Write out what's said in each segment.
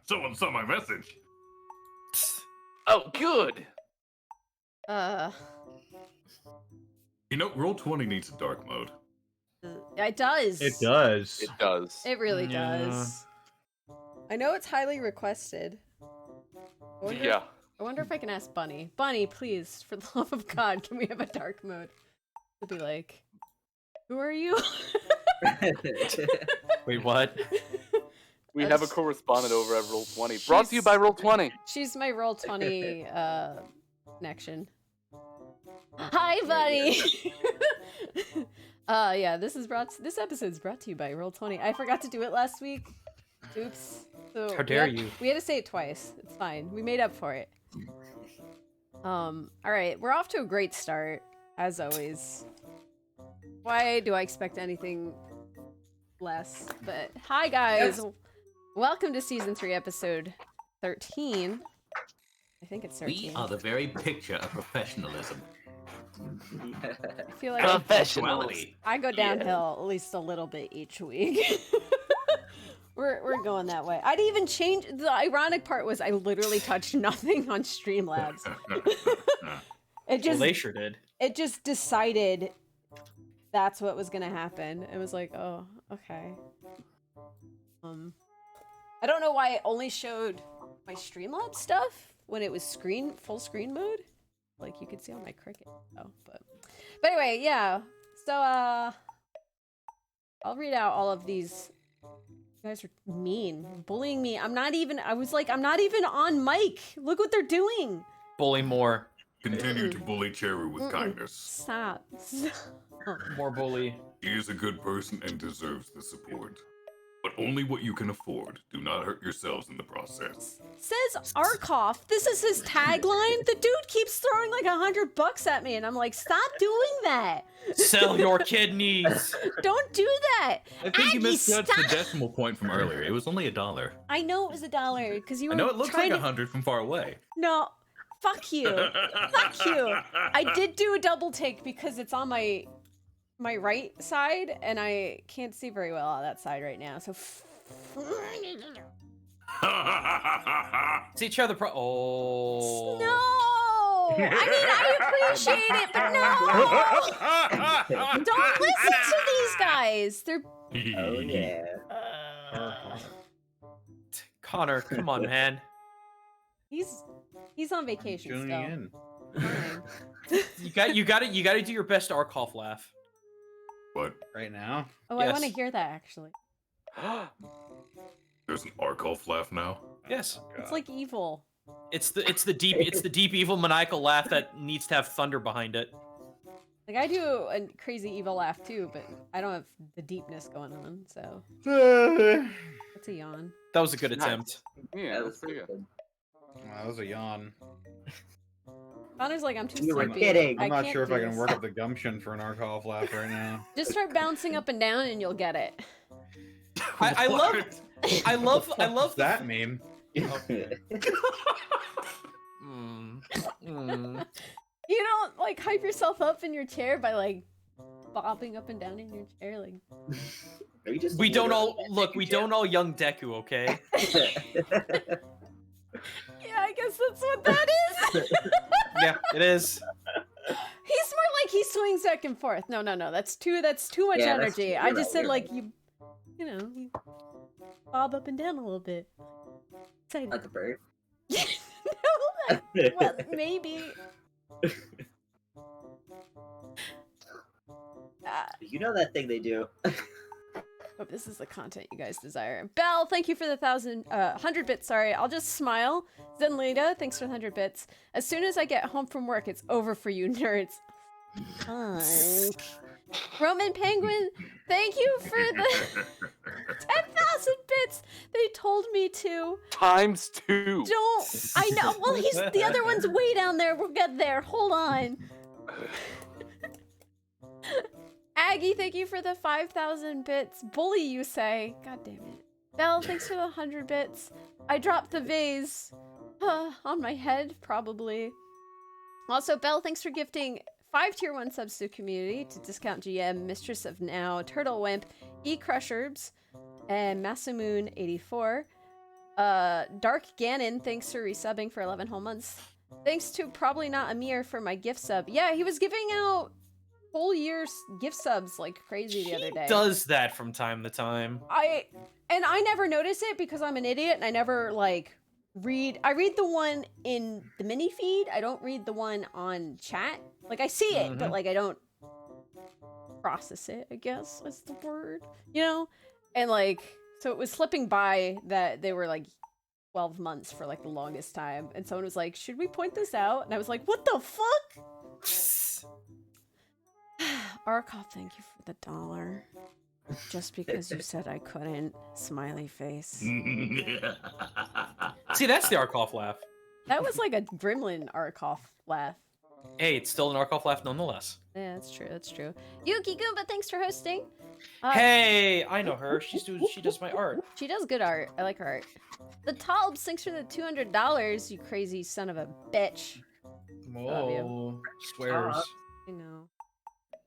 Someone saw my message. Oh, good. You know, Roll20 needs a dark mode. It does. It does. It does. It really Yeah. does. I know it's highly requested. Yeah. I wonder if I can ask Bunny. Bunny, please, for the love of God, can we have a dark mode? He'll be like, who are you? Wait, what? We have a correspondent over at Roll20. Brought to you by Roll20. She's my Roll20 connection. Hi, Bunny! Yeah, this episode's brought to you by Roll20. I forgot to do it last week. Oops. So How dare you? We had to say it twice. It's fine. We made up for it. Alright, we're off to a great start, as always. Why do I expect anything less? But hi guys! Yes. Welcome to Season 3, Episode 13. I think it's 13. We are the very picture of professionalism. I feel like Professionality. I go downhill at least a little bit each week. We're going that way. I didn't even change. The ironic part was I literally touched nothing on Streamlabs. They sure did. It just decided that's what was gonna happen. It was like, oh, okay. I don't know why it only showed my Streamlabs stuff when it was full screen mode. Like you could see on my Cricut. Oh, but anyway, yeah. So I'll read out all of these. You guys are mean, bullying me. I'm not even on mic. Look what they're doing. Bully more. Continue to bully Cheru with kindness. Stop. More bully. He is a good person and deserves the support. But only what you can afford. Do not hurt yourselves in the process. Says Arkoff. This is his tagline. The dude keeps throwing like $100 at me, and I'm like, stop doing that. Sell your kidneys. Don't do that. I think you misjudged stop. the decimal point from earlier. It was only $1. I know it was $1 because you were. I know it looks trying like to... 100 from far away. No, fuck you. Fuck you. I did do a double take because it's on my right side, and I can't see very well on that side right now, so... See each other Oh. No! I mean, I appreciate it, but no! Don't listen to these guys! They're... Oh, yeah. Connor, come on, man. He's on vacation Tuning still. In. You gotta do your best Arkoff laugh. What? Right now? Oh, yes. I want to hear that, actually. There's an Arkoff laugh now? Yes. It's like evil. It's the deep evil maniacal laugh that needs to have thunder behind it. Like, I do a crazy evil laugh too, but I don't have the deepness going on, so... That's a yawn. That was a good attempt. Yeah, that was pretty good. That was a yawn. Connor's like, I'm too You were sleepy. kidding. I'm not can't sure if do I can this." work up the gumption for an Arkoff laugh right now. Just start bouncing up and down and you'll get it. I love that meme. Okay. You don't like hype yourself up in your chair by like bobbing up and down in your chair, like. We don't all young Deku, okay? Yeah, I guess that's what that is. Yeah, it is. He's more like he swings back and forth. No, that's too much energy. I just said like you bob up and down a little bit. Like a bird. No, well, maybe. You know that thing they do. Hope this is the content you guys desire. Belle, thank you for the 100 bits. Sorry, I'll just smile. Zenlita, thanks for the 100 bits. As soon as I get home from work, it's over for you nerds. Hi. Roman Penguin, thank you for the 10,000 bits. They told me to. ×2. Don't. I know. Well, the other one's way down there. We'll get there. Hold on. Aggie, thank you for the 5,000 bits. Bully, you say. God damn it. Belle, thanks for the 100 bits. I dropped the vase on my head, probably. Also, Belle, thanks for gifting 5 tier 1 subs to the community to Discount GM, Mistress of Now, Turtle Wimp, E Crush Herbs, and Masamoon84. Dark Ganon, thanks for resubbing for 11 whole months. Thanks to probably not Amir for my gift sub. Yeah, he was giving out whole year's gift subs like crazy the other day. Does that from time to time. I never notice it because I'm an idiot and I never like I read the one in the mini feed. I don't read the one on chat. Like I see it, but like I don't process it, I guess is the word. You know? And like so it was slipping by that they were like 12 months for like the longest time. And someone was like, "Should we point this out?" And I was like, "What the fuck?" Arkov, thank you for the $1. Just because you said I couldn't. Smiley face. See, that's the Arkoff laugh. That was like a gremlin Arkov laugh. Hey, it's still an Arkoff laugh nonetheless. Yeah, that's true. That's true. Yuki Goomba, thanks for hosting. Hey, I know her. She does my art. She does good art. I like her art. The Talbs, thanks for the $200. You crazy son of a bitch. Whoa, swears. I know.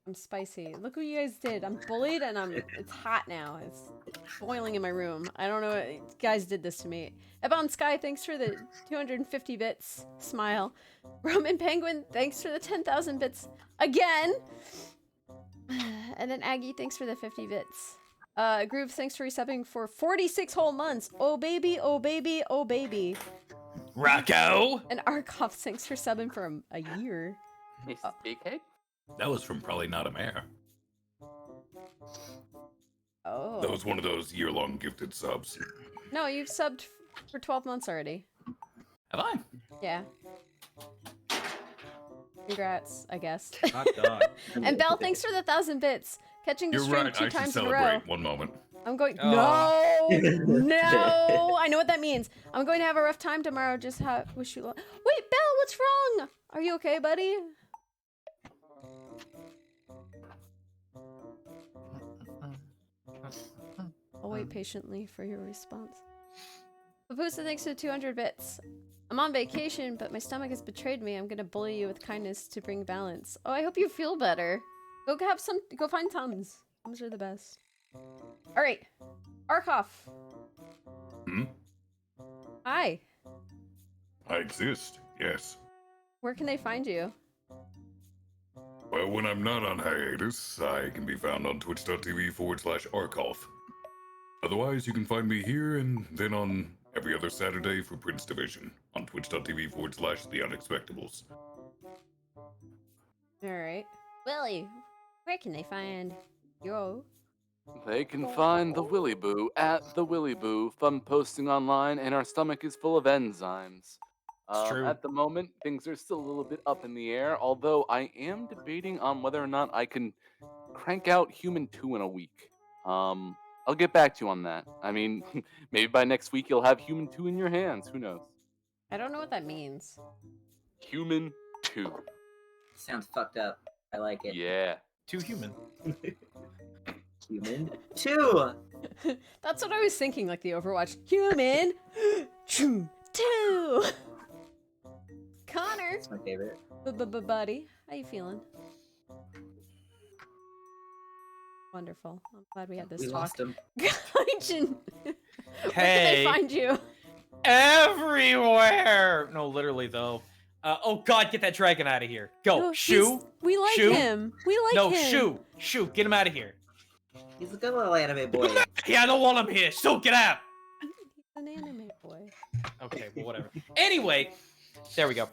I'm spicy. Look what you guys did. I'm bullied and it's hot now. It's boiling in my room. I don't know. You guys did this to me. Ebon Sky, thanks for the 250 bits. Smile. Roman Penguin, thanks for the 10,000 bits again. And then Aggie, thanks for the 50 bits. Groove, thanks for resubbing for 46 whole months. Oh baby, oh baby, oh baby. Rocco! And Arkov, thanks for subbing for a year. Hey, BK? That was from probably not a mare. Oh. That was one of those year-long gifted subs. No, you've subbed for 12 months already. Have I? Yeah. Congrats, I guess. Hot dog. And Belle, thanks for the 1,000 bits. Catching the You're stream right. two I should times in a row. celebrate. One moment. I'm going. Oh. No, no. I know what that means. I'm going to have a rough time tomorrow. Just wish you luck. Wait, Belle, what's wrong? Are you okay, buddy? I'll wait patiently for your response. Papusa, thanks for the 200 bits. I'm on vacation, but my stomach has betrayed me. I'm gonna bully you with kindness to bring balance. Oh, I hope you feel better. Go find Tums. Tums are the best. All right, Arkov. Hmm? Hi. I exist. Yes. Where can they find you? Well, when I'm not on hiatus, I can be found on twitch.tv/Arkoff. Otherwise, you can find me here and then on every other Saturday for Prince Division on twitch.tv/The Unexpectables. Alright. Willie, where can they find you? They can find the Willy Boo at the Willy Boo. Fun posting online, and our stomach is full of enzymes. It's true. At the moment, things are still a little bit up in the air, although I am debating on whether or not I can crank out Human 2 in a week. I'll get back to you on that. I mean, maybe by next week you'll have Human 2 in your hands. Who knows? I don't know what that means. Human 2. Sounds fucked up. I like it. Yeah. Too human. Human 2! That's what I was thinking, like the Overwatch. Human 2. Connor. That's my favorite. Buddy, how you feeling? Wonderful. I'm glad we had this We talk. lost him. Gaijin, where can Hey. they find you? Everywhere! No, literally, though. Oh, God, get that dragon out of here. Go. No, Shoo. we like Shoo. him. We like No, him. Shoo. Get him out of here. He's a good little anime boy. Yeah, I don't want him here. Shoo, get out. He's an anime boy. Okay, well, whatever. Anyway, there we go.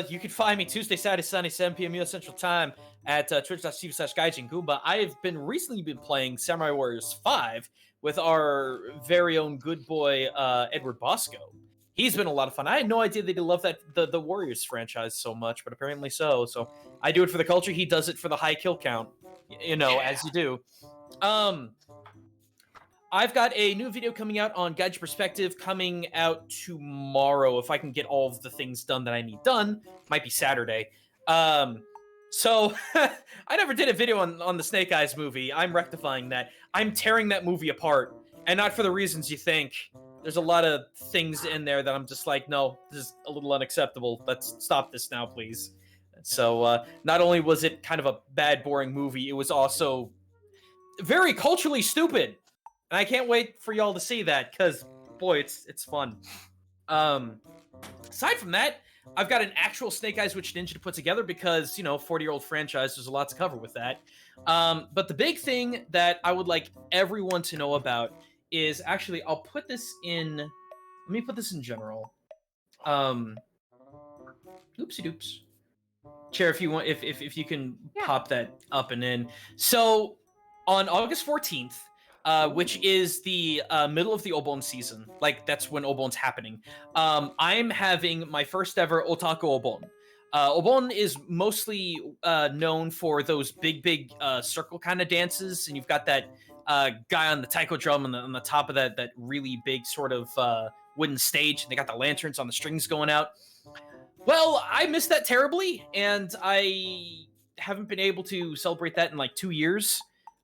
You can find me Tuesday, Saturday, Sunday, 7 p.m. US Central Time at twitch.tv/GaijinGoomba. I've recently been playing Samurai Warriors 5 with our very own good boy, Edward Bosco. He's been a lot of fun. I had no idea that he loved the Warriors franchise so much, but apparently so. So I do it for the culture. He does it for the high kill count, as you do. I've got a new video coming out on Gaijin Perspective coming out tomorrow. If I can get all of the things done that I need done, might be Saturday. So I never did a video on the Snake Eyes movie. I'm rectifying that. I'm tearing that movie apart, and not for the reasons you think. There's a lot of things in there that I'm just like, no, this is a little unacceptable. Let's stop this now, please. So not only was it kind of a bad, boring movie, it was also very culturally stupid. And I can't wait for y'all to see that, because boy, it's fun. Aside from that, I've got an actual Snake Eyes Witch Ninja to put together because, 40-year-old franchise, there's a lot to cover with that. But the big thing that I would like everyone to know about is actually, I'll put this in, let me put this in general. Oopsie doops. Chair, if you want, if you can pop that up and in. So on August 14th, which is the middle of the Obon season, like that's when Obon's happening, I'm having my first ever Otaku Obon. Obon is mostly known for those big circle kind of dances, and you've got that guy on the taiko drum on the top of that really big sort of wooden stage, and they got the lanterns on the strings going out. Well, I missed that terribly, and I haven't been able to celebrate that in like 2 years.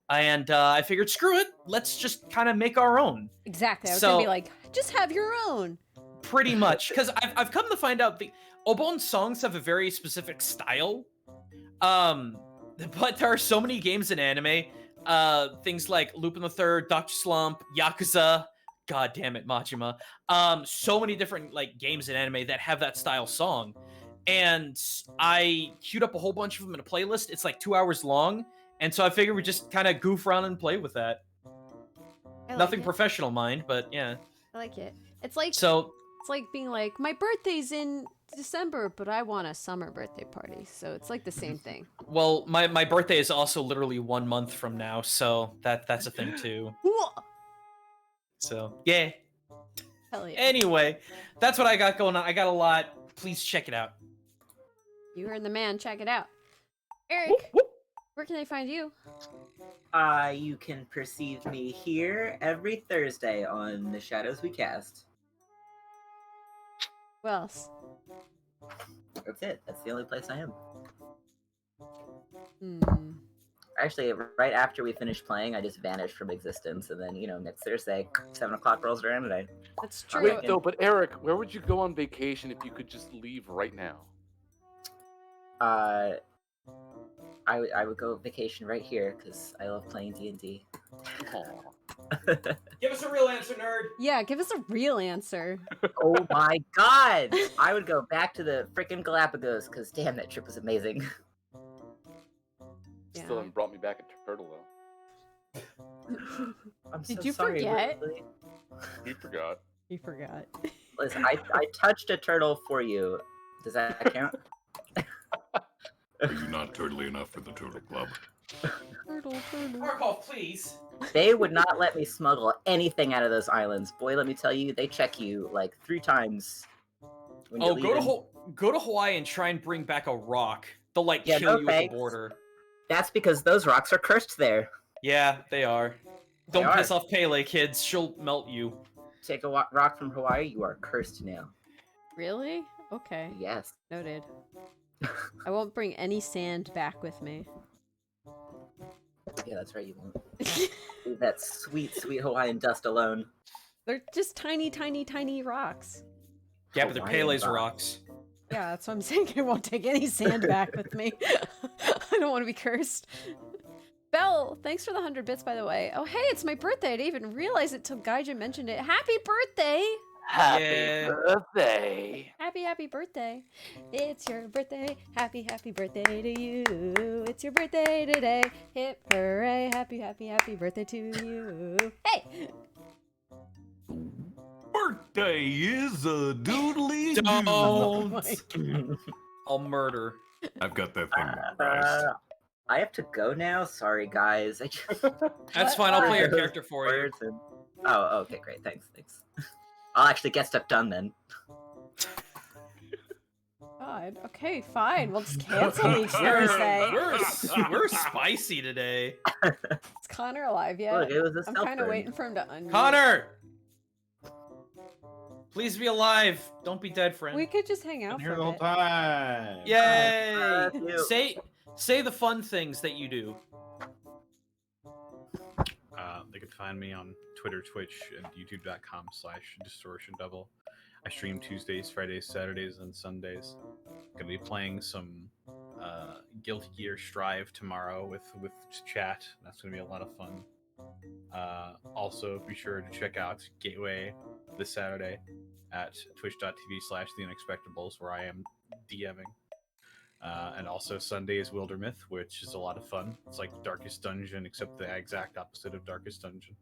And I figured, screw it, let's just kind of make our own. Exactly. I was gonna be like, just have your own. Pretty much, because I've come to find out the Obon songs have a very specific style. But there are so many games in anime, things like Lupin the Third, Dr. Slump, Yakuza. God damn it, Majima. So many different like games in anime that have that style song. And I queued up a whole bunch of them in a playlist. It's like 2 hours long. And so I figured we just kind of goof around and play with that. Nothing professional, mind, but yeah. I like it. It's like being like, my birthday's in December, but I want a summer birthday party. So it's like the same thing. Well, my birthday is also literally 1 month from now, so that's a thing too. So, yeah. Hell yeah. Anyway, that's what I got going on. I got a lot. Please check it out. You heard the man. Check it out. Eric, where can they find you? You can perceive me here every Thursday on The Shadows We Cast. Who else? That's it. That's the only place I am. Actually, right after we finish playing, I just vanished from existence, and then, next Thursday, 7 o'clock rolls around, and I... That's true. Wait, though, but Eric, where would you go on vacation if you could just leave right now? I would go vacation right here, because I love playing D&D. Give us a real answer, nerd. Yeah, give us a real answer. Oh my god! I would go back to the freaking Galapagos, because damn, that trip was amazing. Still haven't brought me back a turtle, though. Did you forget? Really? He forgot. He forgot. Listen, I touched a turtle for you. Does that count? Are you not turtly enough for the Turtle Club? Turtle. Markov, please. They would not let me smuggle anything out of those islands. Boy, let me tell you, they check you like 3 times. When you're go to Hawaii and try and bring back a rock. They'll kill you at the border. That's because those rocks are cursed there. Yeah, they are. Don't piss off Pele, kids. She'll melt you. Take a rock from Hawaii, you are cursed now. Really? Okay. Yes. Noted. I won't bring any sand back with me. Yeah, that's right, you won't. Leave that sweet, sweet Hawaiian dust alone. They're just tiny, tiny, tiny rocks. Yeah, but they're Pele's rocks. Yeah, that's what I'm saying. I won't take any sand back with me. I don't want to be cursed. Belle, thanks for the 100 bits, by the way. Oh, hey, it's my birthday. I didn't even realize it till Gaijin mentioned it. Happy birthday! Happy birthday! Happy birthday. It's your birthday. Happy birthday to you. It's your birthday today. Hip hooray. Happy birthday to you. Hey! Birthday is a doodly Don't. I'll murder. I've got that thing memorized. I have to go now. Sorry, guys. That's fine. I'll play your character for you. Oh, okay, great. Thanks. I'll actually get stuff done then. God. Okay, fine. We'll just cancel each Thursday. We're spicy today. Is Connor alive yet? Look, it was a I'm kind of self-burn. waiting for him to unmute. Connor! Please be alive. Don't be dead, friend. We could just hang out Here for the a whole bit. time. Yay! Say the fun things that you do. They could find me on Twitter, Twitch, and youtube.com/distortion double. I stream Tuesdays, Fridays, Saturdays, and Sundays. Gonna be playing some Guilty Gear Strive tomorrow with chat. That's gonna be a lot of fun. Also, be sure to check out Gateway this Saturday at twitch.tv/theunexpectables, where I am DMing. And also Sunday is Wildermyth, which is a lot of fun. It's like Darkest Dungeon, except the exact opposite of Darkest Dungeon.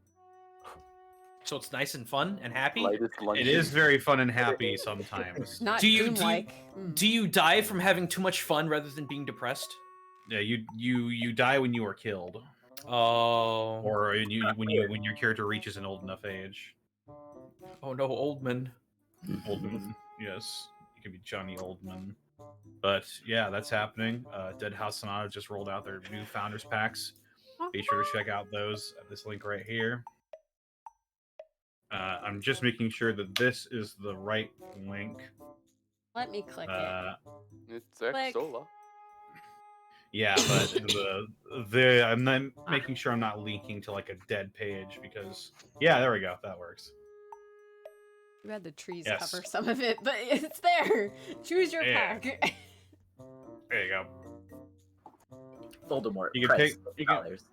So it's nice and fun and happy. Lightest lunch. It is very fun and happy sometimes. Not Do you- Doom-like. Do you die from having too much fun rather than being depressed? Yeah, you die when you are killed, Oh. or when your character reaches an old enough age. Oh no, Oldman. Oldman, yes, you can be Johnny Oldman. But yeah, that's happening. Dead House Sonata just rolled out their new founders packs. Be sure to check out those at this link right here. I'm just making sure that this is the right link. Let me click it. It's Click. Exola. Yeah, but the I'm not making sure I'm not linking to like a dead page because yeah, there we go. That works. You had the trees Yes. cover some of it, but it's there. Choose your Yeah. pack. There you go. Voldemort. You can price, pick- $50.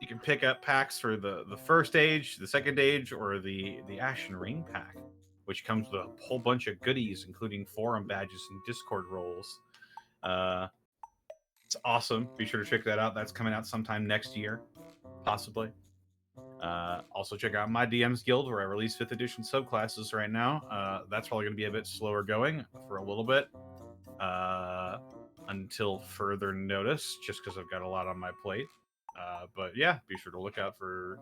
You can pick up packs for the first age, the second age, or the Ashen Ring pack, which comes with a whole bunch of goodies, including forum badges and Discord roles. It's awesome. Be sure to check that out. That's coming out sometime next year, possibly. Also, check out my DM's Guild, where I release 5th edition subclasses right now. That's probably going to be a bit slower going for a little bit until further notice, just because I've got a lot on my plate. But yeah, be sure to look out for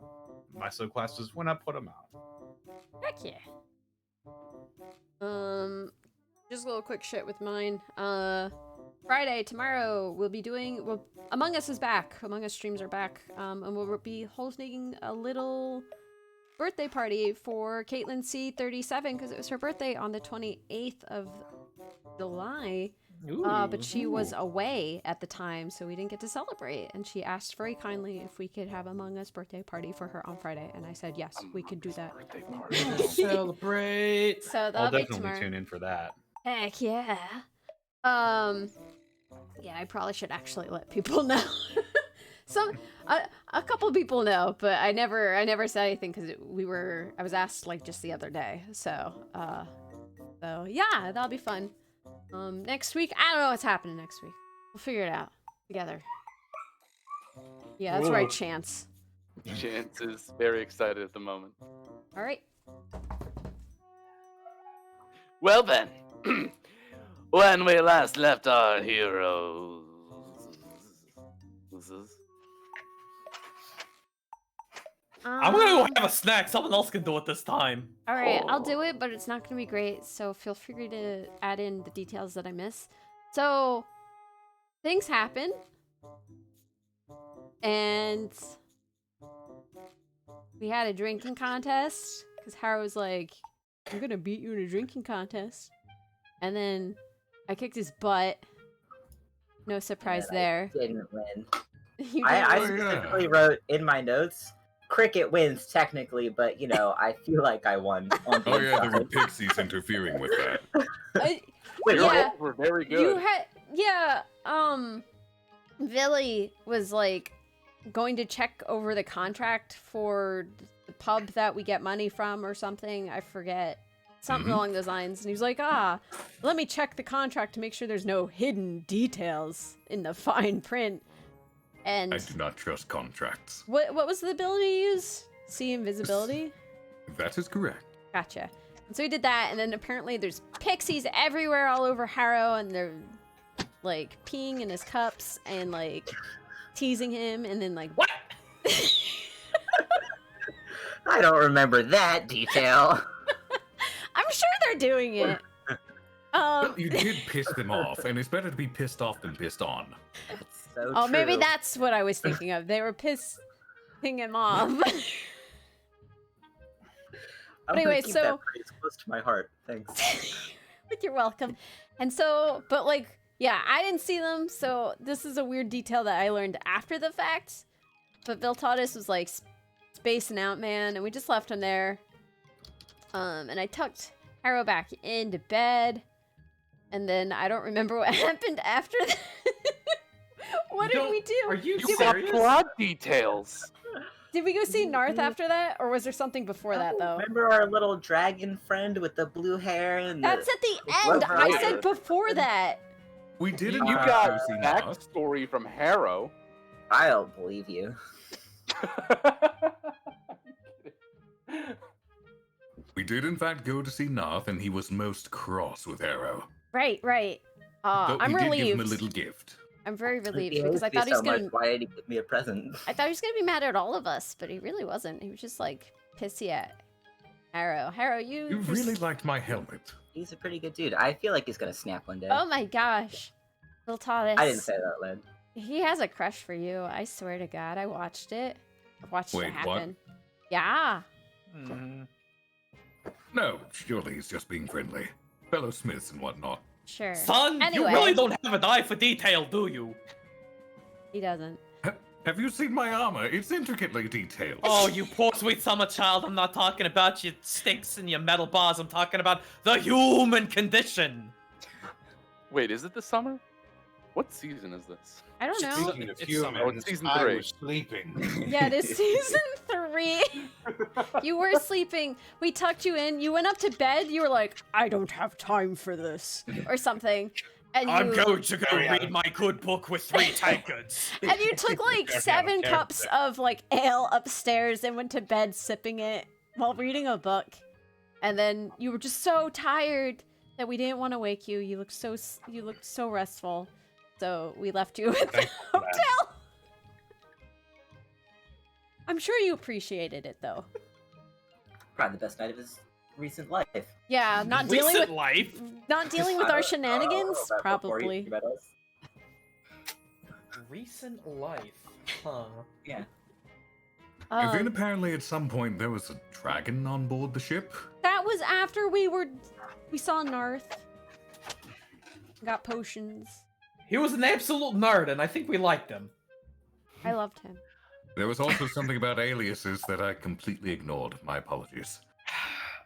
my subclasses when I put them out. Heck yeah. Just a little quick shit with mine. Friday, tomorrow, we'll be doing... Well, Among Us is back. Among Us streams are back. And we'll be hosting a little birthday party for Caitlin C37 because it was her birthday on the 28th of July. But she was away at the time, so we didn't get to celebrate. And she asked very kindly if we could have Among Us birthday party for her on Friday. And I said, yes, we could do that. Birthday party. Celebrate. So I'll that'll be definitely tomorrow. tune in for that. Heck yeah. Yeah, I probably should actually let people know. A couple people know, but I never said anything because I was asked like just the other day. So yeah, that'll be fun. Next week, I don't know what's happening next week. We'll figure it out together. Yeah, that's right, Chance. Chance is very excited at the moment. All right. Well then, when we last left our heroes, I'm gonna go have a snack. Someone else can do it this time. All right, I'll do it, but it's not going to be great, so feel free to add in the details that I miss. So, things happen, and we had a drinking contest, because Haru was like, I'm going to beat you in a drinking contest. And then I kicked his butt. No surprise there. Didn't win. You I didn't win. specifically wrote in my notes, Cricket wins technically, but you know, I feel like I won. On the Oh yeah, there were inside. pixies interfering with that. Wait, Yeah. we're very good. You had, yeah, Villy was like going to check over the contract for the pub that we get money from or something. I forget. Something along those lines. And he was like, let me check the contract to make sure there's no hidden details in the fine print. And I do not trust contracts. what was the ability you use? See invisibility? That is correct. Gotcha. And so he did that, and then apparently there's pixies everywhere all over Harrow, and they're like peeing in his cups and like teasing him, and then like What? I don't remember that detail. I'm sure they're doing it. You did piss them off, and it's better to be pissed off than pissed on. That's so Oh, maybe true. that's what I was thinking of. They were pissing him off. I'm gonna anyway, keep so- that pretty close to my heart. Thanks. But you're welcome. And so, but like, yeah, I didn't see them, so this is a weird detail that I learned after the fact. But Viltatus was like spacing out, man, and we just left him there. And I tucked Harrow back into bed, and then I don't remember what happened after that. What did we do? Are you You got serious? plot details. Did we go see Narth after that, or was there something before that though? Remember our little dragon friend with the blue hair and That's at the It's end. Rover I Rider. said before that. We didn't. You in got fact go see Narth. backstory from Harrow. I don't believe you. We did in fact go to see Narth, and he was most cross with Arrow. Right. But I'm we did give him a relieved. little gift. I'm very relieved He because hates I me thought he was so gonna. much. Why did he give me a present? I thought he was gonna be mad at all of us, but he really wasn't. He was just like pissy at Harrow. Harrow, you. You really liked my helmet. He's a pretty good dude. I feel like he's gonna snap one day. Oh my gosh, Lil Taurus. I didn't say that, Lynn. He has a crush for you. I swear to God, I watched it. I watched Wait, it what? happen. Yeah. No, surely he's just being friendly. Fellow Smiths and whatnot. Sure. Son, Anyway. you really don't have an eye for detail, do you? He doesn't. Have you seen my armor? It's intricately detailed. Oh, you poor sweet summer child. I'm not talking about your sticks and your metal bars. I'm talking about the human condition. Wait, is it the summer? What season is this? I don't know. Speaking of It's humans, summer. It's season I 3. was sleeping. Yeah, it is season 3. You were sleeping. We tucked you in. You went up to bed. You were like, I don't have time for this, or something. And I'm you, going to go read my good book with 3 tankards. and you took like 7 cups of like ale upstairs and went to bed sipping it while reading a book. And then you were just so tired that we didn't want to wake you. You looked so restful. So we left you at the hotel. I'm sure you appreciated it though. Probably the best night of his recent life. Yeah, not dealing Recent with life. not dealing with I our don't know shenanigans, about before you probably. met us. Recent life. Huh. Yeah. And then Um, apparently at some point there was a dragon on board the ship. that was after we saw Narth. Got potions. He was an absolute nerd, and I think we liked him. I loved him. There was also something about aliases that I completely ignored. My apologies.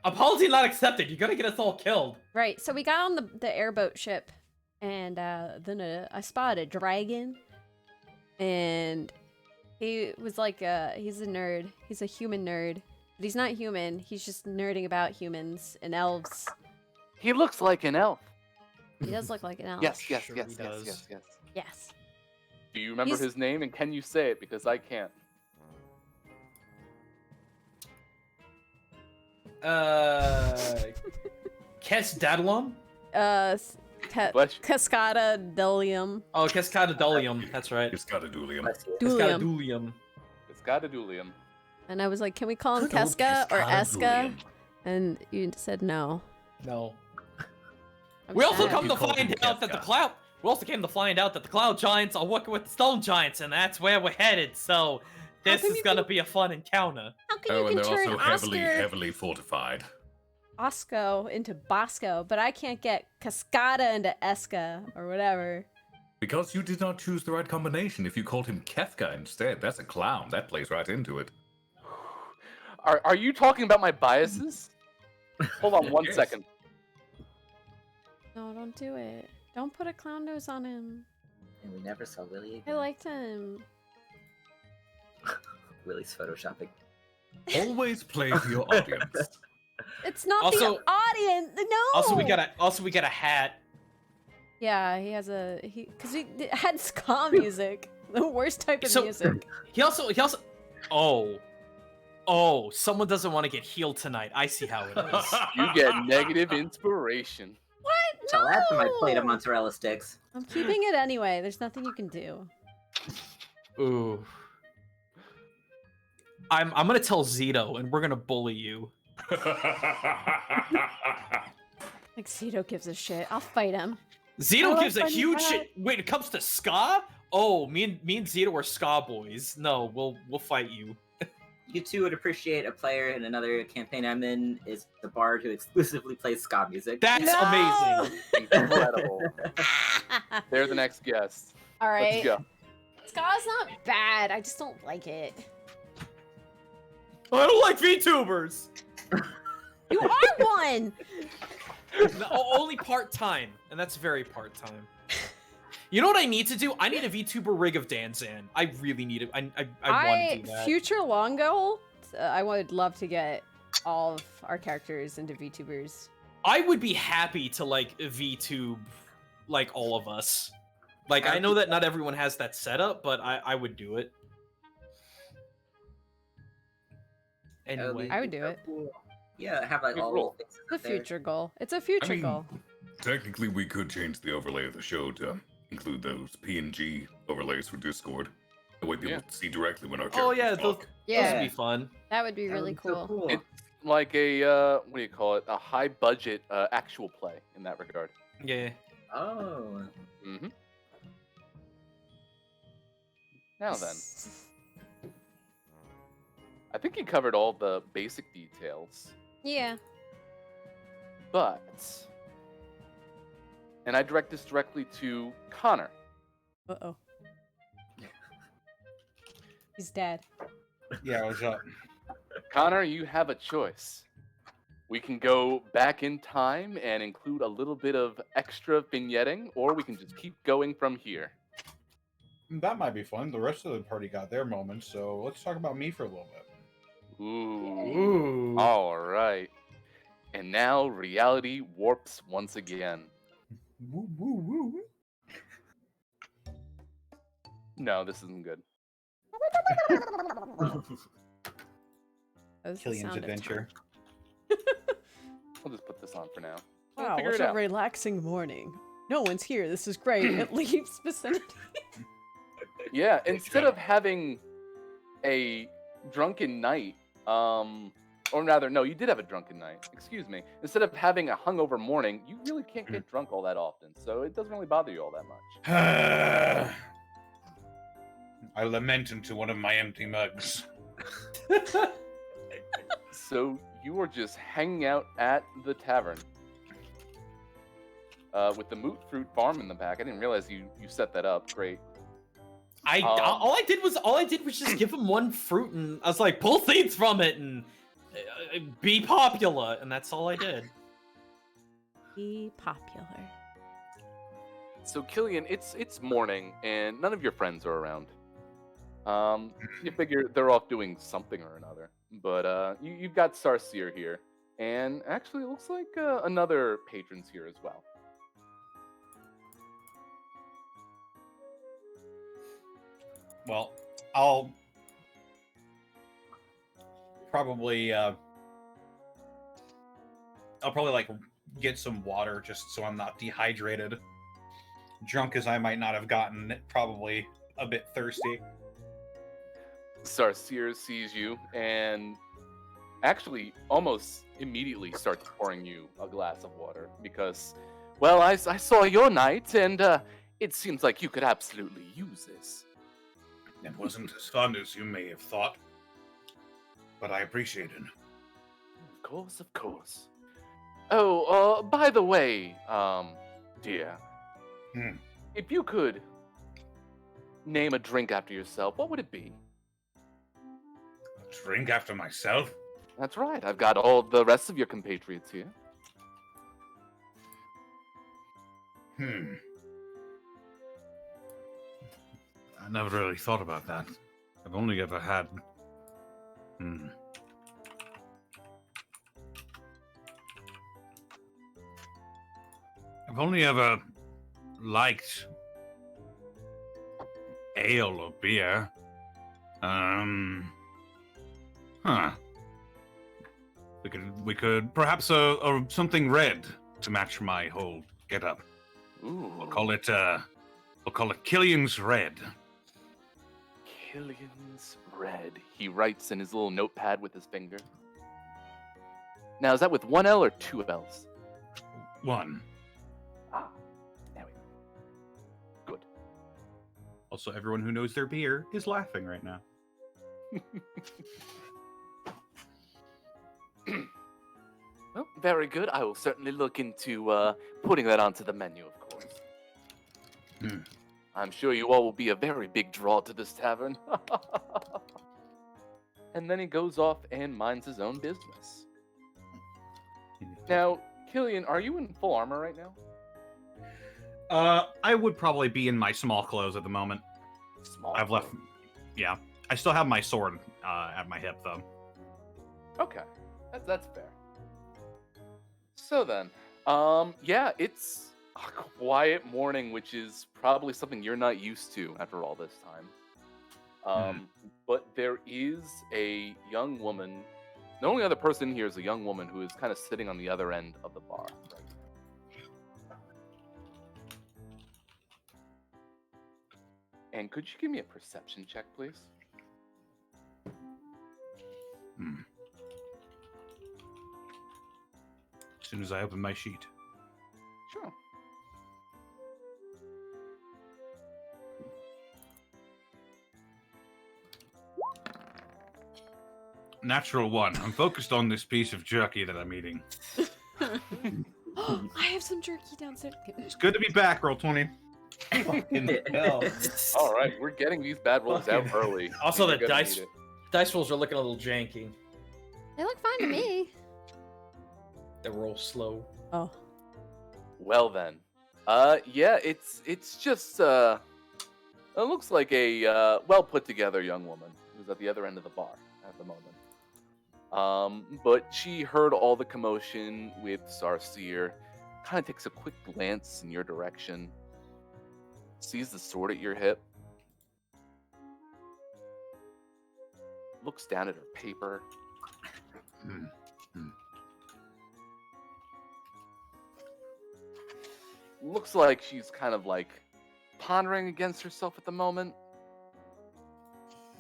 Apology not accepted. You're gonna get us all killed. Right, so we got on the airboat ship, and then I spotted a dragon, and he was like he's a nerd. He's a human nerd, but he's not human. He's just nerding about humans and elves. He looks like an elf. He does look like an elf. Yes. Sure he does. Yes. Do you remember He's- his name, and can you say it? Because I can't. Kes Dadlum? Bless you. Cascada Delium. Oh, Cascadadolium. That's right. It's got a dualium. Bless you. Dulium. Cascadadulium. It's got a dulium. And I was like, can we call him Good old Keska or Cascada Eska? dualium. And you said no. No. I'm We also sad. come You to called find him out that the Kefka. cloud. We also came to find out that the cloud giants are working with the stone giants, and that's where we're headed. So this come is you gonna can- be a fun encounter. How can Oh, you and can they're turn also Oscar heavily fortified. Osco into Bosco, but I can't get Cascada into Eska or whatever. Because you did not choose the right combination. If you called him Kefka instead, that's a clown. That plays right into it. Are you talking about my biases? Hold on one Yes. second. No, don't do it. Don't put a clown nose on him. And we never saw Willie I again. liked him. Willie's photoshopping. Always play to your audience. It's not Also- the audience. No. Also, we got a hat. Yeah, he has because he had ska music. The worst type of So- music. He also. Oh, someone doesn't want to get healed tonight. I see how it is. You get negative inspiration. What? So No. that's my plate of mozzarella sticks. I'm keeping it anyway. There's nothing you can do. Ooh. I'm gonna tell Zito, and we're gonna bully you. Like Zito gives a shit. I'll fight him. Zito I gives a like huge that. shit. Wait, it comes to ska? Oh, me and Zito are ska boys. No, we'll fight you. You two would appreciate a player in another campaign I'm in is the bard who exclusively plays ska music. That's No! amazing. Incredible. They're the next guest. All right. Let's go. Ska's not bad. I just don't like it. I don't like VTubers. You are one. No, only part time, and that's very part time. You know what I need to do? I need a VTuber rig of Danzan. I really need it. I want to do that. Future long goal. I would love to get all of our characters into VTubers. I would be happy to like VTube like all of us. Like I know that not everyone has that setup, but I would do it. Anyway, I would do it. Cool. Yeah, have like Good all rule. the faces It's a up there. future goal. It's a future I mean, goal. technically, we could change the overlay of the show to include those PNG overlays for Discord. That way people Yeah. see directly when our oh characters yeah, those talk. Yeah. would be fun. That would be That really would be so cool. It's like a what do you call it? A high budget actual play in that regard. Yeah. Oh. Mm-hmm. Now then, I think you covered all the basic details, Yeah. but and I direct this directly to Connor. Uh-oh. He's dead. Yeah, what's up? Connor, you have a choice. We can go back in time and include a little bit of extra vignetting, or we can just keep going from here. That might be fun. The rest of the party got their moments, so let's talk about me for a little bit. Ooh. All right. And now reality warps once again. Woo, woo, woo. No, this isn't good. That was the Killian's sound of adventure. I'll just put this on for now. time. We'll Wow, figure what it a out. relaxing morning. No one's here. This is great. It leaves vicinity. Yeah, instead of having a drunken night, or rather, no, you did have a drunken night. Excuse me. Instead of having a hungover morning, you really can't get drunk all that often, so it doesn't really bother you all that much. I lament into one of my empty mugs. So you were just hanging out at the tavern with the Moot Fruit Farm in the back. I didn't realize you set that up. Great. All I did was just give him one fruit, and I was like, pull seeds from it and be popular, and that's all I did. Be popular. So Killian, it's morning and none of your friends are around. You figure they're off doing something or another. But you've got Sarsier here, and actually it looks like another patron's here as well. Well, I'll probably like get some water just so I'm not dehydrated. Drunk as I might not have gotten, probably a bit thirsty. Sarsier sees you and actually almost immediately starts pouring you a glass of water because, well, I saw your night and it seems like you could absolutely use this. It wasn't as fun as you may have thought, but I appreciate it. Of course, of course. Oh, by the way, dear, if you could name a drink after yourself, what would it be? Drink after myself? That's right. I've got all the rest of your compatriots here. I never really thought about that. I've only ever had. I've only ever liked ale or beer. We could perhaps something red to match my whole getup. Ooh. We'll call it Killian's Red. Killian's Red. He writes in his little notepad with his finger. Now, is that with one L or two L's? One. Ah, there we go. Good. Also, everyone who knows their beer is laughing right now. Well, very good. I will certainly look into putting that onto the menu, of course. I'm sure you all will be a very big draw to this tavern. And then he goes off and minds his own business. Now, Killian, are you in full armor right now? I would probably be in my small clothes at the moment. Small. I've left. Yeah, I still have my sword at my hip though. Okay, that's fair. So then, yeah, it's a quiet morning, which is probably something you're not used to after all this time. But there is a young woman. The only other person here is a young woman who is kind of sitting on the other end of the bar. Right now. And could you give me a perception check, please? As soon as I open my sheet. Sure. Natural 1. I'm focused on this piece of jerky that I'm eating. I have some jerky downstairs. It's good to be back, roll 20. Fucking hell. All right, we're getting these bad rolls out Fucking- early. Also, You're the gonna dice need it. dice rolls are looking a little janky. They look fine to me. They roll slow. Oh. Well then, yeah, it's just it looks like a well put together young woman who's at the other end of the bar at the moment. But she heard all the commotion with Sarseer, kind of takes a quick glance in your direction, sees the sword at your hip, looks down at her paper. Looks like she's kind of like pondering against herself at the moment.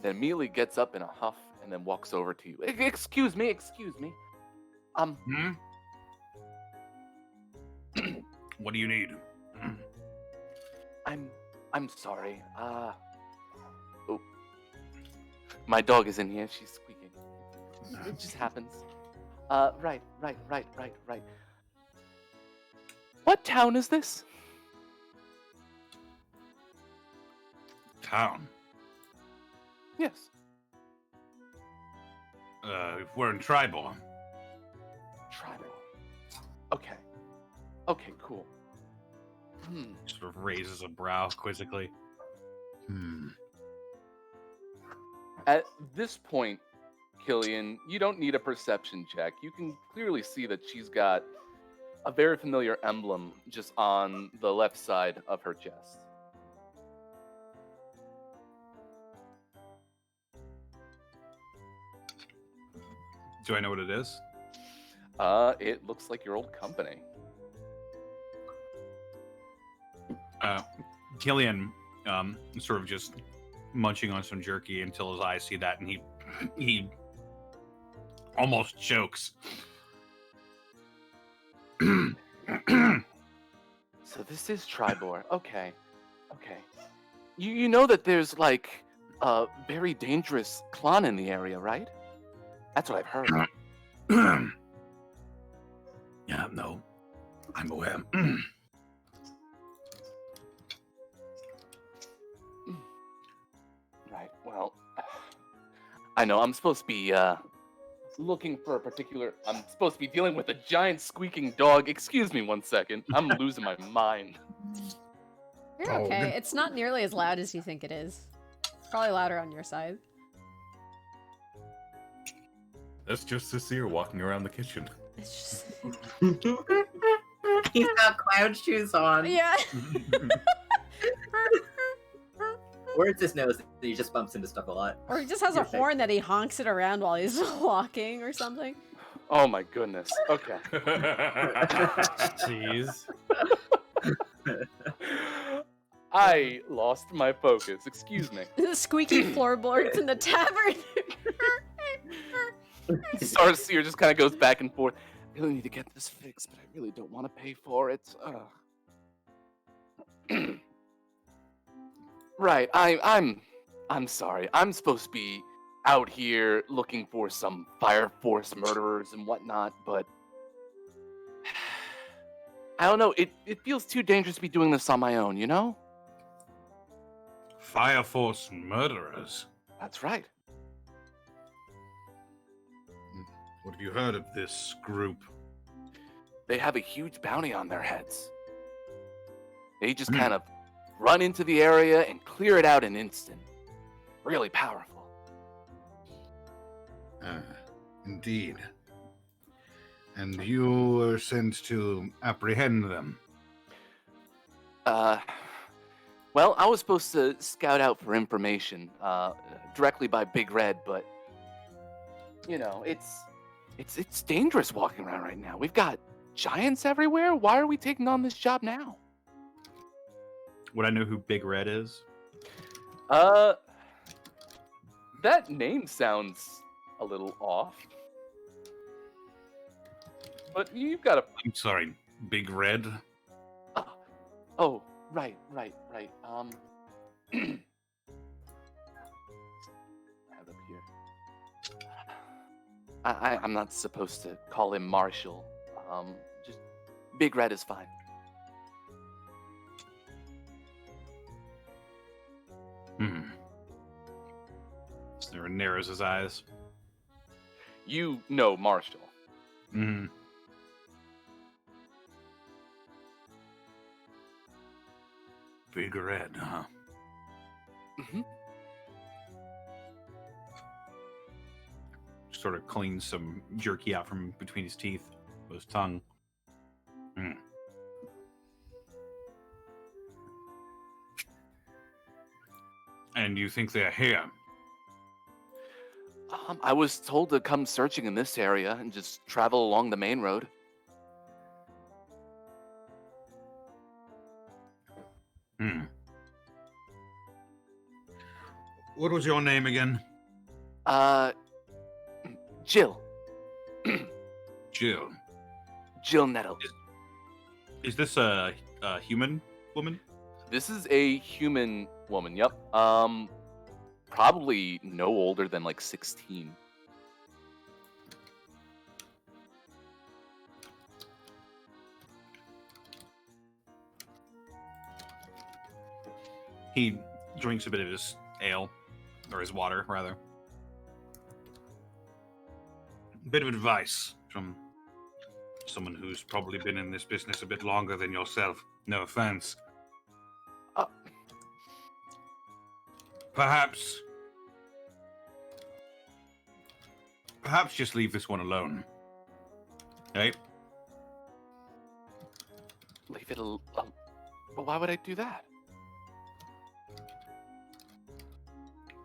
Then immediately gets up in a huff and then walks over to you. Excuse me. Hmm? What do you need? I'm sorry. Oh, my dog is in here. She's squeaking. It just happens. Right. What town is this? Town. Yes. We're in Tribor. Tribal. Okay. Okay, cool. Sort of raises a brow quizzically. At this point, Killian, you don't need a perception check. You can clearly see that she's got a very familiar emblem just on the left side of her chest. Do I know what it is? It looks like your old company. Killian, sort of just munching on some jerky until his eyes see that, and he almost chokes. So this is Tribor. Okay. You know that there's like a very dangerous clan in the area, right? That's what I've heard. Yeah, no, I'm aware. Right. Well, I know I'm supposed to be looking for a particular. I'm supposed to be dealing with a giant squeaking dog. Excuse me 1 second. I'm losing my mind. You're Oh, okay. good. It's not nearly as loud as you think it is. Probably louder on your side. That's just Cecile walking around the kitchen. It's just... He's got clown shoes on. yeah. Or it's his nose that he just bumps into stuff a lot. Or he just has a Your face. horn that he honks it around while he's walking or something. Oh my goodness. Okay. Jeez. I lost my focus. Excuse me. The squeaky floorboards in the tavern. Sarseer just kind of goes back and forth. I really need to get this fixed, but I really don't want to pay for it. Right. I'm sorry. I'm supposed to be out here looking for some Fire Force murderers and whatnot, but I don't know. It feels too dangerous to be doing this on my own, you know? Fire Force murderers. That's right. What have you heard of this group? They have a huge bounty on their heads. They just kind of run into the area and clear it out in an instant. Really powerful. Indeed. And you were sent to apprehend them. Well, I was supposed to scout out for information directly by Big Red, but you know, it's dangerous walking around right now. We've got giants everywhere. Why are we taking on this job now? Would I know who Big Red is? That name sounds a little off. But you've got a I'm sorry, Big Red? oh, right. I have it up here. I'm not supposed to call him Marshall. Just Big Red is fine. Snare narrows his eyes. You know Marshall. Big Red, huh? Mm-hmm. Sort of cleans some jerky out from between his teeth, with his tongue. And you think they're here? I was told to come searching in this area and just travel along the main road. What was your name again? Jill. Jill. Jill Nettle. Is this a human woman? This is a human woman, yep. Probably no older than like 16. He drinks a bit of his ale, or his water, rather. Bit of advice from someone who's probably been in this business a bit longer than yourself. No offense. Perhaps just leave this one alone. Hey? Leave it alone. But why would I do that?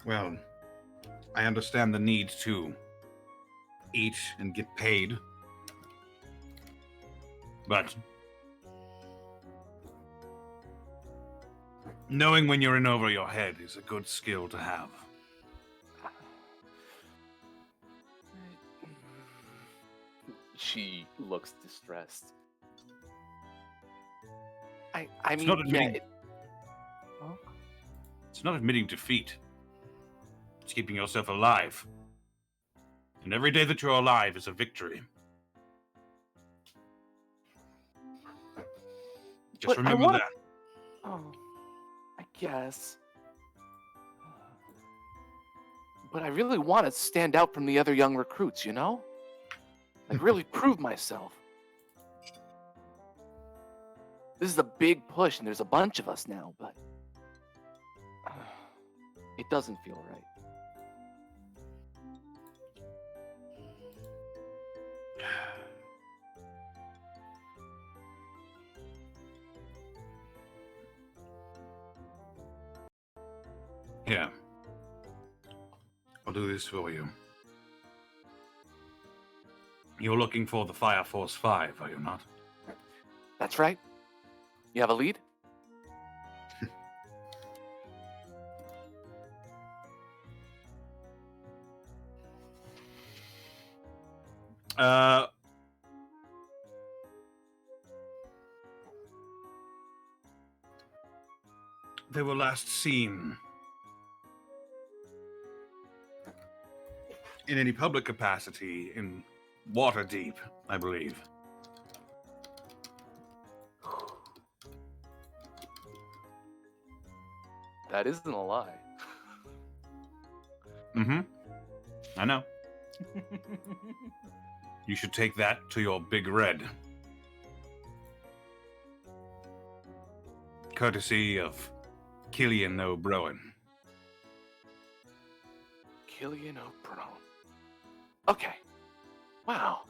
Well, I understand the need to eat and get paid. But knowing when you're in over your head is a good skill to have. She looks distressed. I It's mean, not admitting, Huh? it's not admitting defeat. It's keeping yourself alive. And every day that you're alive is a victory. Just But I remember wanna- that. Oh, I guess. But I really want to stand out from the other young recruits, you know? Like, really prove myself. This is a big push, and there's a bunch of us now, but it doesn't feel right. Here. I'll do this for you. You're looking for the Fire Force 5, are you not? That's right. You have a lead? They were last seen in any public capacity in Waterdeep, I believe. That isn't a lie. Mm-hmm. I know. You should take that to your Big Red. courtesy of Killian O'Brien. Killian O'Brien. Okay. Wow.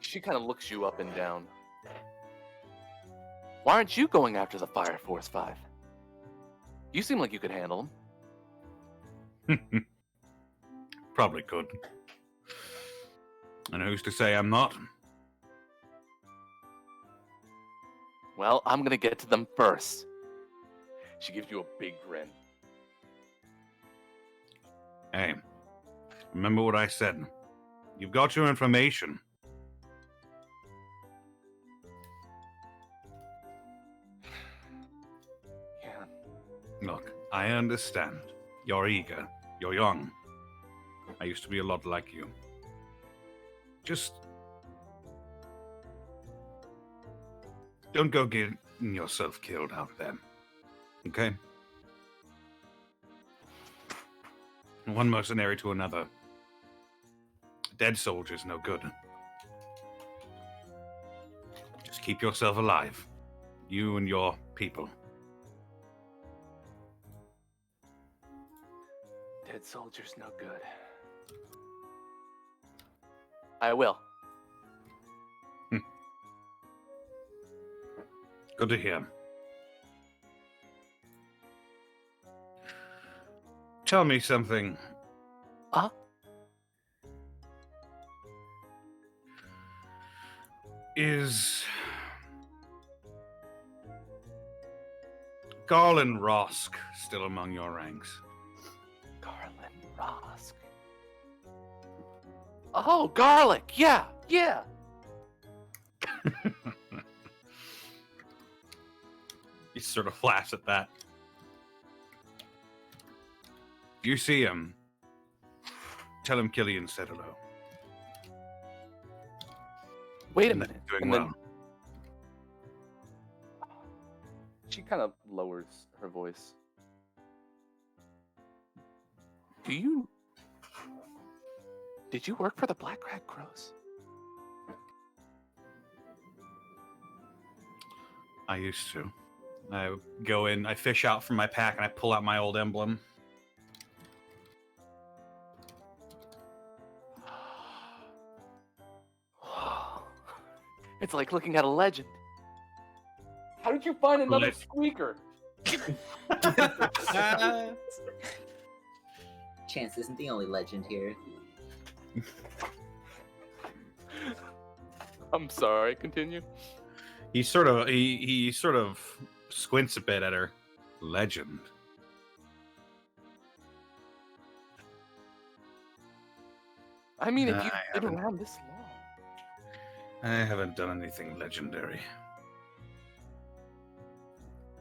She kind of looks you up and down. Why aren't you going after the Fire Force 5? You seem like you could handle them. Probably could. And who's to say I'm not? Well, I'm gonna get to them first. She gives you a big grin. Hey, remember what I said. You've got your information. Yeah. Look, I understand. You're eager. You're young. I used to be a lot like you. Just don't go getting yourself killed out there. Okay? One mercenary to another. Dead soldier's no good. Just keep yourself alive. You and your people. Dead soldier's no good. I will. Good to hear. Tell me something. Huh? Is Garland Rosk still among your ranks? Garland Rosk. Oh, garlic! Yeah, yeah! He sort of laughs at that. If you see him, tell him Killian said hello. Wait a And that minute. he's doing And well. then she kind of lowers her voice. Did you work for the Black Rat Crows? I used to. I go in, I fish out from my pack, and I pull out my old emblem. It's like looking at a legend. How did you find another Leg- squeaker? Chance isn't the only legend here. I'm sorry, continue. He sort of squints a bit at her. Legend. I mean, if Nah, you've I been haven't. around this long. I haven't done anything legendary.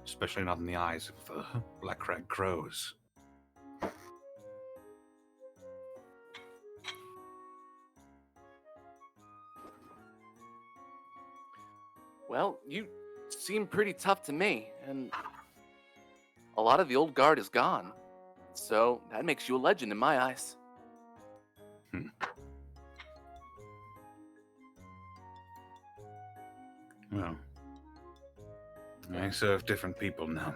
Especially not in the eyes of the Black Rat Crows. Well, you seem pretty tough to me, and a lot of the old guard is gone. So that makes you a legend in my eyes. Well, I serve different people now.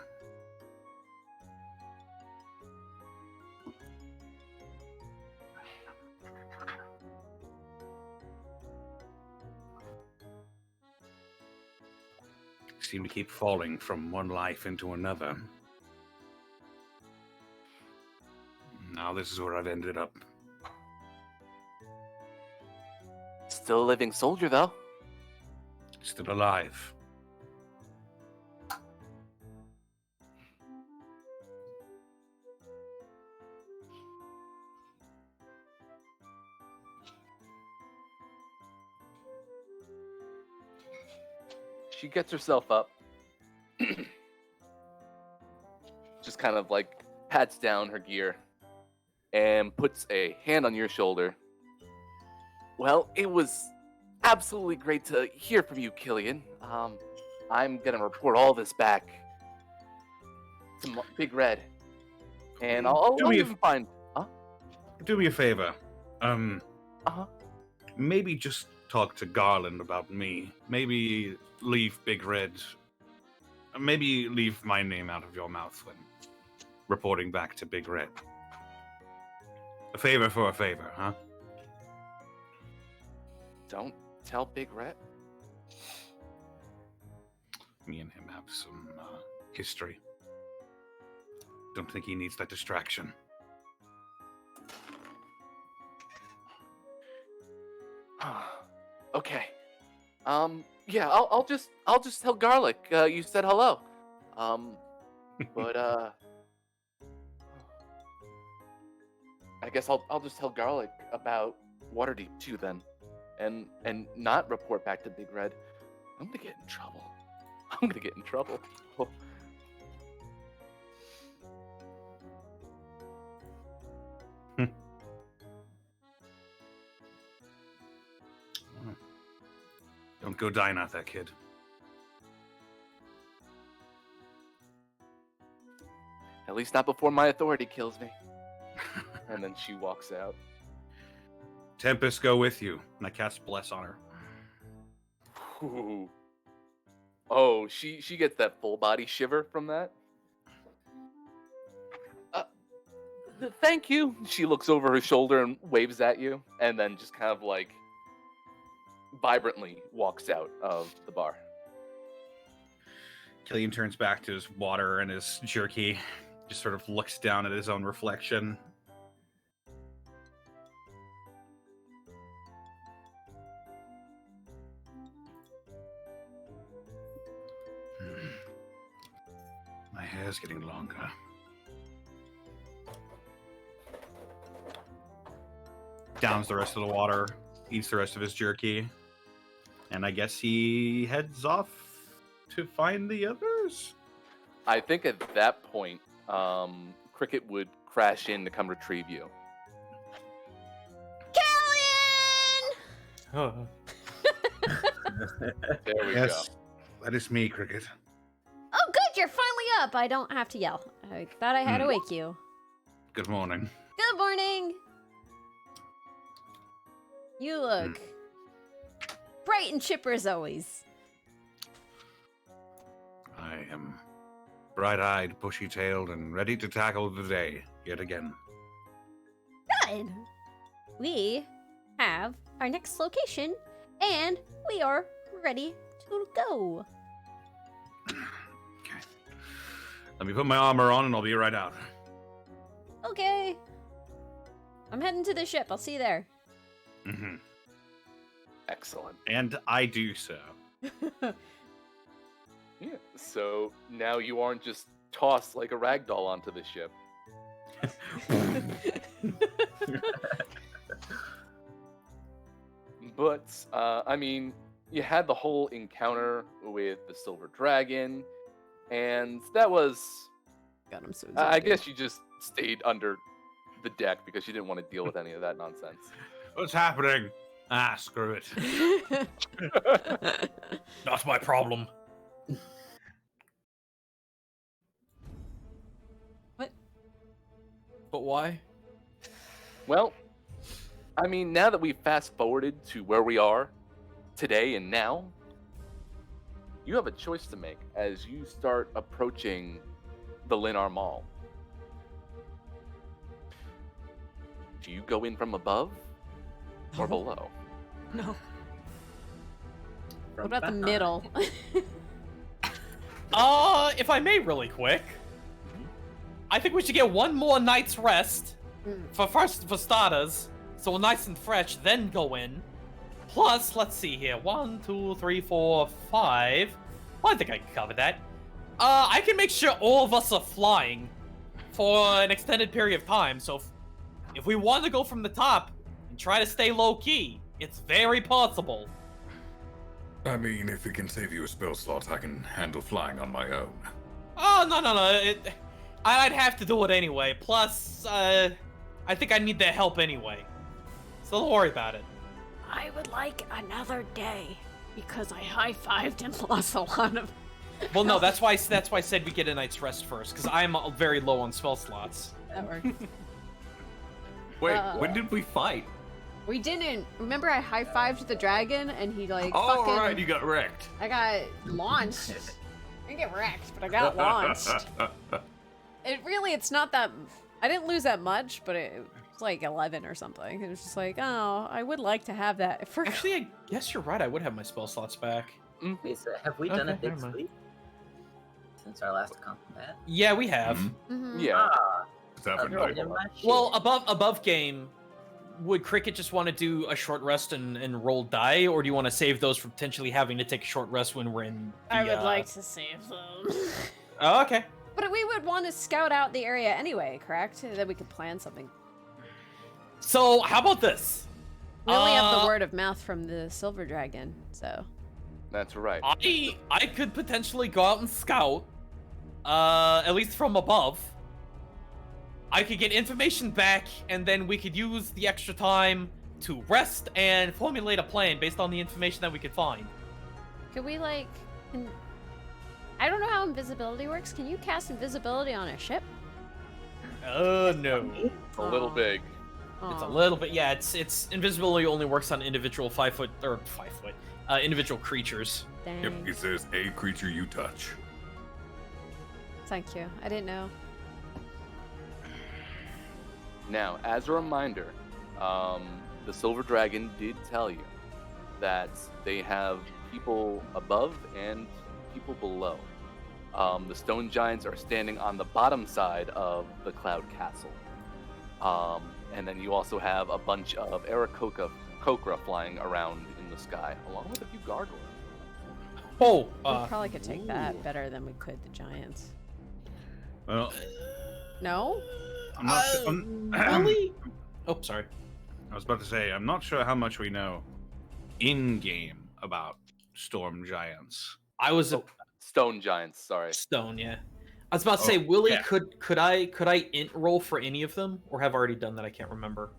Seem to keep falling from one life into another. Now this is where I've ended up. Still a living soldier, though. Still alive. She gets herself up. Just kind of like pats down her gear and puts a hand on your shoulder. Well, it was absolutely great to hear from you, Killian. I'm gonna report all this back to Big Red, and I'll Do me a even find. Do me a favor. Uh-huh. Maybe just talk to Garland about me. Maybe leave Big Red. Maybe leave my name out of your mouth when reporting back to Big Red. A favor for a favor, huh? Don't tell Big Red. Me and him have some history. Don't think he needs that distraction. Okay. Yeah, I'll just tell Garlic you said hello. But I guess I'll just tell Garlic about Waterdeep too then, and not report back to Big Red. I'm gonna get in trouble. I'm gonna get in trouble. Don't go dine out that kid. At least not before my authority kills me. And then she walks out. Tempest, go with you. And I cast Bless on her. Ooh. Oh, she gets that full body shiver from that. Thank you. She looks over her shoulder and waves at you, and then just kind of like vibrantly walks out of the bar. Killian turns back to his water and his jerky, just sort of looks down at his own reflection. My hair's getting longer. Downs the rest of the water, eats the rest of his jerky, and I guess he heads off to find the others? I think at that point, Cricket would crash in to come retrieve you. Killian! There we Yes, that is me, Cricket. Oh, good, you're finally up. I don't have to yell. I thought I had to wake you. Good morning. Good morning. You look bright and chipper as always. I am bright-eyed, bushy-tailed, and ready to tackle the day yet again. Good. We have our next location, and we are ready to go. Okay. Let me put my armor on and I'll be right out. Okay. I'm heading to the ship. I'll see you there. Mm-hmm. Excellent. And I do so. Yeah. So now you aren't just tossed like a ragdoll onto the ship. But I mean, you had the whole encounter with the silver dragon, and that was. God, I'm so I exhausted. guess you just stayed under the deck because you didn't want to deal with any of that nonsense. What's happening? Ah, screw it. Not my problem. What? But why? Well, I mean, now that we've fast forwarded to where we are today and now, you have a choice to make as you start approaching the Linar Mall. Do you go in from above or below? No. What From about the behind. middle? If I may, really quick, I think we should get one more night's rest for starters, so we're nice and fresh, then go in. Plus, let's see here, 1, 2, 3, 4, 5. Well, I think I can cover that. I can make sure all of us are flying for an extended period of time. So if we want to go from the top and try to stay low key, it's very possible. I mean, if it can save you a spell slot, I can handle flying on my own. Oh, no. I'd have to do it anyway. Plus, I think I need their help anyway. So don't worry about it. I would like another day because I high-fived and lost a lot of. Well, no, that's why I said we get a night's rest first, because I'm very low on spell slots. That works. Wait, Uh, when did we fight? We didn't. Remember I high-fived the dragon and he like All fucking... right, you got wrecked. I got launched. I didn't get wrecked, but I got launched. It's not that... I didn't lose that much, but it was like 11 or something. It was just like, oh, I would like to have that. For... Actually, I guess you're right. I would have my spell slots back. Wait, so have we done a Okay, big never mind. sweep since our last combat? Yeah, we have. Mhm. Yeah. Ah, It's happened. okay, never mind. Well, above game, would Cricket just want to do a short rest and roll die, or do you want to save those for potentially having to take a short rest when we're in the, I would like to save them. Oh, okay. But we would want to scout out the area anyway, correct? That we could plan something. So, how about this? We only have the word of mouth from the silver dragon, so... That's right. I could potentially go out and scout, at least from above. I could get information back, and then we could use the extra time to rest and formulate a plan based on the information that we could find. Could we, like... I don't know how invisibility works. Can you cast invisibility on a ship? No. A little Aw. big. It's a Aw. little bit, yeah, it's invisibility only works on individual 5 foot, individual creatures. Dang. Yep, it says a creature you touch. Thank you. I didn't know. Now, as a reminder, the Silver Dragon did tell you that they have people above and people below. The stone giants are standing on the bottom side of the Cloud Castle. And then you also have a bunch of Aarakocra flying around in the sky, along with a few gargoyles. Oh, We probably could take that better than we could the giants. Well, No? I'm not sure. really? Oh, sorry. I was about to say, I'm not sure how much we know in game about storm giants. I was a Stone giants, sorry. stone, yeah. I was about to Oh, say, Willie, yeah. could I int roll for any of them, or have I already done that? I can't remember.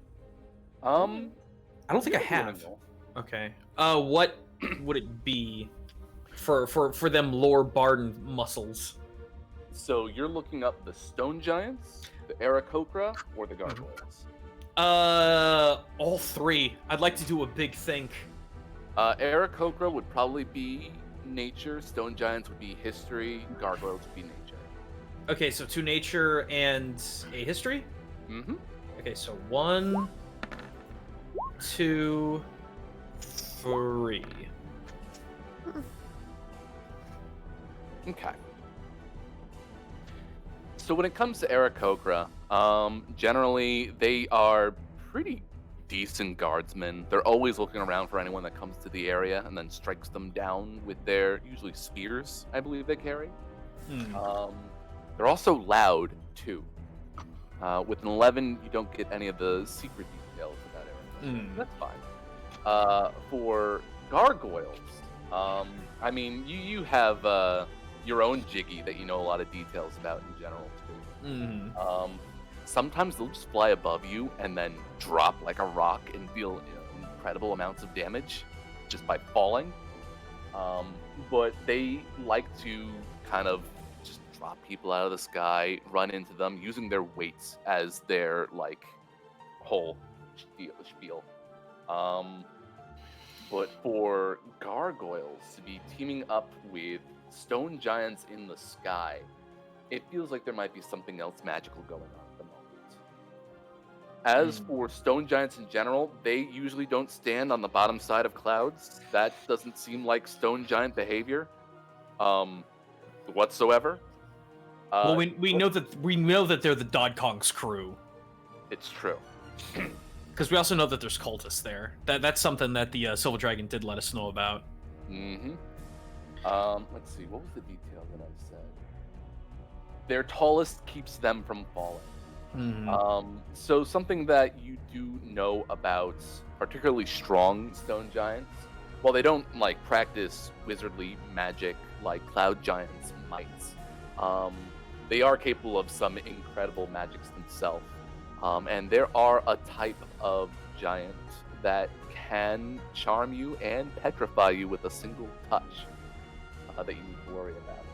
I I don't think I have. Okay. What would it be for them lore Barden muscles? So you're looking up the stone giants, the Aarakocra, or the gargoyles? All three. I'd like to do a big think. Aarakocra would probably be nature, stone giants would be history, gargoyles would be nature. Okay, so 2 nature and a history? Mm-hmm. Okay, so 1, 2, 3. Okay. So when it comes to Aarakocra, generally they are pretty decent guardsmen. They're always looking around for anyone that comes to the area and then strikes them down with their usually spears, I believe they carry. They're also loud too. With an 11, you don't get any of the secret details about Aarakocra. That's fine. For gargoyles, I mean, you have your own Jiggy that you know a lot of details about in general too. Sometimes they'll just fly above you and then drop like a rock and deal incredible amounts of damage just by falling. But they like to kind of just drop people out of the sky, run into them, using their weights as their like whole spiel. But for gargoyles to be teaming up with stone giants in the sky, it feels like there might be something else magical going on at the moment. As for stone giants in general, they usually don't stand on the bottom side of clouds. That doesn't seem like stone giant behavior, whatsoever. Well, we know that they're the Dodkong's crew, It's true. because we also know that there's cultists there. That's something that the Silver Dragon did let us know about. Mm-hmm. Let's see. What was the detail that I said? Their tallest keeps them from falling. So something that you do know about particularly strong stone giants, while they don't like practice wizardly magic like cloud giants might, they are capable of some incredible magics themselves. And there are a type of giant that can charm you and petrify you with a single touch that you need to worry about.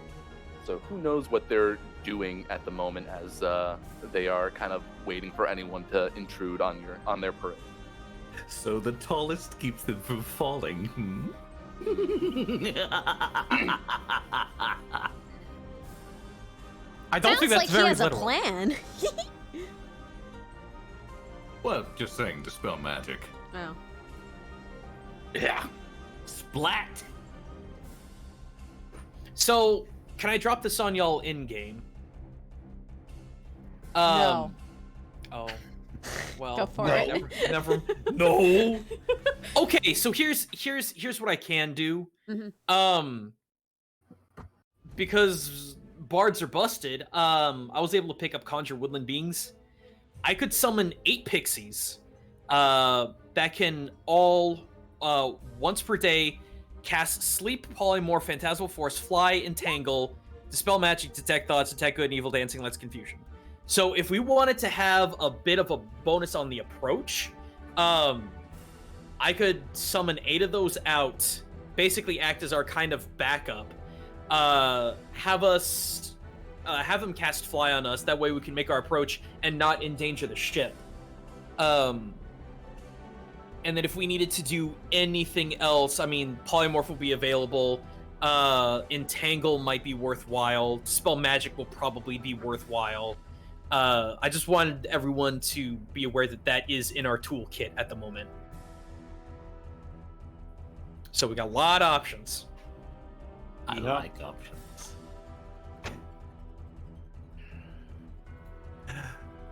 So who knows what they're doing at the moment as they are kind of waiting for anyone to intrude on their parade. So the tallest keeps them from falling. Hmm? I don't think Sounds that's like he very has literal. a plan. Well, just saying, dispel magic. Oh. Yeah. Splat. So, can I drop this on y'all in game? No. Oh. Well. Go for no, it. Never. No. Okay, so here's what I can do. Mhm. Because bards are busted. I was able to pick up conjure woodland beings. I could summon 8 pixies. That can all once per day cast sleep, polymorph, phantasmal force, fly, entangle, dispel magic, detect thoughts, detect good and evil, dancing, lets confusion. So if we wanted to have a bit of a bonus on the approach, I could summon 8 of those out, basically act as our kind of backup. Have them cast fly on us. That way we can make our approach and not endanger the ship. And then if we needed to do anything else, I mean, polymorph will be available. Entangle might be worthwhile. Dispel magic will probably be worthwhile. I just wanted everyone to be aware that that is in our toolkit at the moment. So we got a lot of options. I Yeah. like options.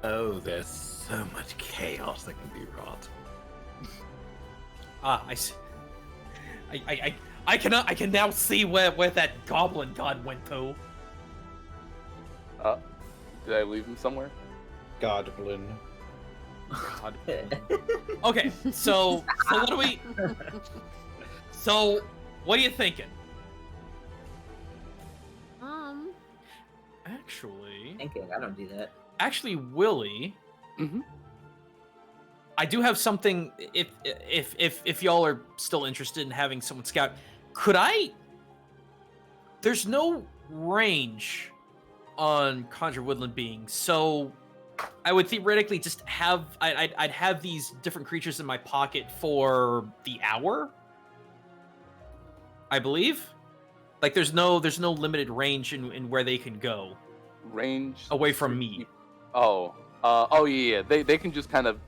Oh, there's so much chaos that can be wrought. I see. I can now see where that goblin god went to. Did I leave him somewhere? Godblin. God. Okay, so what do we? So what are you thinking? Actually, Thinking, I don't do that. Willie. Mm-hmm. I do have something. If y'all are still interested in having someone scout, could I? There's no range on conjure woodland beings, so I would theoretically just have I'd have these different creatures in my pocket for the hour. I believe. Like there's no limited range in where they can go Range away from me. Oh, yeah. They can just kind of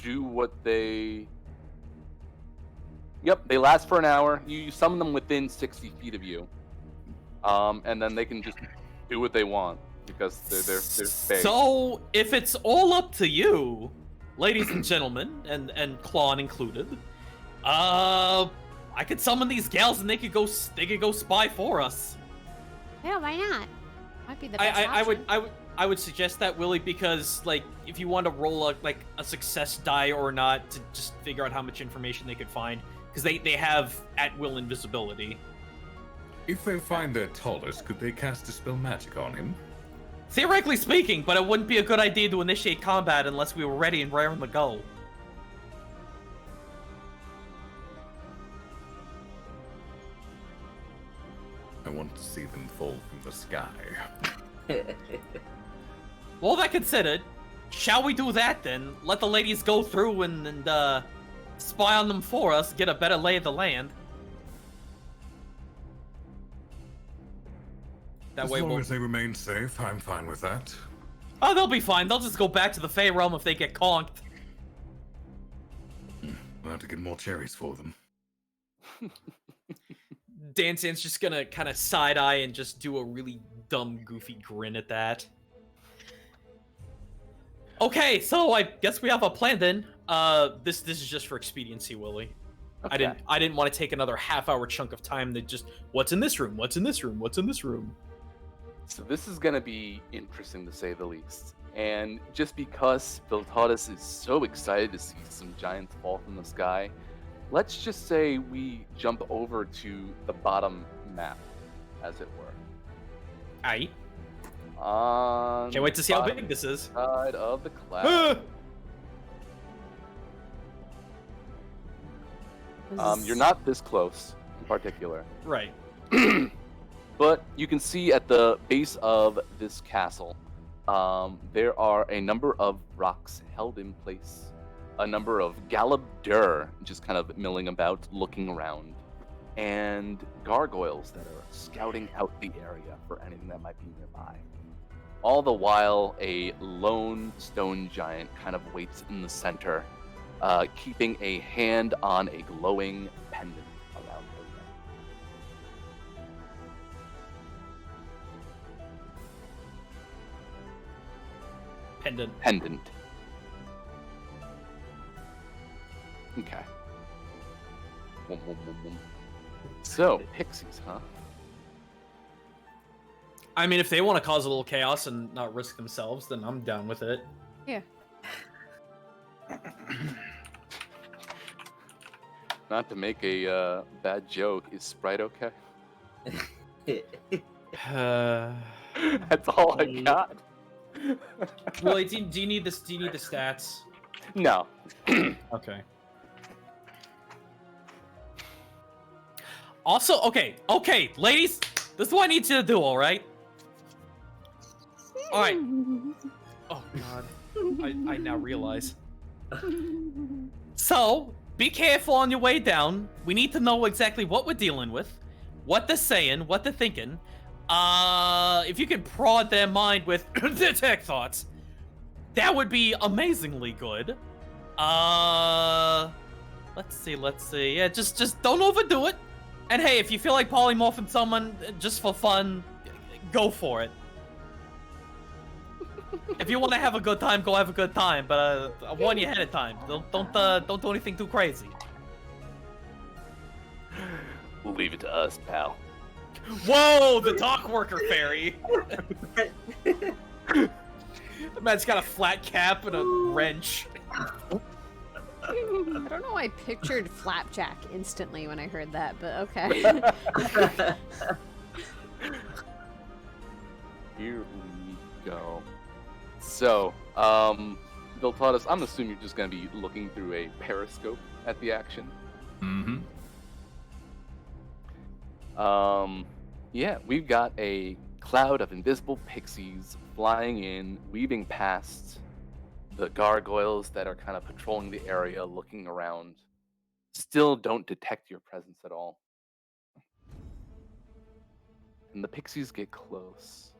do what they. Yep, they last for an hour. You summon them within 60 feet of you, and then they can just do what they want because they're big. So if it's all up to you, ladies and gentlemen, and Clawn included, I could summon these gals and they could go spy for us. Yeah, why not? Might be the best option. I would suggest that, Willie, because like if you want to roll a success die or not to just figure out how much information they could find, because they have at will invisibility. If they find their tallest, could they cast dispel magic on him? Theoretically speaking, but it wouldn't be a good idea to initiate combat unless we were ready and raring to go. I want to see them fall from the sky. All that considered, shall we do that then? Let the ladies go through and spy on them for us, get a better lay of the land. That As way long we'll... as they remain safe, I'm fine with that. Oh, they'll be fine. They'll just go back to the Fey realm if they get conked. We'll have to get more cherries for them. Dansan's just gonna kind of side-eye and just do a really dumb, goofy grin at that. Okay, so I guess we have a plan then. This is just for expediency, Willie. Okay. I didn't want to take another half-hour chunk of time that just what's in this room, what's in this room, what's in this room. So this is gonna be interesting to say the least. And just because Viltatus is so excited to see some giants fall from the sky, let's just say we jump over to the bottom map, as it were. Aight. On Can't wait to see how bottom big this is. side of the cloud. You're not this close in particular. Right. But you can see at the base of this castle, there are a number of rocks held in place a number of Galabdur just kind of milling about, looking around, and gargoyles that are scouting out the area for anything that might be nearby. All the while, a lone stone giant kind of waits in the center, keeping a hand on a glowing pendant around her neck. Pendant. Okay. So, pixies, huh? I mean, if they want to cause a little chaos and not risk themselves, then I'm down with it. Yeah. Not to make a bad joke, is Sprite okay? That's all I got. Willie, do you need this? Do you need the stats? No. Okay. Also, okay, ladies, this is what I need you to do, all right? All right. Oh God, I now realize. So, be careful on your way down. We need to know exactly what we're dealing with, what they're saying, what they're thinking. If you can prod their mind with detect thoughts, that would be amazingly good. Let's see. Yeah, just don't overdo it. And hey, if you feel like polymorphing someone just for fun, go for it. If you want to have a good time, go have a good time. But I warn you ahead of time. Don't do anything too crazy. We'll leave it to us, pal. Whoa, the dock worker fairy. The man's got a flat cap and a wrench. I don't know why I pictured Flapjack instantly when I heard that, but okay. Here we go. So, Bill taught us, I'm assuming you're just going to be looking through a periscope at the action. Mm-hmm. Yeah, we've got a cloud of invisible pixies flying in, weaving past the gargoyles that are kind of patrolling the area, looking around. Still don't detect your presence at all. And the pixies get close.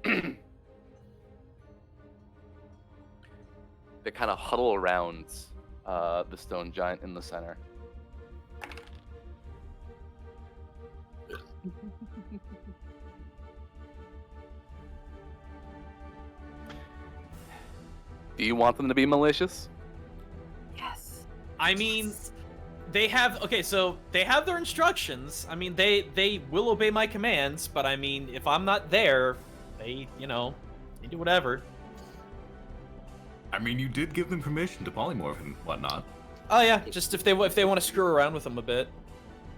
They kind of huddle around the stone giant in the center. Do you want them to be malicious? Yes. I mean, they have their instructions. I mean, they will obey my commands, but I mean, if I'm not there, they do whatever. I mean, you did give them permission to polymorph and whatnot. Oh yeah, just if they want to screw around with them a bit,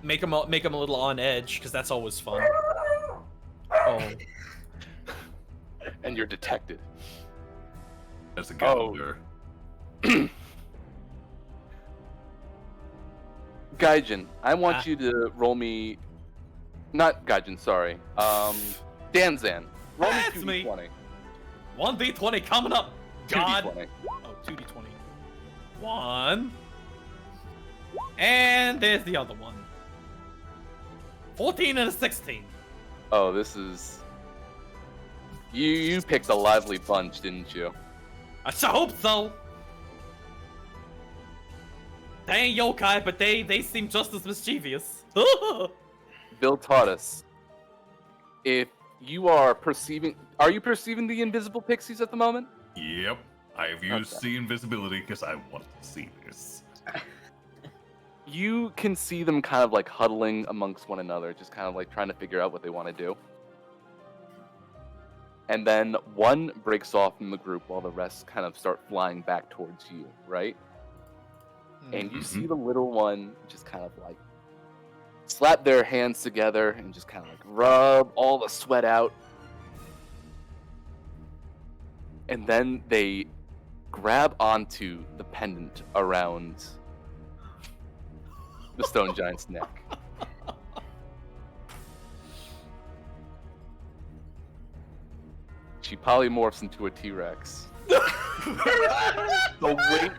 make them a little on edge, because that's always fun. Oh. And you're detected. As a calendar. Gaijin, I want you to roll me... Not Gaijin, sorry. Danzan, roll me That's 2d20. 1d20 coming up. God. 2d20. Oh, 2d20. 1. And there's the other one. 14 and a 16. Oh, this is... You picked a lively bunch, didn't you? I sure hope so. They ain't yokai, but they seem just as mischievous. Bill taught us. If you are perceiving... Are you perceiving the invisible pixies at the moment? Yep. I've used the invisibility because I want to see this. You can see them kind of like huddling amongst one another, just kind of like trying to figure out what they want to do. And then one breaks off from the group while the rest kind of start flying back towards you, right? And you see the little one just kind of like slap their hands together and just kind of like rub all the sweat out. And then they grab onto the pendant around the stone giant's neck. She polymorphs into a T-Rex. The weight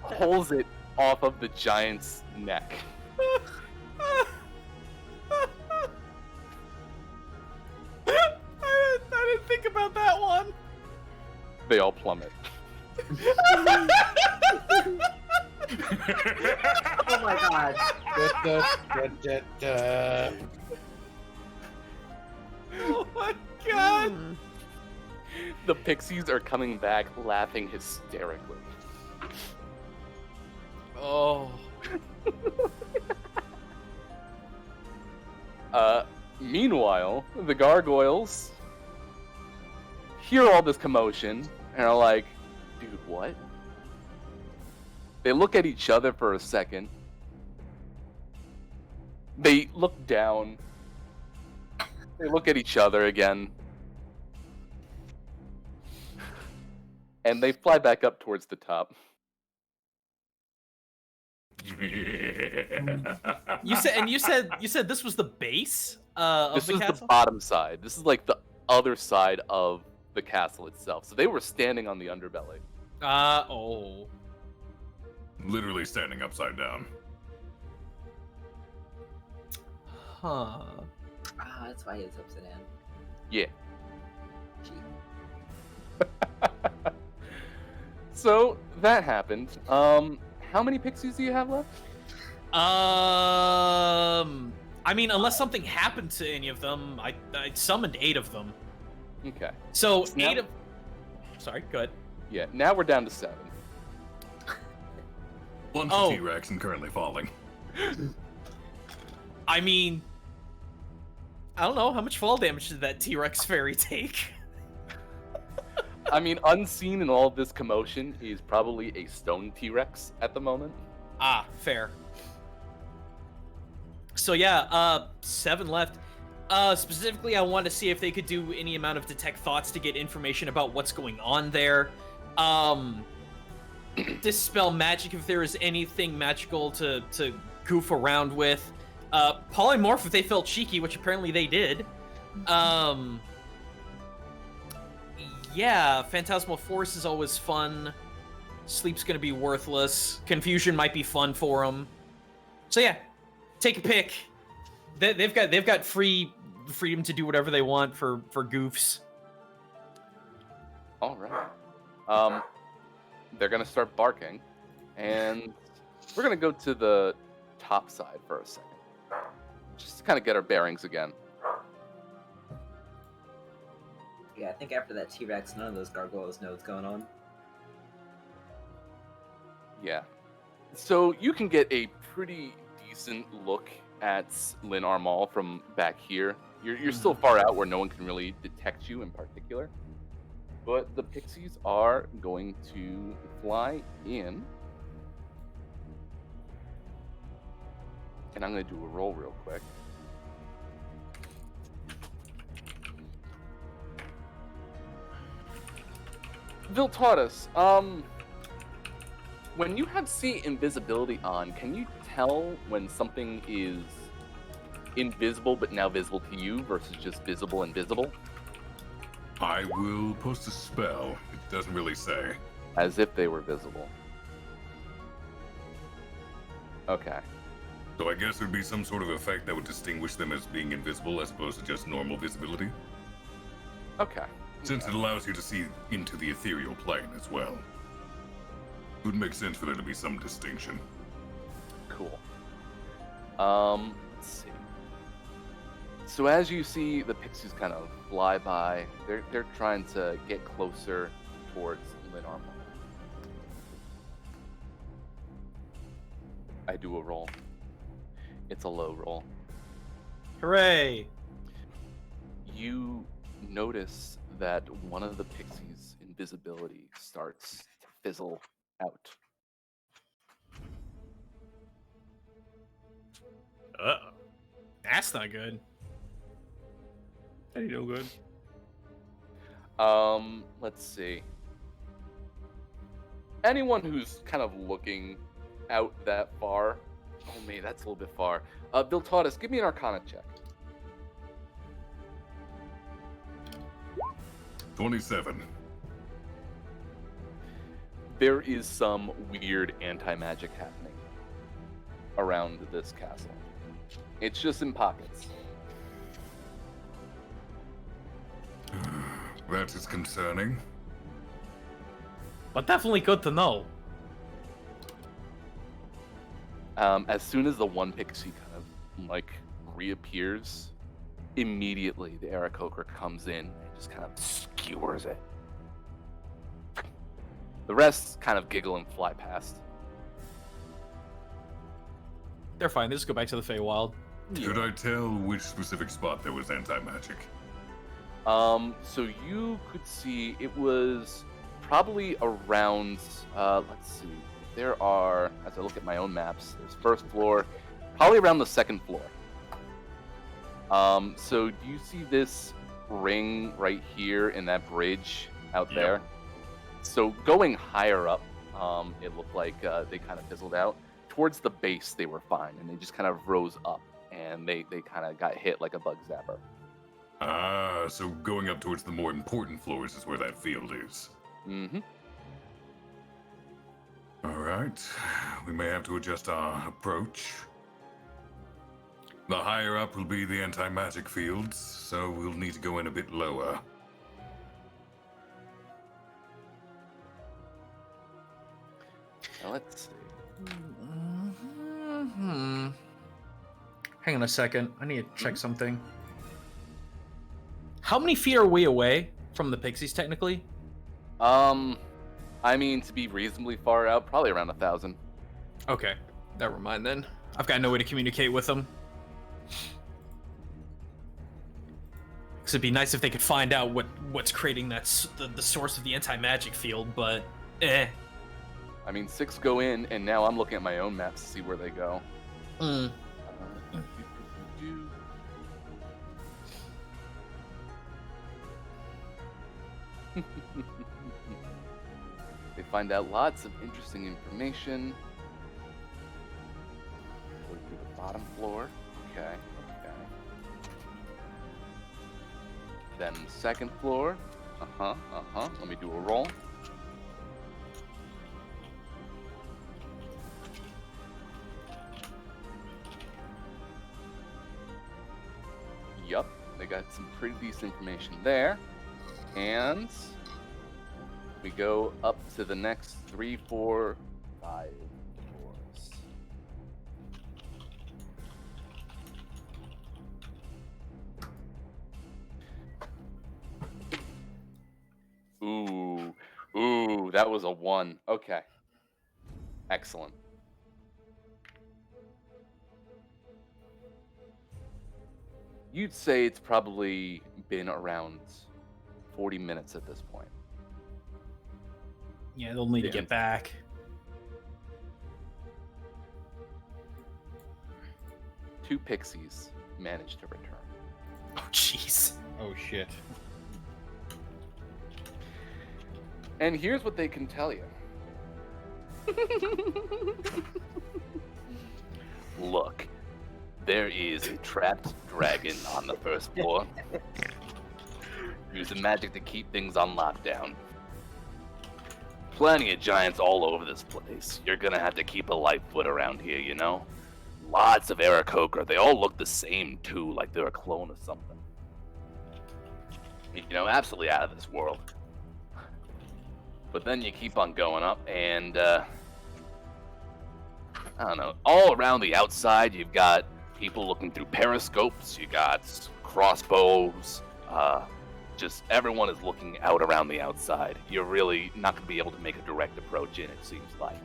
pulls it off of the giant's neck. I didn't think about that one. They all plummet. Oh my god. Oh my god. The pixies are coming back laughing hysterically. Oh. Meanwhile, the gargoyles hear all this commotion and are like, dude, what? They look at each other for a second. They look down. They look at each other again. And they fly back up towards the top. You said this was the base of This the is castle? the bottom side. This is like the other side of the castle itself. So they were standing on the underbelly. Oh. Literally standing upside down. Huh. Ah, that's why it's upside down. Yeah. Gee. So that happened. How many pixies do you have left? I mean, unless something happened to any of them, I summoned 8 of them. Okay. So Now- 8 of. Sorry, go ahead. Yeah. Now we're down to 7. One Oh. T-Rex and currently falling. I mean, I don't know how much fall damage did that T-Rex fairy take. I mean, unseen in all this commotion is probably a stone T-Rex at the moment. Ah, fair. So yeah, 7 left. Specifically, I wanted to see if they could do any amount of detect thoughts to get information about what's going on there. Dispel magic if there is anything magical to goof around with. Polymorph if they felt cheeky, which apparently they did. Yeah, Phantasmal Force is always fun. Sleep's gonna be worthless. Confusion might be fun for them. So yeah, take a pick. They've got freedom to do whatever they want for goofs. All right. They're gonna start barking, and we're gonna go to the top side for a second, just to kind of get our bearings again. Yeah, I think after that T-Rex, none of those gargoyles know what's going on. Yeah. So you can get a pretty decent look at Lynn Armal from back here. You're still far out where no one can really detect you in particular. But the pixies are going to fly in. And I'm going to do a roll real quick. Viltatus, when you have see invisibility on, can you tell when something is invisible but now visible to you versus just visible and visible? I will post a spell. It doesn't really say. As if they were visible. Okay. So I guess there'd be some sort of effect that would distinguish them as being invisible as opposed to just normal visibility. Okay. Since it allows you to see into the ethereal plane as well. It would make sense for there to be some distinction. Cool. Let's see. So as you see the pixies kind of fly by, they're trying to get closer towards Lynn Armal. I do a roll. It's a low roll. Hooray! You notice that one of the pixies' invisibility starts to fizzle out. Uh-oh. That's not good. That ain't no good. Let's see. Anyone who's kind of looking out that far. Oh man, that's a little bit far. Viltatus, give me an Arcana check. 27. there is some weird anti-magic happening around this castle. It's just in pockets. That is concerning. But definitely good to know. As soon as the one pixie kind of like reappears, immediately the Aarakocra comes in and just kind of skewers it. The rest kind of giggle and fly past. They're fine. They just go back to the Feywild. Could I tell which specific spot there was anti-magic? So you could see it was probably around, let's see, there are, as I look at my own maps, there's first floor, probably around the second floor. So do you see this ring right here in that bridge out there? So going higher up, it looked like they kind of fizzled out. Towards the base, they were fine, and they just kind of rose up, and they kind of got hit like a bug zapper. Ah, so going up towards the more important floors is where that field is. Mm-hmm. All right, we may have to adjust our approach. The higher up will be the anti-magic fields, so we'll need to go in a bit lower. Now let's see. Hang on a second. I need to check something. How many feet are we away from the pixies, technically? I mean, to be reasonably far out, probably around 1,000. Okay. Never mind then. I've got no way to communicate with them. Because it'd be nice if they could find out what's creating that the source of the anti-magic field, but eh. I mean, 6 go in, and now I'm looking at my own maps to see where they go. They find out lots of interesting information. Go through the bottom floor. Okay. Then second floor. Let me do a roll. Yup, they got some pretty decent information there. And we go up to the next 3, 4, 5 floors. Ooh, that was a 1. Okay. Excellent. You'd say it's probably been around 40 minutes at this point. Yeah, they'll need to get back. Two pixies managed to return. Oh, jeez. Oh shit. And here's what they can tell you. Look, there is a trapped dragon on the first floor. Using magic to keep things on lockdown. Plenty of giants all over this place. You're gonna have to keep a light foot around here, you know? Lots of Aarakocra. They all look the same, too, like they're a clone of something. You know, absolutely out of this world. But then you keep on going up, and, I don't know. All around the outside, you've got people looking through periscopes. You got crossbows. Just everyone is looking out around the outside. You're really not going to be able to make a direct approach in, it seems like.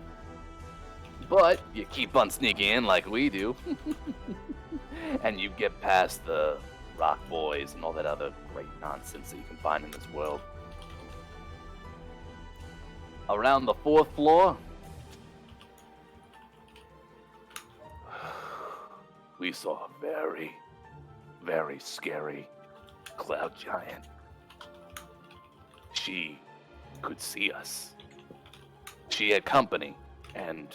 But you keep on sneaking in like we do. And you get past the rock boys and all that other great nonsense that you can find in this world. Around the 4th floor, we saw a very, very scary cloud giant. She could see us. She had company and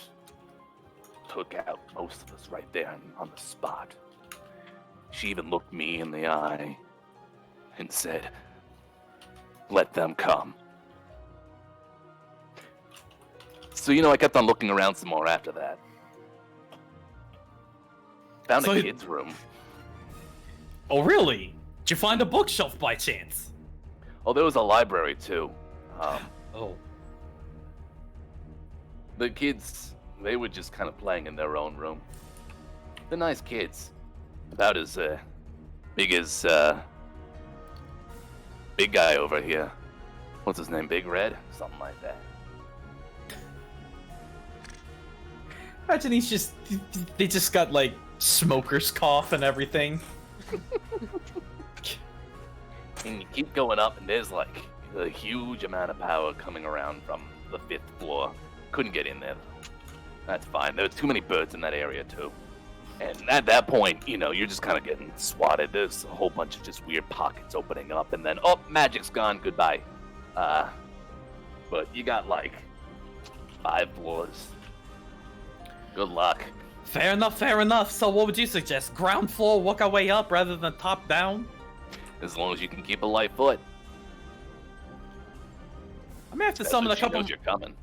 took out most of us right there on the spot. She even looked me in the eye and said, "Let them come." So, I kept on looking around some more after that. Found a kid's room. Oh, really? Did you find a bookshelf by chance? Oh, there was a library, too. Oh. The kids, they were just kind of playing in their own room. They're nice kids. About as big as big guy over here. What's his name? Big Red? Something like that. Imagine they just got like smoker's cough and everything. And you keep going up, and there's like a huge amount of power coming around from the 5th floor. Couldn't get in there. That's fine. There were too many birds in that area, too. And at that point, you're just kind of getting swatted. There's a whole bunch of just weird pockets opening up, and then, oh, magic's gone. Goodbye. But you got like 5 floors. Good luck. Fair enough, fair enough. So what would you suggest? Ground floor, work our way up rather than top down? As long as you can keep a light foot. I may have to summon a couple. Knows you're coming.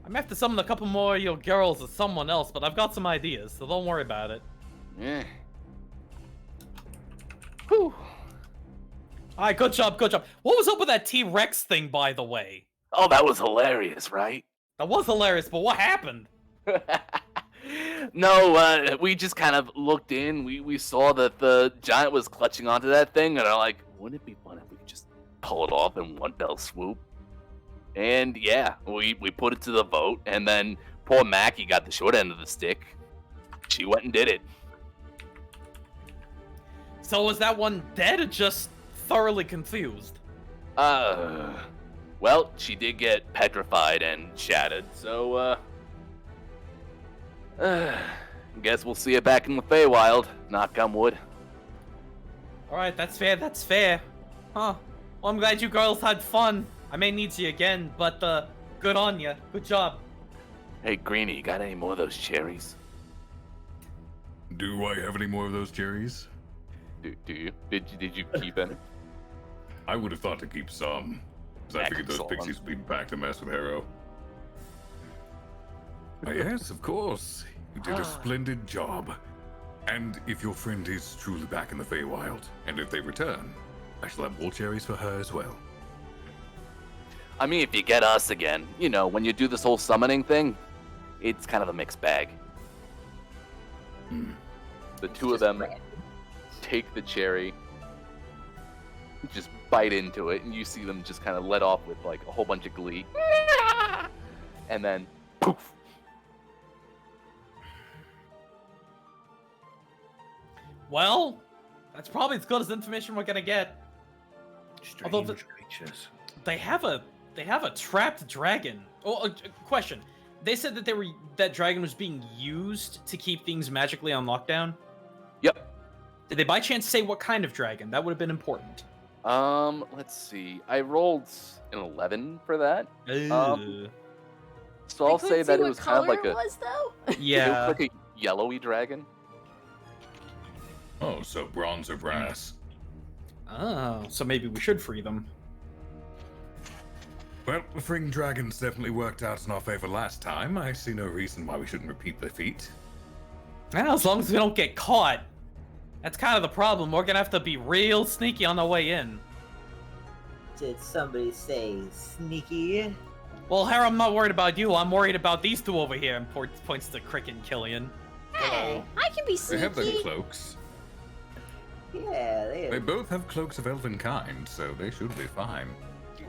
I may have to summon a couple more of your girls or someone else, but I've got some ideas, so don't worry about it. Yeah. Whew. Alright, good job, good job. What was up with that T-Rex thing, by the way? Oh, that was hilarious, right? That was hilarious, but what happened? No, we just kind of looked in. We saw that the giant was clutching onto that thing, and are like, wouldn't it be fun if we could just pull it off in one fell swoop? And yeah, we put it to the vote, and then poor Mackie got the short end of the stick. She went and did it. So was that one dead or just thoroughly confused? Well, she did get petrified and shattered, so, guess we'll see her back in the Feywild, knock on wood. Alright, that's fair, that's fair. Huh. Well, I'm glad you girls had fun. I may need you again, but, good on ya. Good job. Hey, Greenie, you got any more of those cherries? Do I have any more of those cherries? Do you? Did you keep any? I would have thought to keep some. Because I figured those Excellent. pixies would be back to mess with Harrow. Yes, of course. You did a splendid job. And if your friend is truly back in the Feywild, and if they return, I shall have more cherries for her as well. I mean, if you get us again, when you do this whole summoning thing, it's kind of a mixed bag. The two of them take the cherry, just bite into it, and you see them just kind of let off with like a whole bunch of glee. And then, poof. Well, that's probably as good as information we're gonna get. Strange Although creatures. They have a trapped dragon. Oh, question. They said that that dragon was being used to keep things magically on lockdown. Yep. Did they by chance say what kind of dragon? That would have been important. Let's see. I rolled an 11 for that. Ugh. So I'll say that it was kind of like it was, though? Yeah. It looked like a yellowy dragon. Oh, so bronze or brass. Oh, so maybe we should free them. Well, freeing dragons definitely worked out in our favor last time. I see no reason why we shouldn't repeat the feat. Well, as long as we don't get caught. That's kind of the problem. We're gonna have to be real sneaky on the way in. Did somebody say sneaky? Well, Harry, I'm not worried about you. I'm worried about these two over here. And points to Crick and Killian. Hey, I can be They sneaky. have their cloaks. Yeah, They both have cloaks of elven kind, so they should be fine.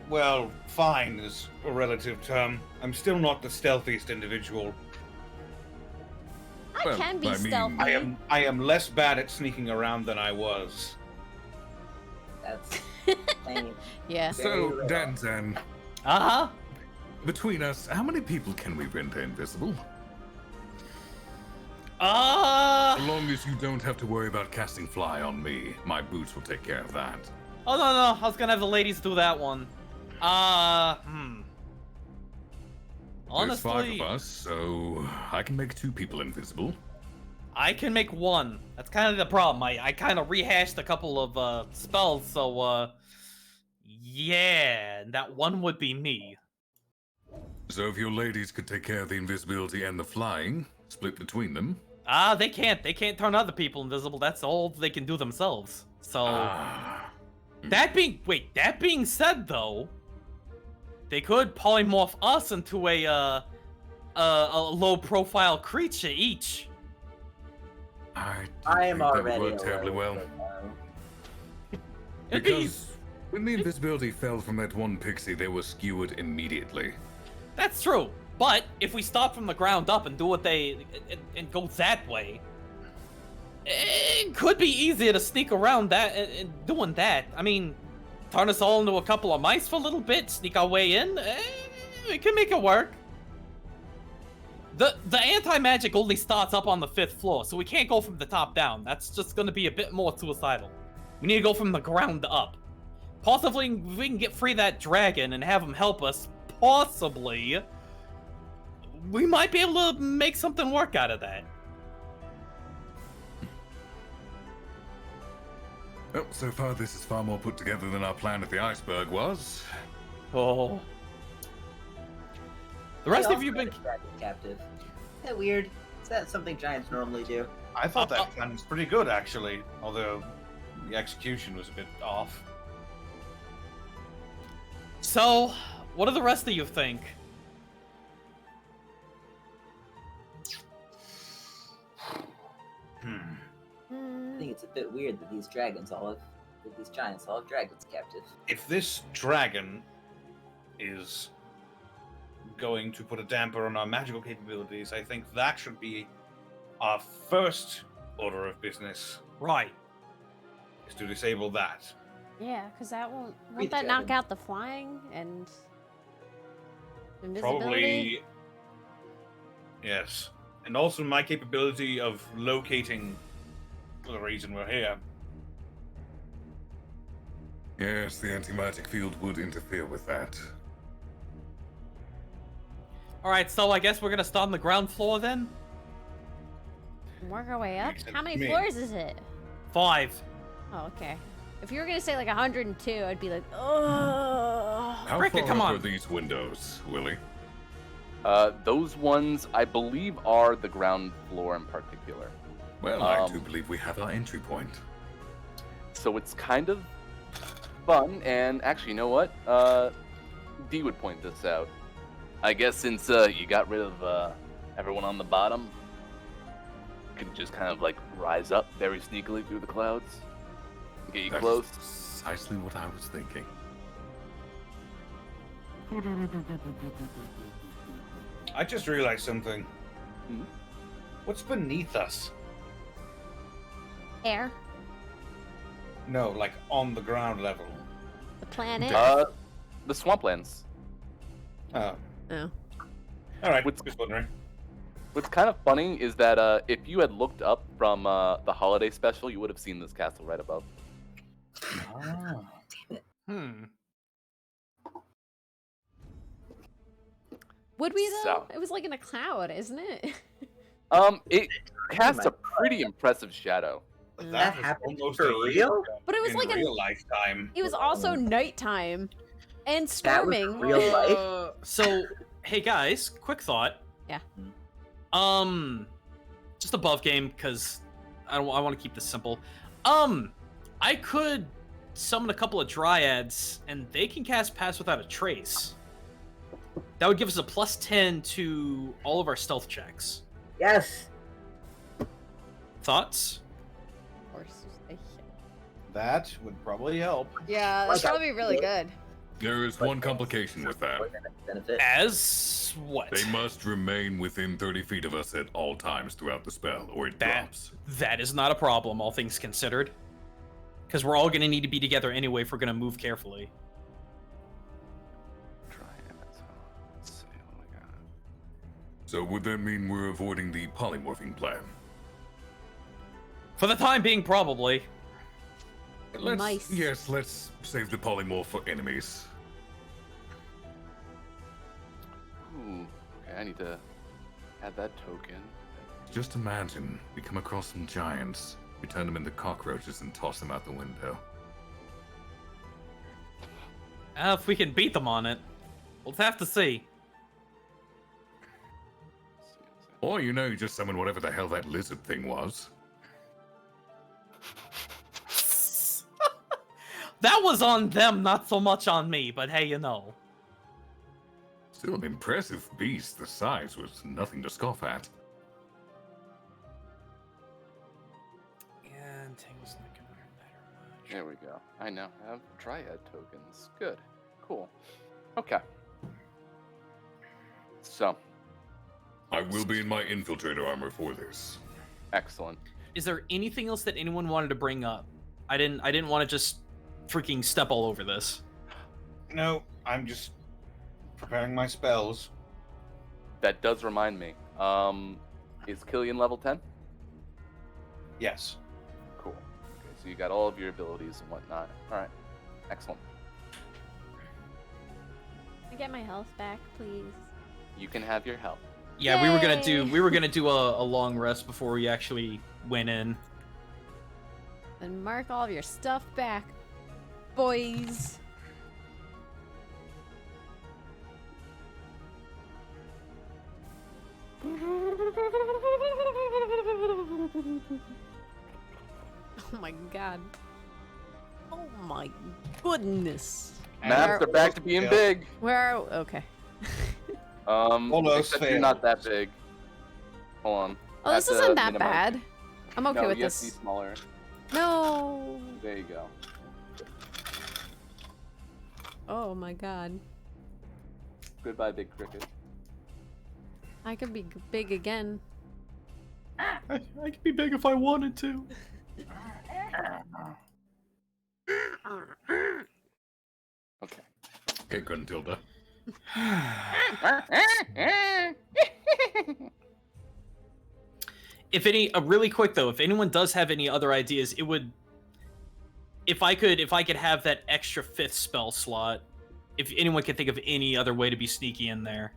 Well, fine is a relative term. I'm still not the stealthiest individual. I Well, can be I mean, stealthy. I am less bad at sneaking around than I was. That's lame. Yeah. So, Danzan, Uh-huh. between us, how many people can we render invisible? As long as you don't have to worry about casting fly on me, my boots will take care of that. Oh, no. I was gonna have the ladies do that one. There's 5 Honestly, of us, so I can make 2 people invisible. I can make one. That's kind of the problem. I kind of rehashed a couple of spells, so yeah, that one would be me. So if your ladies could take care of the invisibility and the flying, split between them. They can't. They can't turn other people invisible. That's all they can do themselves. So that being said, though, they could polymorph us into a low-profile creature each. I am think that would already work terribly well. Because when the invisibility fell from that one pixie, they were skewered immediately. That's true. But if we start from the ground up and do what and go that way, it could be easier to sneak around that and doing that. I mean, turn us all into a couple of mice for a little bit, sneak our way in. We can make it work. The anti-magic only starts up on the 5th floor, so we can't go from the top down. That's just going to be a bit more suicidal. We need to go from the ground up. Possibly, if we can get free that dragon and have him help us, possibly, we might be able to make something work out of that. Well, so far this is far more put together than our plan at the iceberg was. Oh. The rest of you been captive. Is that weird? Is that something giants normally do? I thought that plan was pretty good, actually, although the execution was a bit off. So, what do the rest of you think? I think it's a bit weird that these giants all have dragons captive. If this dragon is going to put a damper on our magical capabilities, I think that should be our first order of business. Right. Is to disable that. Yeah, because that won't Read that the knock dragon. out the flying and invisibility? Probably. Yes. And also my capability of locating the reason we're here. Yes, the anti-magic field would interfere with that. Alright, so I guess we're gonna start on the ground floor then? Work our way up. Makes sense How many to me. floors is it? 5. Oh, okay. If you were gonna say like 102, I'd be like, oh. How Ricky, far come up on. are these windows, Willie? Those ones, I believe, are the ground floor in particular. Well, I do believe we have our entry point. So it's kind of fun, and actually, you know what? D would point this out. I guess since you got rid of everyone on the bottom, you could just kind of like rise up very sneakily through the clouds, get you That's close. precisely what I was thinking. I just realized something. Hmm? What's beneath us? Air, No, like on the ground level. the planet. The swamplands. Oh. Oh. All right. What's- Just wondering. What's kind of funny is that if you had looked up from the holiday special, you would have seen this castle right above. Would we though? So- It was like in a cloud, isn't it? It casts a pretty impressive shadow. But That was happened almost for a year real? ago But it was in like real lifetime. It was also nighttime and That was storming. real life? So, hey guys, quick thought. Yeah. Just above game, because I want to keep this simple. I could summon a couple of dryads, and they can cast Pass Without a Trace. That would give us a +10 to all of our stealth checks. Yes. Thoughts? Of course. That would probably help. Yeah, that's Like, probably really good. There is one complication with that. Benefit. As what? They must remain within 30 feet of us at all times throughout the spell, or it drops. That is not a problem, all things considered. Because we're all going to need to be together anyway if we're going to move carefully. Let's see what we got. So would that mean we're avoiding the polymorphing plan? For the time being, probably. Nice. Yes, let's save the polymorph for enemies. Ooh, okay, I need to add that token. Just imagine we come across some giants, we turn them into cockroaches and toss them out the window. If we can beat them on it. We'll have to see. Or, you just summon whatever the hell that lizard thing was. That was on them, not so much on me, but hey, Still an impressive beast. The size was nothing to scoff at. And Tangle's not gonna matter much. There we go. I now have Dryad tokens. Good. Cool. Okay. So, I will be in my infiltrator armor for this. excellent. Is there anything else that anyone wanted to bring up? I didn't want to just freaking step all over this. No, I'm just preparing my spells. That does remind me. Is Killian level 10? Yes. Cool. Okay, so you got all of your abilities and whatnot. All right. Excellent. Can I get my health back, please? You can have your help. Yeah, Yay! we were gonna do a long rest before we actually went in. Then mark all of your stuff back, boys. Oh my god. Oh my goodness. Maps are back to being big. Where are okay. Except you're not that big. Hold on. Oh, this Have to isn't that minimize. bad. I'm okay No, with you have to be this. smaller. No. There you go. Oh my god. Goodbye, big cricket. I could be big again. I could be big if I wanted to. Okay. Okay, Guntilda. If any, really quick though, if anyone does have any other ideas, it would. If I could have that extra 5th spell slot, if anyone can think of any other way to be sneaky in there,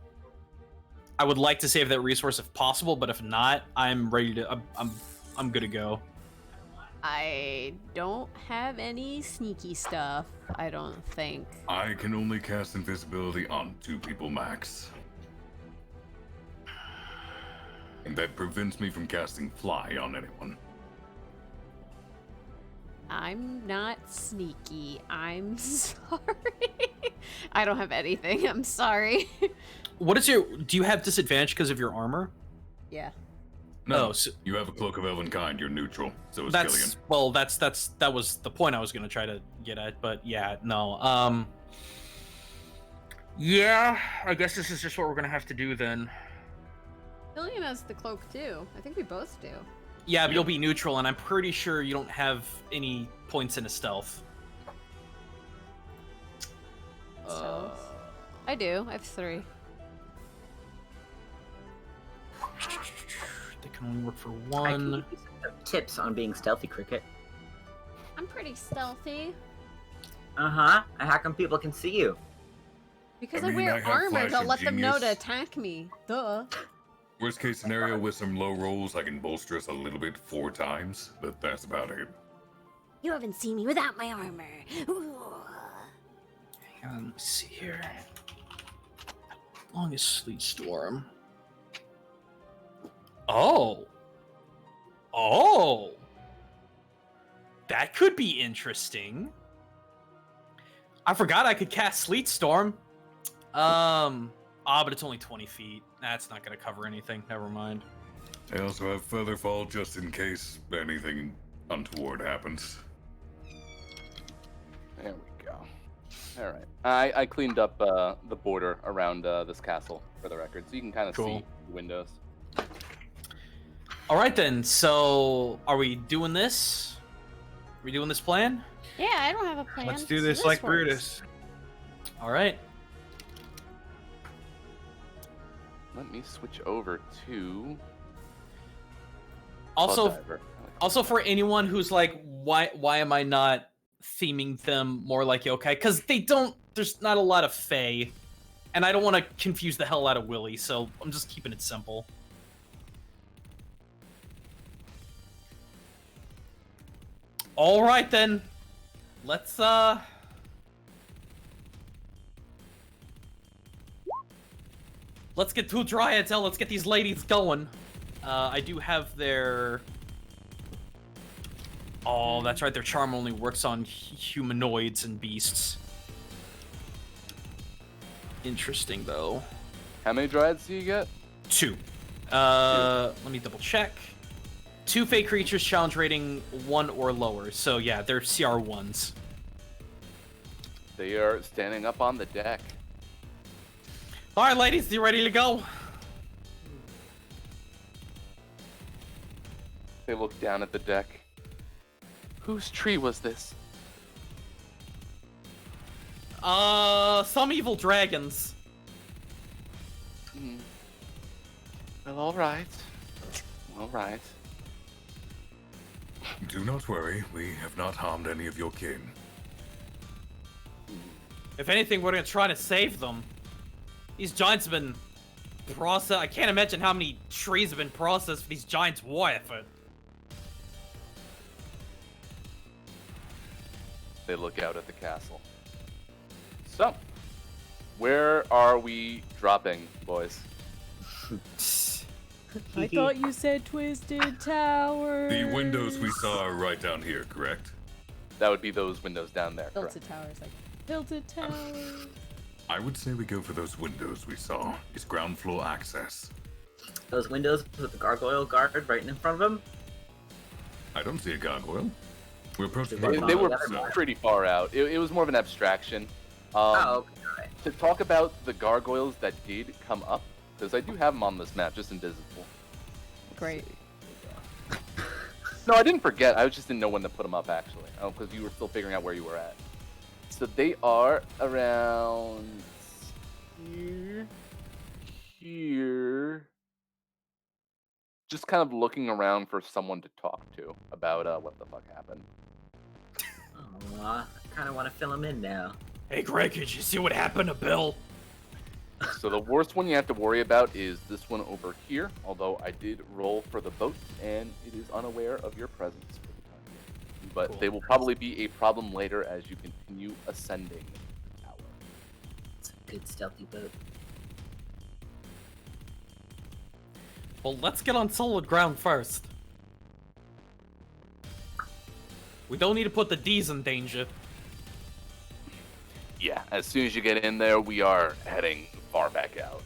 I would like to save that resource if possible. But if not, I'm ready to. I'm good to go. I don't have any sneaky stuff, I don't think. I can only cast invisibility on 2 people max. And that prevents me from casting fly on anyone. I'm not sneaky. I'm sorry. I don't have anything. I'm sorry. What is your? Do you have disadvantage because of your armor? Yeah. No, Oh, so you have a cloak of elven kind. You're neutral. So is that's Killian. well. That was the point I was gonna try to get at. But yeah, no. Yeah, I guess this is just what we're gonna have to do then. Killian has the cloak too. I think we both do. Yeah, but you'll be neutral, and I'm pretty sure you don't have any points in a stealth. Stealth? I do. I have 3. They can only work for I can one. give you some tips on being stealthy, Cricket. I'm pretty stealthy. Uh-huh. How come people can see you? Because I I, mean, wear I have armor flash to of let them know to genius. attack me. Duh. Worst case scenario, with some low rolls, I can bolster us a little bit 4 times, but that's about it. You haven't seen me without my armor. Ooh. Hang on, let me see here. How long is Sleet Storm? Oh. Oh. That could be interesting. I forgot I could cast Sleet Storm. But it's only 20 feet. That's not gonna cover anything. Never mind. I also have Featherfall just in case anything untoward happens. There we go. All right. I cleaned up the border around this castle for the record, so you can kind of Cool. see the windows. All right then. So, are we doing this? Are we doing this plan? Yeah, I don't have a plan. Let's do so this like works. Brutus. All right. Let me switch over to Also, Blood Diver. Also, for anyone who's like, why am I not theming them more like yokai? Because they don't. There's not a lot of Fae, and I don't want to confuse the hell out of Willy, so I'm just keeping it simple. All right then, let's let's get 2 dryads out. Let's get these ladies going. I do have their... Oh, that's right. Their charm only works on humanoids and beasts. Interesting, though. How many dryads do you get? 2. Let me double check. 2 fake creatures, challenge rating 1 or lower. So yeah, they're CR1s. They are standing up on the deck. All right, ladies, you ready to go? They look down at the deck. Whose tree was this? Some evil dragons. Well, all right. All right. Do not worry, we have not harmed any of your kin. If anything, we're gonna try to save them. These giants have been processed. I can't imagine how many trees have been processed for these giants' war effort. They look out at the castle. So, where are we dropping, boys? I thought you said Twisted Tower. The windows we saw are right down here, correct? That would be those windows down there. Correct. Tilted Towers, like Tilted Tower. I would say we go for those windows we saw. It's ground floor access. Those windows with the gargoyle guard right in front of them. I don't see a gargoyle. We're approaching They- They were Never mind. pretty far out. It was more of an abstraction. Oh, okay, alright. To talk about the gargoyles that did come up, because I do have them on this map, just invisible. Great. No, I didn't forget. I just didn't know when to put them up, actually. Oh, because you were still figuring out where you were at. So they are around here. Just kind of looking around for someone to talk to about what the fuck happened. Aw, I kind of want to fill him in now. Hey, Greg, did you see what happened to Bill? So the worst one you have to worry about is this one over here, although I did roll for the boat, and it is unaware of your presence for the time being. But Cool. they will probably be a problem later as you continue ascending the tower. It's a good stealthy boat. Well, let's get on solid ground first. We don't need to put the D's in danger. Yeah, as soon as you get in there, we are heading far back out.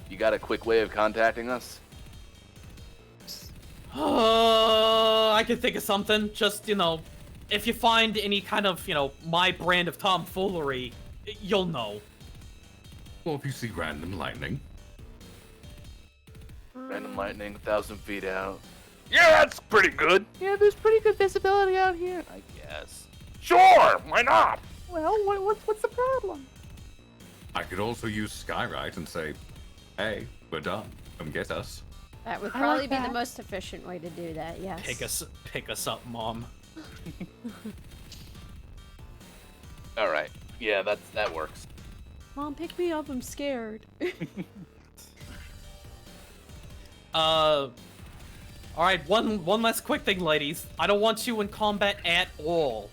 You got a quick way of contacting us? I can think of something. Just, if you find any kind of, my brand of tomfoolery, you'll know. Or if you see random lightning. Random lightning, 1,000 feet out. Yeah, that's pretty good. Yeah, there's pretty good visibility out here. I guess. Sure, why not? Well, what's the problem? I could also use Skywrite and say, hey, we're done. Come get us. That would I probably like be the that. most efficient way to do that, yes. Pick us up, Mom. All right. Yeah, that works. Mom, pick me up, I'm scared. All right, one last quick thing, ladies. I don't want you in combat at all.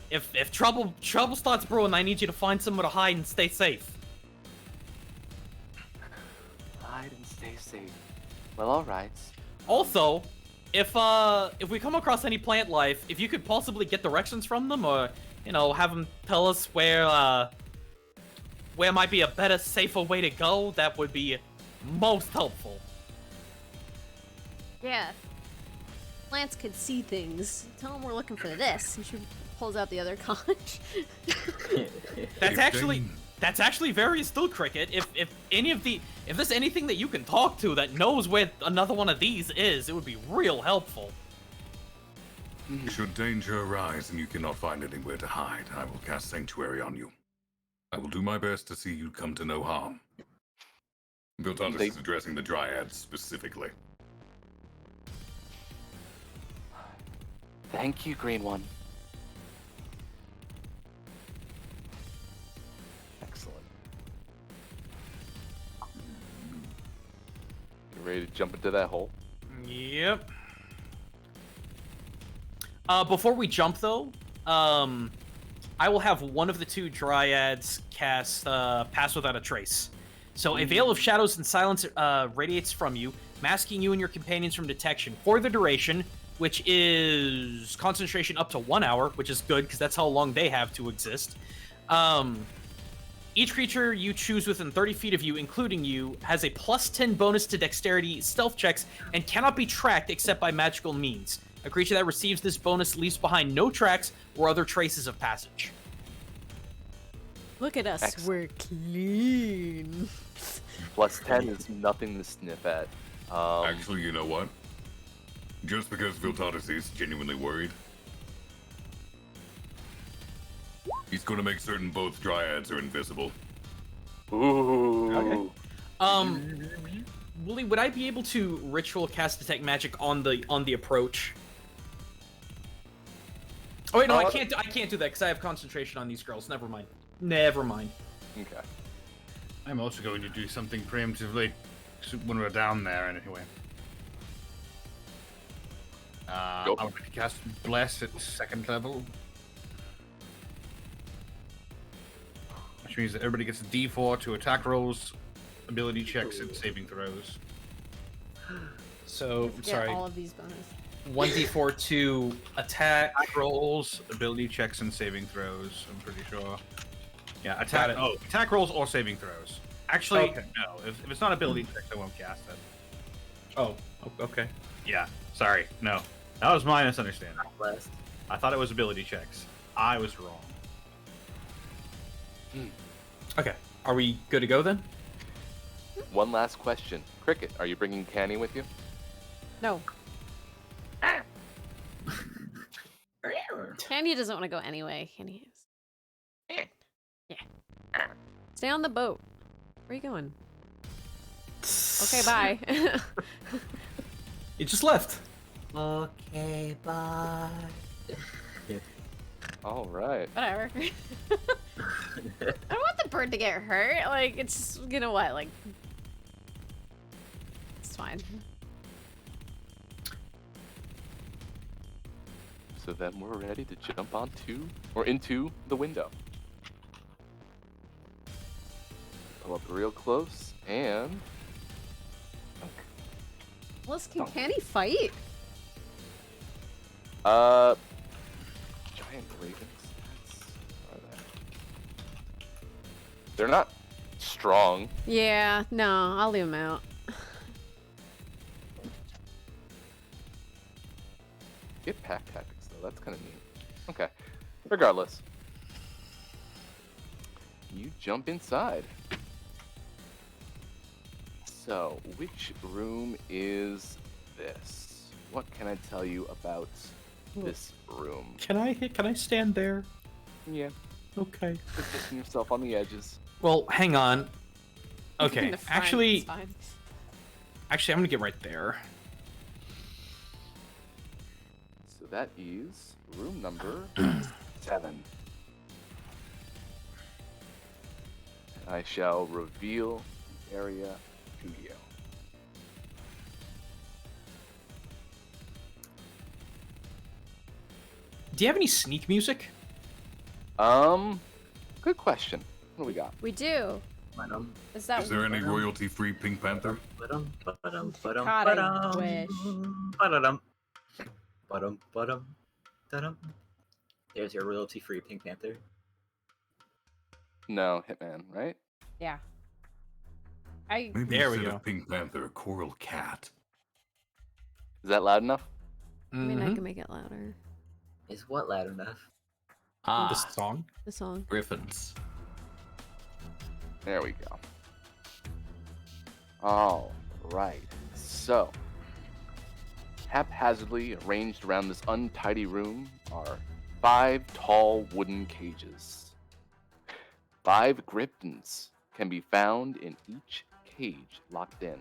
If trouble starts brewing, I need you to find somewhere to hide and stay safe. Hide and stay safe. Well, all right. Also, if we come across any plant life, if you could possibly get directions from them, or have them tell us where might be a better, safer way to go, that would be most helpful. Yeah. Lance could see things. Tell him we're looking for this. And she pulls out the other conch. That's actually very astute, Cricket. If there's anything that you can talk to that knows where another one of these is, it would be real helpful. Should danger arise and you cannot find anywhere to hide, I will cast Sanctuary on you. I will do my best to see you come to no harm. Viltantis is addressing the Dryads specifically. Thank you, Green One. Excellent. You ready to jump into that hole? Yep. Before we jump, though, I will have one of the 2 Dryads cast Pass Without a Trace. So a veil of shadows and silence radiates from you, masking you and your companions from detection for the duration, which is concentration up to 1 hour, which is good because that's how long they have to exist. Each creature you choose within 30 feet of you, including you, has a +10 bonus to dexterity stealth checks and cannot be tracked except by magical means. A creature that receives this bonus leaves behind no tracks or other traces of passage. Look at us, Excellent. we're clean. +10 is nothing to sniff at. Actually, you know what? Just because Viltatis is genuinely worried, he's going to make certain both dryads are invisible. Ooh. Okay. Wooly, would I be able to ritual cast detect magic on the approach? Oh wait, no, I can't do that because I have concentration on these girls. Never mind. Okay. I'm also going to do something preemptively when we're down there anyway. I'm going to cast Bless at 2nd level. Which means that everybody gets a D4 to attack rolls, ability checks, and saving throws. So, Get sorry. all of these bonus. 1d4 to attack. Attack rolls, ability checks, and saving throws, I'm pretty sure. Yeah, Got attack. it. Oh, attack rolls or saving throws. Actually, Okay. no. If it's not ability checks, I won't cast it. Oh, okay. Yeah, sorry. No. That was my misunderstanding. Blessed. I thought it was ability checks. I was wrong. Okay. Are we good to go then? One last question. Cricket, are you bringing Canny with you? No. Tanya doesn't want to go anyway. Kenny is. Yeah. Stay on the boat. Where are you going? Okay, bye. It just left. Okay, bye. All right. Whatever. I don't want the bird to get hurt. Like, it's just, you know what? Like, it's fine. So then we're ready to jump into the window. Pull up real close and Plus, can Canny fight? giant ravens. What are they? They're not strong. Yeah, no, I'll leave him out. Get pack tactics though. That's kind of neat. Okay. Regardless, you jump inside. So, which room is this? What can I tell you about this room? Can I stand there? Yeah, Okay. position yourself on the edges. Well, hang on. In Okay. the front, Actually, it's fine. I'm gonna get right there. So that is room number 7. And I shall reveal the area to you. Do you have any sneak music? Good question. What do we got? We do. Is that Is there any royalty-free Pink Panther? God, I wish. There's your royalty-free Pink Panther. No, Hitman, right? Yeah. I Maybe There we instead go. of Pink Panther, a coral cat. Is that loud enough? mean, I Mhm. can make it louder. Is what loud enough? This song. The song. Griffins. There we go. All right. So, haphazardly arranged around this untidy room are 5 tall wooden cages. 5 griffins can be found in each cage locked in.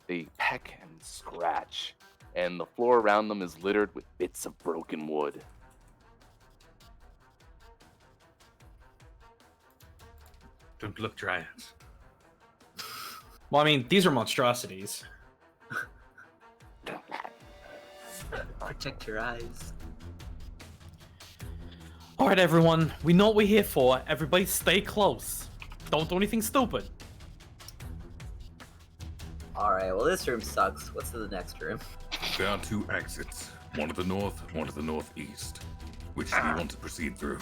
They peck and scratch, and the floor around them is littered with bits of broken wood. Don't look, dryads. Well, I mean, these are monstrosities. Protect your eyes. All right, everyone. We know what we're here for. Everybody, stay close. Don't do anything stupid. Alright, well this room sucks. What's in the next room? There are 2 exits. One to the north, one to the northeast. Which do you want to proceed through?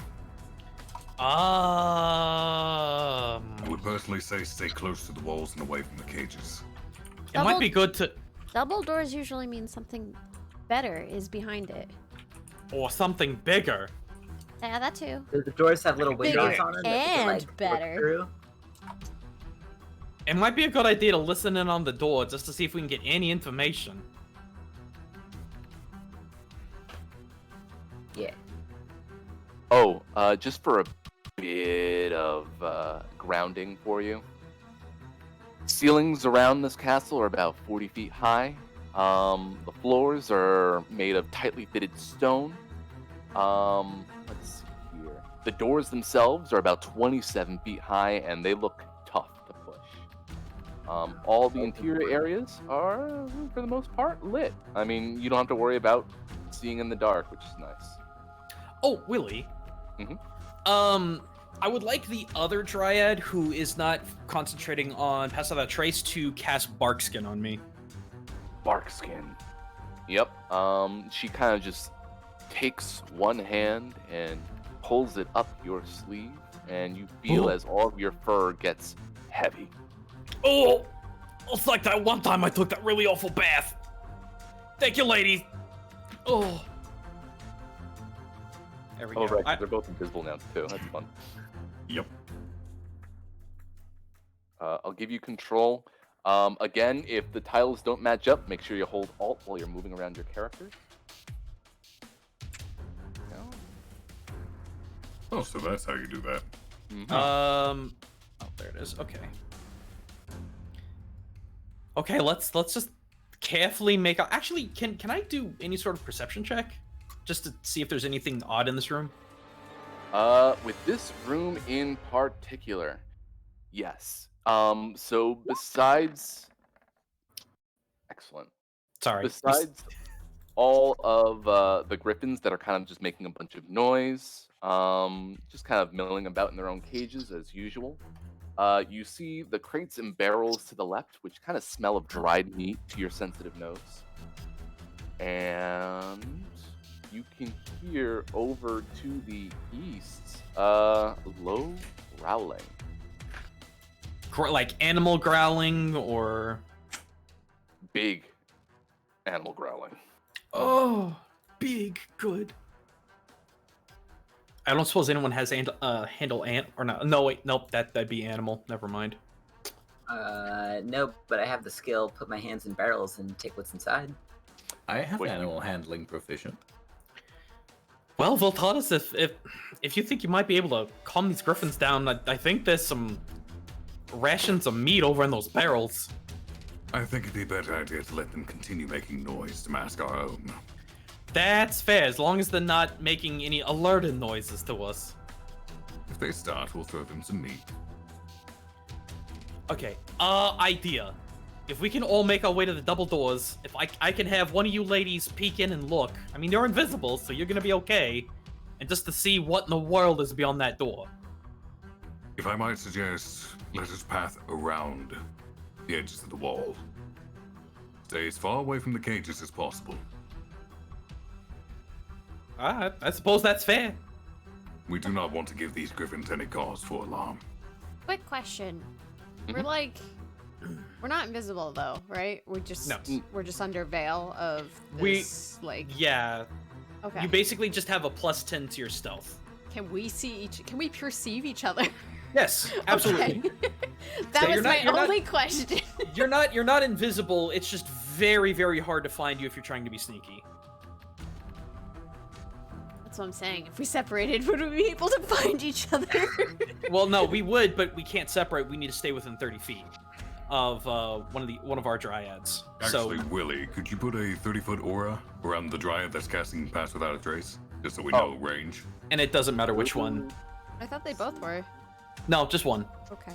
I would personally say stay close to the walls and away from the cages. It might be good to... Double doors usually mean something better is behind it. Or something bigger. Yeah, that too. Do the doors have little Bigger windows on them that we can, and like, look better. through? It might be a good idea to listen in on the door just to see if we can get any information. Yeah. Oh, just for a bit of grounding for you. Ceilings around this castle are about 40 feet high. The floors are made of tightly fitted stone. Let's see here. The doors themselves are about 27 feet high, and they look tough to push. All the interior areas are, for the most part, lit. I mean, you don't have to worry about seeing in the dark, which is nice. Oh, Willie. I would like the other Dryad who is not concentrating on Pass Without Trace to cast Barkskin on me. Barkskin. Yep. She kind of just takes one hand and pulls it up your sleeve, and you feel as all of your fur gets heavy. Oh! It's like that one time I took that really awful bath. Thank you, lady. Oh. There we Oh, go. right. They're both invisible now, too. That's fun. Yep. I'll give you control. Again, if the tiles don't match up, make sure you hold Alt while you're moving around your character. Oh, so that's how you do that. Oh, there it is. Okay. Okay, let's just carefully make out. Actually, can I do any sort of perception check, just to see if there's anything odd in this room? With this room in particular, yes. So besides, excellent. Sorry. Besides all of the griffins that are kind of just making a bunch of noise, just kind of milling about in their own cages as usual. You see the crates and barrels to the left, which kind of smell of dried meat to your sensitive nose. And you can hear over to the east, low growling. Like animal growling or Big animal growling. oh, big good. I don't suppose anyone has handle ant or not. No, wait, nope, that'd be animal. Never mind. No, but I have the skill, put my hands in barrels and take what's inside. I have Wait. animal handling proficient. Well, Voltatus, if you think you might be able to calm these griffins down, I think there's some rations of meat over in those barrels. I think it'd be a better idea to let them continue making noise to mask our own. That's fair, as long as they're not making any alerted noises to us. If they start, we'll throw them some meat. Okay, idea. If we can all make our way to the double doors, if I can have one of you ladies peek in and look. I mean, you're invisible, so you're gonna be okay. And just to see what in the world is beyond that door. If I might suggest, let us path around the edges of the wall. Stay as far away from the cages as possible. I suppose that's fair. We do not want to give these griffins any cause for alarm. Quick question. Mhm. We're like, we're not invisible though, right? We're just No. we're just under veil of We- this, like. Yeah, Okay. you basically just have a +10 to your stealth. Can we see each? Can we perceive each other? Yes, absolutely. Okay. That So was you're my not- you're not- only question. You're not invisible. It's just very, very hard to find you if you're trying to be sneaky. That's what I'm saying. If we separated, would we be able to find each other? Well, no, we would, but we can't separate. We need to stay within 30 feet of one of our dryads. Actually, So Willie, could you put a 30-foot aura around the dryad that's casting Pass Without a Trace? Just so we Oh. know range. and it doesn't matter which one. I thought they both were. No, just one. Okay.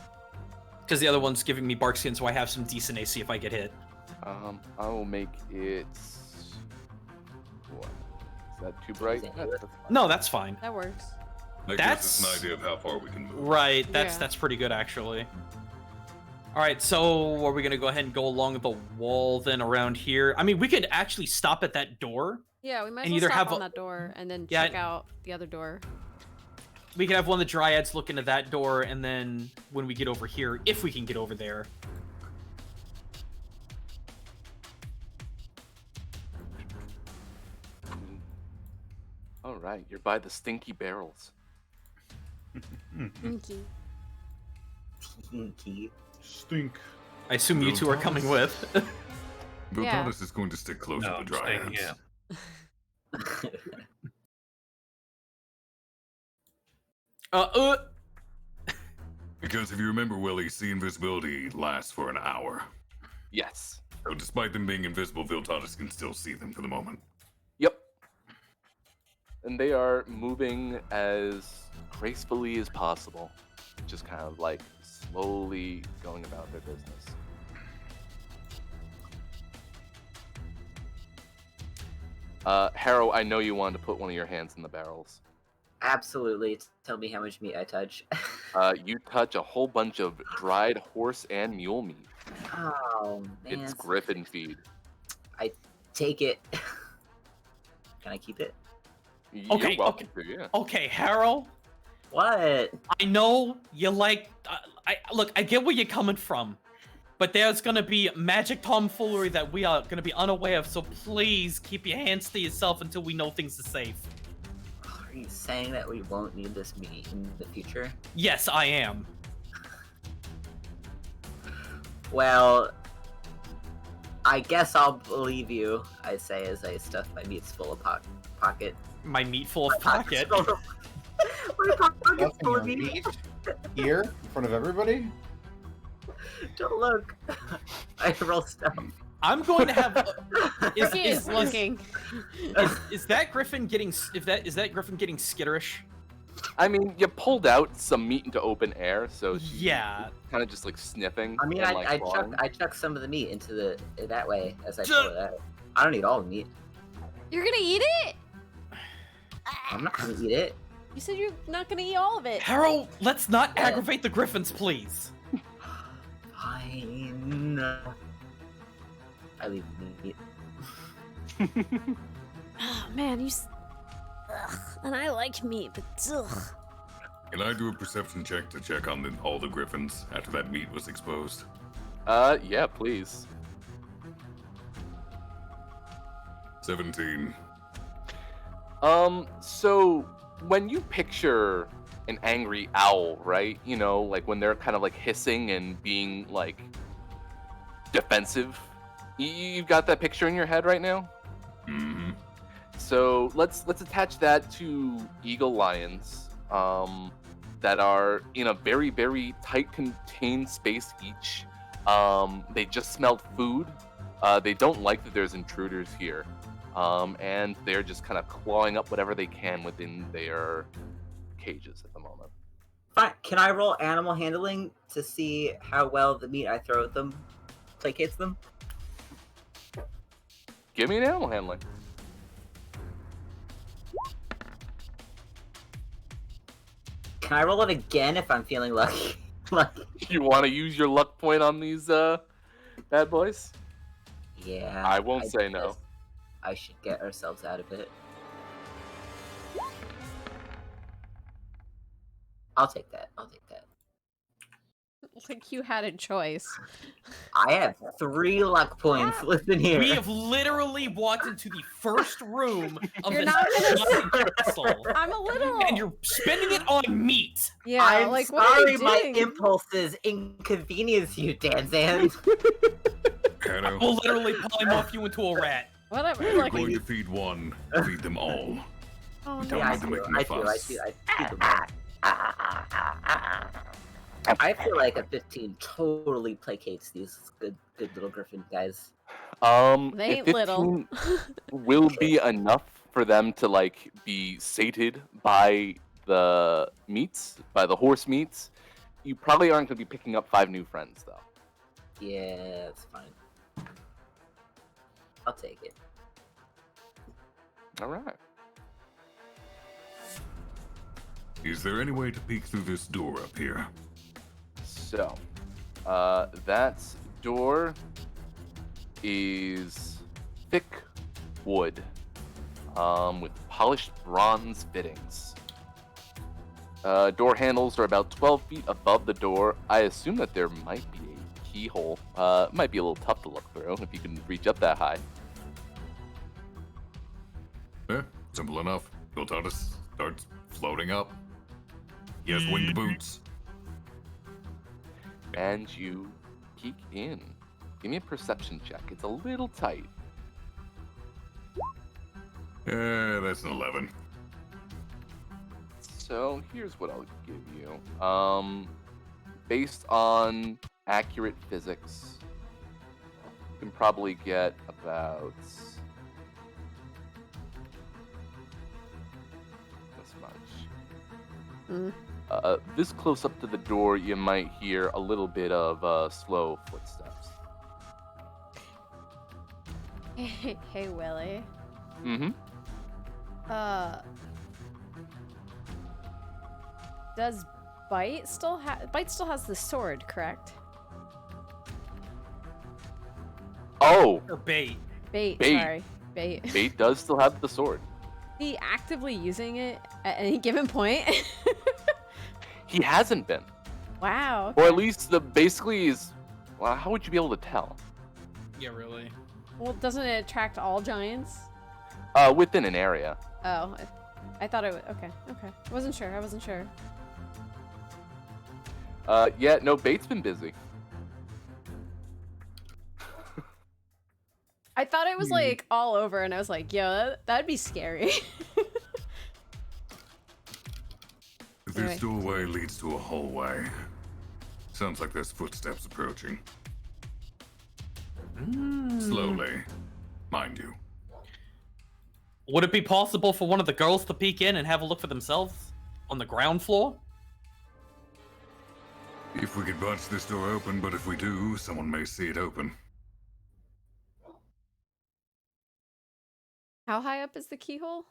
Because the other one's giving me Barkskin, so I have some decent AC if I get hit. I will make it. What? Is that too bright? That's fine. No, that's fine. That works. That That's- gives us an idea of how far we can move. Right, that's Yeah. that's pretty good actually. All right, so are we gonna go ahead and go along the wall then around here? I mean, we could actually stop at that door. Yeah, we might And as well either stop have on a- that door and then Yeah. check out the other door. We could have one of the dryads look into that door, and then when we get over here, if we can get over there. All right, you're by the stinky barrels. Inky. Kinky. Stink. I assume you two are coming with. Yeah. Viltanis is going to stick close No, to the I'm staying dryads. here. Because if you remember, Willie, sea invisibility lasts for an hour. Yes. So despite them being invisible, Viltanis can still see them for the moment. Yep. And they are moving as gracefully as possible, just kind of like slowly going about their business. Harrow, I know you wanted to put one of your hands in the barrels. Absolutely. Tell me how much meat I touch. You touch a whole bunch of dried horse and mule meat. Oh man. It's griffin feed. Take it. Can I keep it? Okay, You're welcome to, yeah. Okay, Harold, What? I know you like. Look, I get where you're coming from, but there's gonna be magic tomfoolery that we are gonna be unaware of. So please keep your hands to yourself until we know things are safe. Are you saying that we won't need this meat in the future? Yes, I am. Well, I guess I'll believe you, I say as I stuff my meats full of pocket. My meat full of pocket. My pocket's Stuffing full your of meat. meat here in front of everybody? Don't look. I roll stuff. I'm going to have. He is looking. Is that Griffin getting? Is that Griffin getting skitterish? I mean, you pulled out some meat into open air, so she's Yeah. kind of just like sniffing. I mean, and, like, clawing. I chuck some of the meat into that way as I pull it out. I don't eat all the meat. You're gonna eat it? I'm not gonna eat it. You said you're not gonna eat all of it. Harold, let's not Yeah. aggravate the Griffins, please. Fine. I leave the meat. Oh man, ugh. And I like meat, but ugh. Can I do a perception check to check on all the griffins after that meat was exposed? Yeah, please. 17. So when you picture an angry owl, right? You know, like when they're kind of like hissing and being like defensive. You've got that picture in your head right now? Mm-hmm. So let's attach that to eagle lions that are in a very, very tight contained space each. They just smelled food. They don't like that there's intruders here. And they're just kind of clawing up whatever they can within their cages at the moment. Fine. Can I roll animal handling to see how well the meat I throw at them placates them? Give me an animal handling. Can I roll it again if I'm feeling lucky? You want to use your luck point on these bad boys? Yeah. I won't say guess no. I should get ourselves out of it. I'll take that. Like you had a choice. I have 3 luck points. Yeah. Listen here. We have literally walked into the first room of You're this not gonna castle, I'm a little. and you're spending it on meat. Yeah, I'm like what are sorry you my doing? impulses inconvenience you, Danzan. Hannah, We'll literally polymorph you into a rat. Whatever. if you're Like, going to feed one, feed them all. oh Don't no. Yeah, need to make them I fuss. do. I feel like a 15 totally placates these good little griffin guys. They If ain't little. 15 will be enough for them to like be sated by the meats, by the horse meats. You probably aren't going to be picking up 5 new friends though. Yeah, that's fine. I'll take it. All right. Is there any way to peek through this door up here? So, That door is thick wood, with polished bronze fittings. Door handles are about 12 feet above the door. I assume that there might be a keyhole. It might be a little tough to look through if you can reach up that high. Yeah, simple enough. Viltatus starts floating up. He has winged boots. And you peek in. Give me a perception check. It's a little tight. Yeah, that's an 11. So here's what I'll give you. Based on accurate physics, you can probably get about this much. This close up to the door, you might hear a little bit of slow footsteps. Hey, Willie. Mm-hmm. Does Bite still has the sword, correct? Oh, Or bait. Bait. Bait. Sorry, Bait. Bait does still have the sword. Is he actively using it at any given point? He hasn't been. Wow. Or at okay. least basically is. Well, how would you be able to tell? Yeah, really. Well, doesn't it attract all giants? Within an area. Oh, I thought it would. Okay. I wasn't sure. Yeah, no, Bait's been busy. I thought it was like all over, and I was like, yo, that'd be scary. Anyway. This doorway leads to a hallway. Sounds like there's footsteps approaching. Slowly, mind you. Would it be possible for one of the girls to peek in and have a look for themselves on the ground floor? If we could bunch this door open, but if we do, someone may see it open. How high up is the keyhole?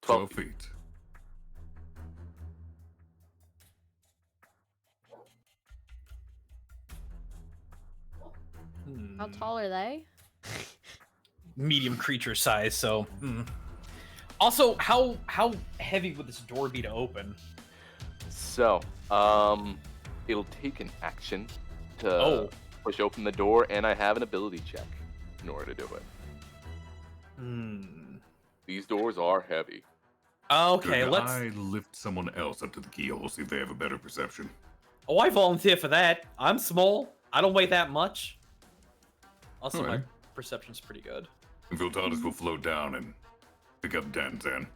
12 feet. How tall are they? Medium creature size, so. Also, how heavy would this door be to open? So, it'll take an action to Oh. push open the door, and I have an ability check in order to do it. These doors are heavy. Okay, Could let's. I lift someone else up to the keyhole, see if they have a better perception? Oh, I volunteer for that. I'm small. I don't weigh that much. Also, my Alright. perception's pretty good. And Viltatus will float down and pick up Danzan.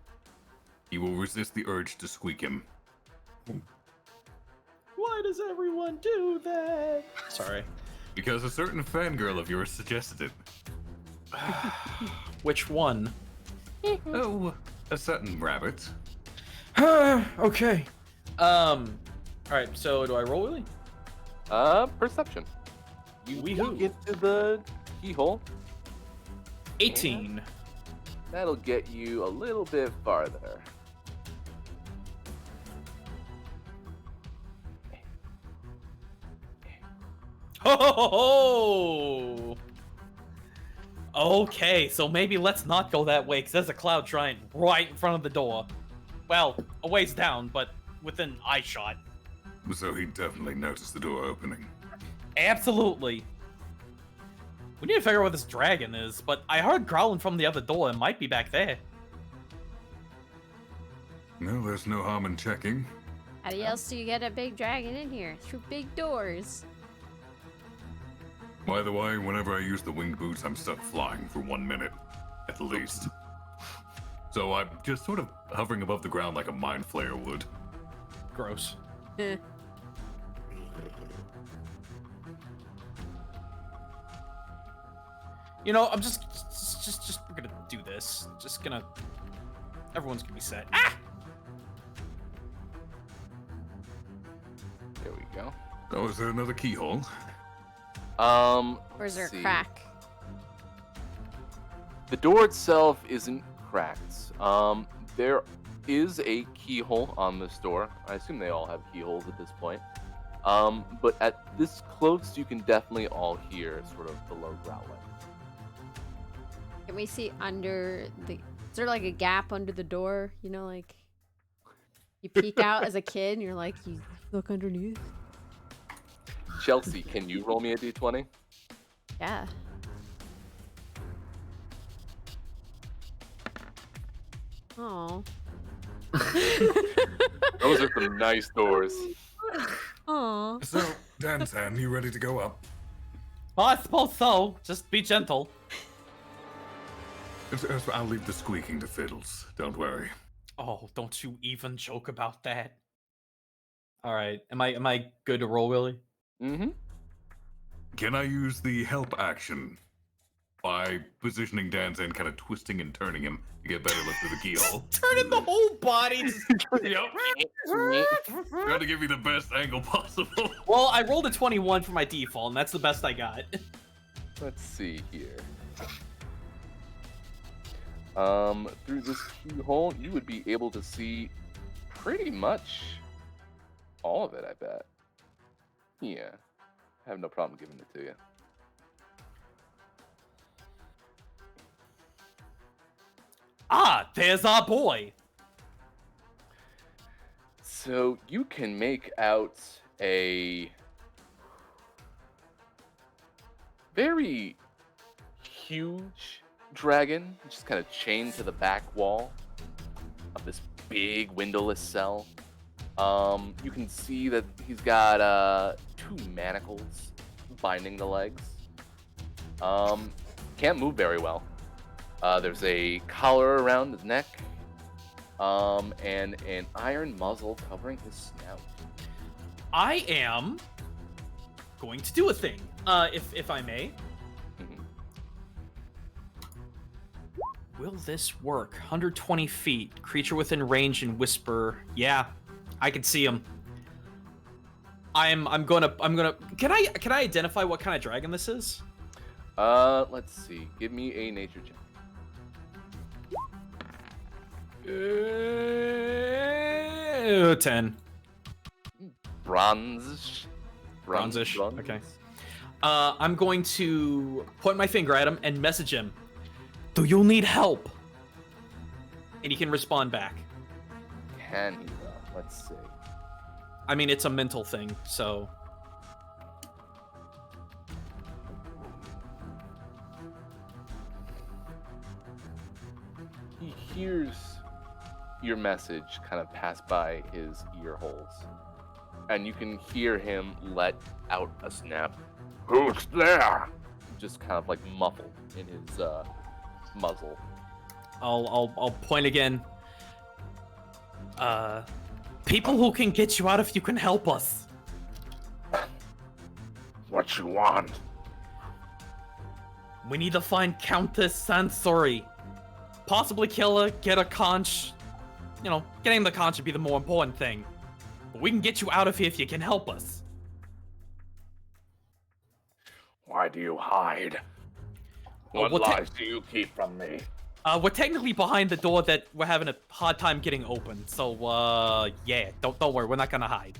He will resist the urge to squeak him. Why does everyone do that? Sorry. Because a certain fangirl of yours suggested it. Which one? Oh, a certain rabbit. Okay. Alright, so do I roll, Willie? Perception. You Weehoo. get to the keyhole. 18. That'll get you a little bit farther. Ho ho ho ho! Okay, so maybe let's not go that way, because there's a cloud giant right in front of the door. Well, a ways down, but within eye shot. So he definitely noticed the door opening. Absolutely. We need to figure out where this dragon is, but I heard growling from the other door. It might be back there. No, there's no harm in checking. How else do you get a big dragon in here? Through big doors. By the way, whenever I use the winged boots, I'm stuck flying for 1 minute, at least. So I'm just sort of hovering above the ground like a mind flayer would. Gross. You know, I'm just we're gonna do this. Just gonna. Everyone's gonna be set. Ah! There we go. Oh, is there another keyhole? Or is there let's a see. crack? The door itself isn't cracked. There is a keyhole on this door. I assume they all have keyholes at this point. But at this close, you can definitely all hear sort of the low growling. Can we see under the... Is there like a gap under the door? You know, like... You peek out as a kid and you're like, you look underneath? Chelsea, can you roll me a d20? Yeah. Oh. Those are some nice doors. Oh. So, Dan-san, you ready to go up? Well, I suppose so. Just be gentle. I'll leave the squeaking to Fiddles. Don't worry. Oh, don't you even joke about that. All right, am I good to roll, Willie? Mm-hmm. Can I use the help action by positioning Dan-san, kind of twisting and turning him to get better look through the keyhole? Turning the whole body. Yep. Trying to give you the best angle possible. Well, I rolled a 21 for my default, and that's the best I got. Let's see here. Through this keyhole, you would be able to see pretty much all of it, I bet. Yeah. I have no problem giving it to you. Ah, there's our boy. So you can make out a very huge dragon, just kind of chained to the back wall of this big windowless cell. You can see that he's got 2 manacles binding the legs. Can't move very well. There's a collar around his neck, and an iron muzzle covering his snout. I am going to do a thing, if I may. Mhm. Will this work? 120 feet, creature within range and whisper. Yeah, I can see him. I'm gonna. Can I identify what kind of dragon this is? Let's see. Give me a nature check. 10. Bronze. Bronze-ish. Okay. I'm going to point my finger at him and message him. Do you need help? And he can respond back. Can he though? Let's see. I mean, it's a mental thing, so. He hears your message kind of pass by his ear holes, and you can hear him let out a snap. Who's there? Just kind of like muffled in his muzzle. I'll point again. People who can get you out if you can help us. What you want? We need to find Countess Sansori. Possibly kill her, get a conch. You know, getting the conch would be the more important thing. But we can get you out of here if you can help us. Why do you hide? What well, lies do you keep from me? We're technically behind the door that we're having a hard time getting open. So, yeah, don't worry, we're not gonna hide.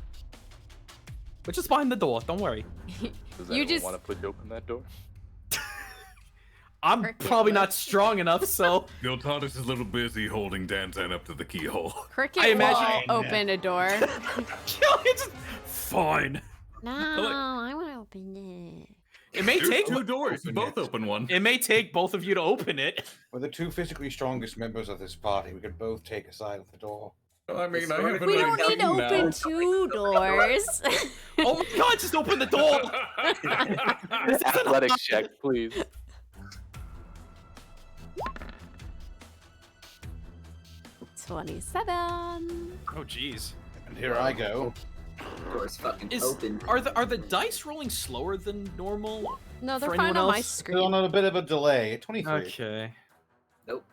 We're just behind the door, don't worry. Does You anyone just- want to push open that door? I'm Cricket probably not works. strong enough, so Giltatus is a little busy holding Dan-san up to the keyhole. Cricket I imagine- will open a door. it's fine. No, I want to open it. It may There's take 2 doors. Open Both it. open one. it may take both of you to open it. We're the 2 physically strongest members of this party. We could both take a side of the door. I mean, I have We don't need to open now. 2 doors. Oh my god, just open the door! Athletics check, please. $27. Oh jeez. And here I go. Doors fucking Is open. are the dice rolling slower than normal? No, they're For fine anyone on my else? Still screen. on a bit of a delay. 23. Okay. Nope.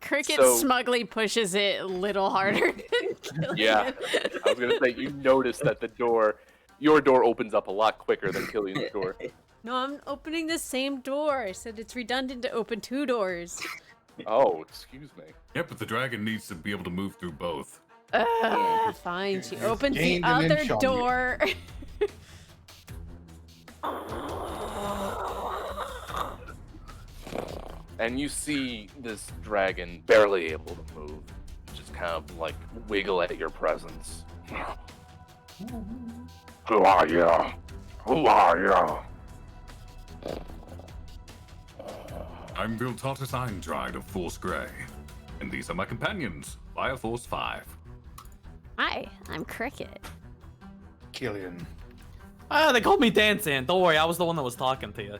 Cricket So- smugly pushes it a little harder. than Yeah. Killian. I was gonna say you notice that your door opens up a lot quicker than Killian's door. No, I'm opening the same door. I said it's redundant to open 2 doors. Oh, excuse me. Yeah, but the dragon needs to be able to move through both. Fine. She You've opens the gained an other inch on you. door. And you see this dragon barely able to move, just kind of like wiggle at your presence. Who are you? Who are you? I'm Viltatus Eindride of Force Grey, and these are my companions, Fire Force 5. Hi, I'm Cricket. Killian. They called me Dancing. Don't worry, I was the one that was talking to you.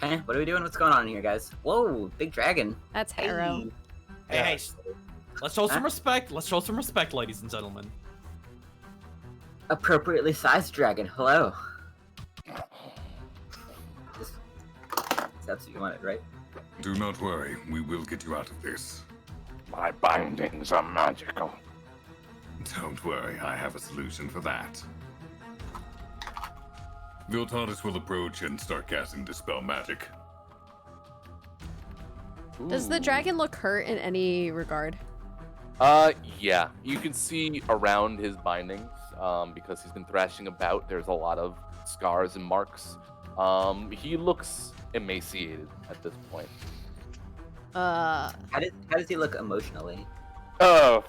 What are we doing? What's going on here, guys? Whoa, big dragon. That's Harrow. Hey. Hey, let's show some respect. Let's show some respect, ladies and gentlemen. Appropriately sized dragon. Hello. That's what you wanted, right? Do not worry, we will get you out of this. My bindings are magical. Don't worry, I have a solution for that. Viltatus will approach and start casting Dispel Magic. Does the dragon look hurt in any regard? Yeah. You can see around his bindings, because he's been thrashing about, there's a lot of scars and marks. He looks emaciated at this point. How does he look emotionally? Oh,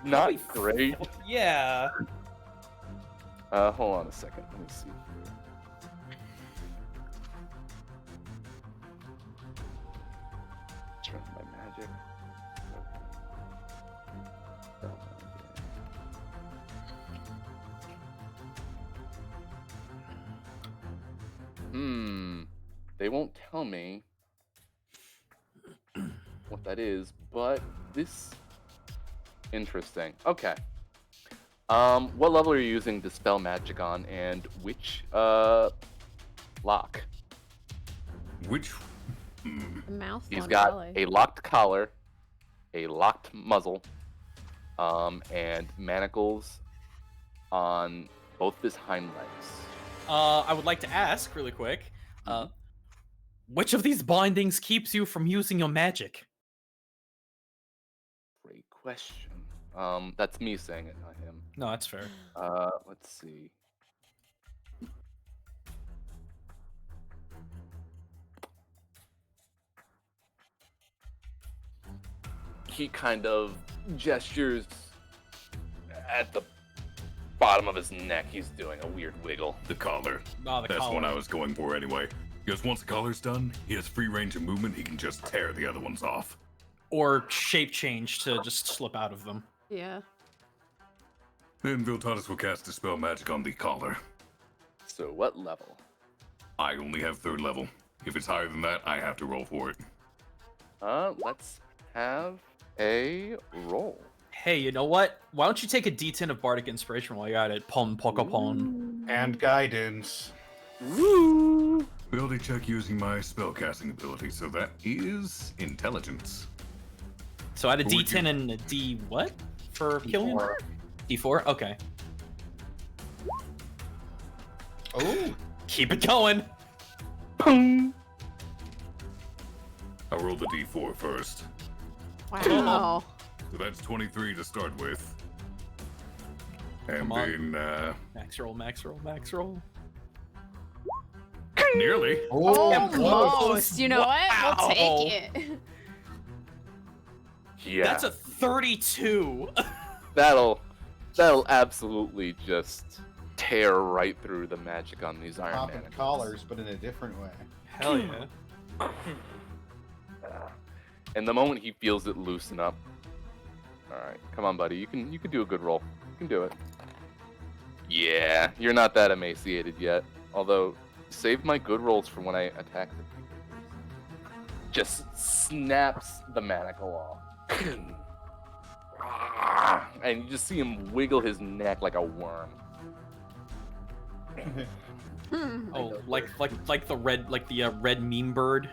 not great. Yeah. Hold on a second. Let me see. Turn my magic. They won't tell me what that is, but this interesting. Okay. What level are you using Dispel Magic on, and which lock? Which... The mouth He's one, got probably. a locked collar, a locked muzzle, and manacles on both his hind legs. I would like to ask really quick, which of these bindings keeps you from using your magic? Great question. That's me saying it, not him. No, that's fair. Let's see. He kind of gestures at the bottom of his neck. He's doing a weird wiggle. The collar. Oh, the That's collar. what I was going for anyway. Because once the collar's done, he has free range of movement, he can just tear the other ones off. Or shape change to just slip out of them. Yeah. Then Viltatus will cast Dispel Magic on the collar. So what level? I only have 3rd level. If it's higher than that, I have to roll for it. Let's have a roll. Hey, you know what? Why don't you take a D10 of Bardic Inspiration while you're at it? Pon Pokopon. And guidance. Woo! Ability check using my spellcasting ability, so that is Intelligence. So I had a What would D10 you- and a D what? For Killian? D4. D4? Okay. Oh, Keep it going. Pung! I'll roll the d4 first. Wow. So that's 23 to start with. And Come on. then, Max roll, max roll, max roll. nearly. Almost. You know what? We'll Wow. take it. Yeah. That's a 32. That'll absolutely just tear right through the magic on these Iron popping Manacles. collars, but in a different way. Hell yeah. And the moment he feels it loosen up. Alright, come on, buddy. You can do a good roll. You can do it. Yeah, you're not that emaciated yet. Although, save my good rolls for when I attack the people. Just snaps the manacle off. And you just see him wiggle his neck like a worm. Oh, like the red meme bird.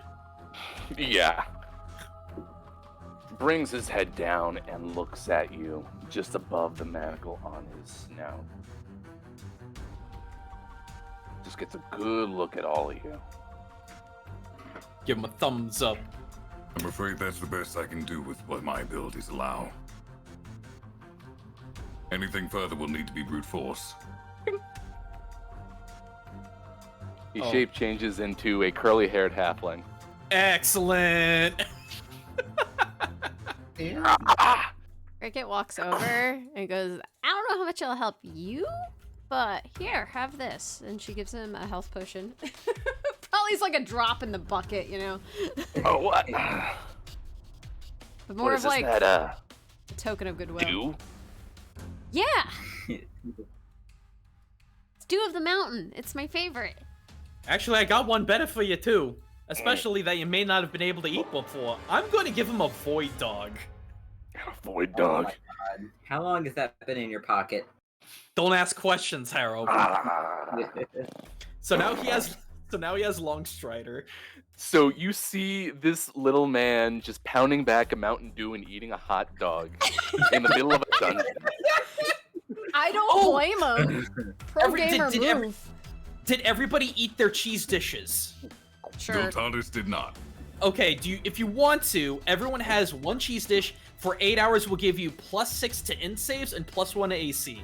Yeah. Brings his head down and looks at you just above the manacle on his snout. Just gets a good look at all of you. Give him a thumbs up. I'm afraid that's the best I can do with what my abilities allow. Anything further will need to be brute force. He Oh. shape changes into a curly-haired halfling. Excellent. Cricket walks over and goes, I don't know how much it'll help you, but here, have this. And she gives him a health potion. Probably like a drop in the bucket, you know? Oh, what? But more of like that, a token of goodwill. do? Yeah! It's Dew of the Mountain. It's my favorite. Actually, I got one better for you too. Especially that you may not have been able to eat before. I'm going to give him a void dog. Void Oh dog. my God. How long has that been in your pocket? Don't ask questions, Harrow. Ah. So now he has Longstrider. So you see this little man just pounding back a Mountain Dew and eating a hot dog in the middle of a dungeon. I don't blame him. Pro gamer move. Did everybody eat their cheese dishes? Sure. Viltaris did not. Okay, if you want to, everyone has one cheese dish. For 8 hours, we'll give you +6 to int saves and +1 to AC.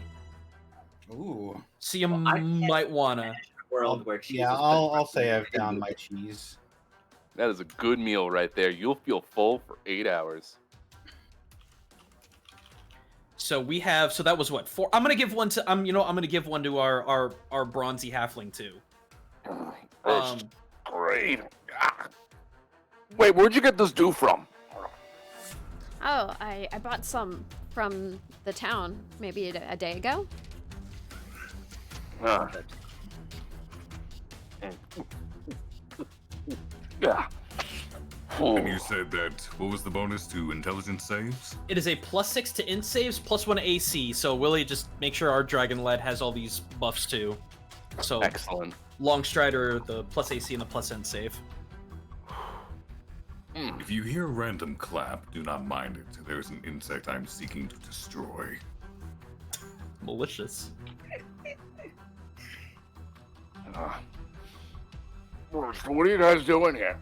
Ooh. So you Well, I might wanna. World where cheese Yeah, is I'll put- say I've downed my cheese. That is a good meal right there. You'll feel full for 8 hours. So we have. So that was what 4. I'm gonna give one to. I'm gonna give one to our bronzy halfling too. That's great. Ah. Wait, where'd you get this dew from? Oh, I bought some from the town maybe a day ago. Yeah. And you said that, what was the bonus to intelligence saves? It is a +6 to int saves, +1 to AC. So Willie, just make sure our dragon lad has all these buffs too. So Excellent. Longstrider, the +AC and the +int save. If you hear a random clap, do not mind it. There is an insect I'm seeking to destroy. Malicious. What are you guys doing here?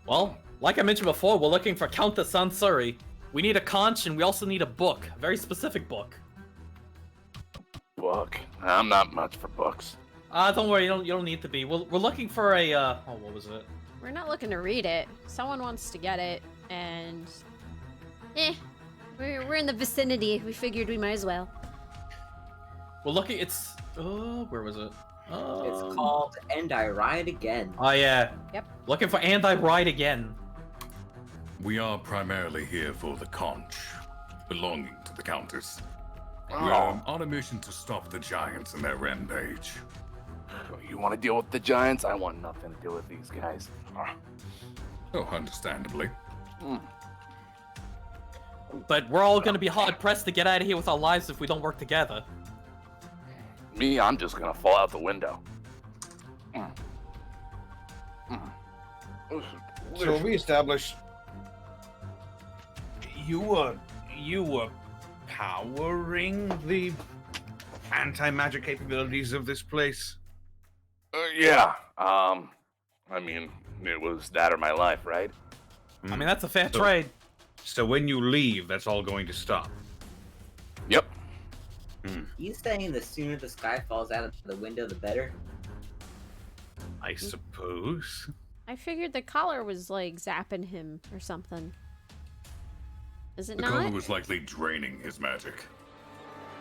Well, like I mentioned before, we're looking for Countess Sansuri. We need a conch, and we also need a book. A very specific book. Book. I'm not much for books. Don't worry, you don't need to be. We're looking for a, what was it? We're not looking to read it. Someone wants to get it, and we're in the vicinity. We figured we might as well. We're looking, where was it? It's called And I Ride Again. Oh, yeah. Yep. Looking for And I Ride Again. We are primarily here for the conch, belonging to the Countess. We Oh. are on a mission to stop the giants in their rampage. You want to deal with the giants? I want nothing to do with these guys. Oh, understandably. But we're all gonna be hard-pressed to get out of here with our lives if we don't work together. Me, I'm just gonna fall out the window. So we established You were powering the anti-magic capabilities of this place. Yeah. I mean, it was that or my life, right? I mean, that's a fair So- trade. So when you leave, that's all going to stop. Yep. You saying the sooner the sky falls out of the window, the better? I suppose. I figured the collar was like zapping him or something. Is it The not? collar was likely draining his magic.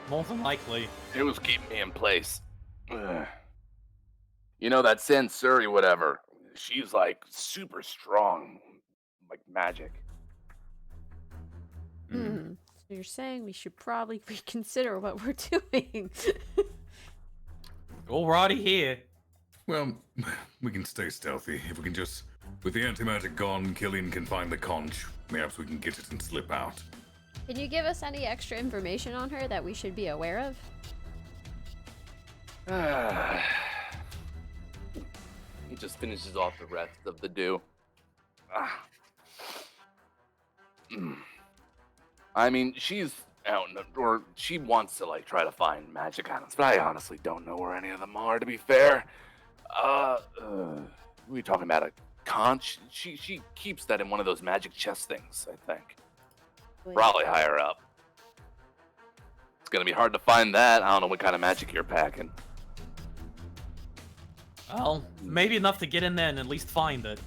More than likely. It was keeping me in place. Ugh. You know, that Sansuri, whatever, she's like super strong. Like magic. So you're saying we should probably reconsider what we're doing. Well, we're already here. Well, we can stay stealthy. If we can just... With the anti-magic gone, Killian can find the conch. Perhaps we can get it and slip out. Can you give us any extra information on her that we should be aware of? He just finishes off the rest of the dew. I mean, she's out, or she wants to like try to find magic items, but I honestly don't know where any of them are. To be fair, we talking about a conch. She keeps that in one of those magic chest things, I think. Wait. Probably higher up. It's gonna be hard to find that. I don't know what kind of magic you're packing. Well, maybe enough to get in there and at least find it.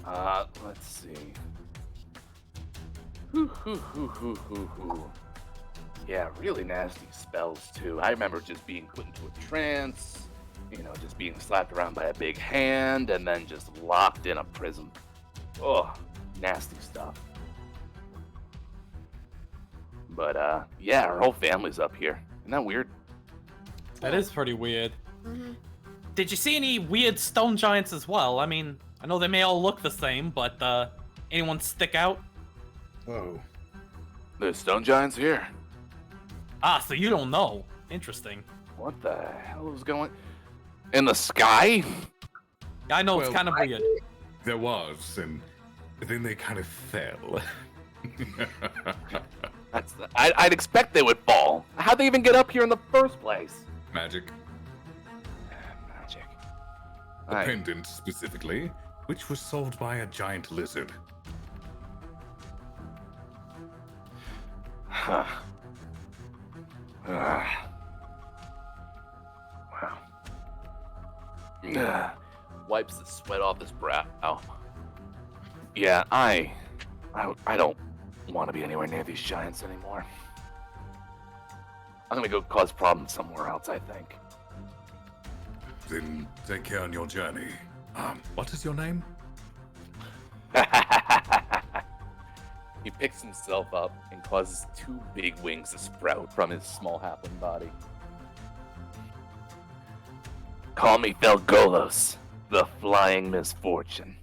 Let's see. Hoo. Yeah, really nasty spells too. I remember just being put into a trance, just being slapped around by a big hand and then just locked in a prison. Oh, nasty stuff. But yeah, her whole family's up here. Isn't that weird? That is pretty weird. Mm-hmm. Did you see any weird stone giants as well? I mean, I know they may all look the same, but anyone stick out? Whoa. There's stone giants here. Ah, so you don't know. Interesting. What the hell is going in the sky? I know it's Well, kind of weird. There was, and then they kind of fell. I'd expect they would fall. How'd they even get up here in the first place? Magic. Magic. A pendant, specifically, which was sold by a giant lizard. Huh. Wow. Wipes the sweat off his brow. Yeah, I don't want to be anywhere near these giants anymore. I'm gonna go cause problems somewhere else, I think. Then take care on your journey. What is your name? He picks himself up and causes 2 big wings to sprout from his small halfling body. Call me Felgolos, the Flying Misfortune.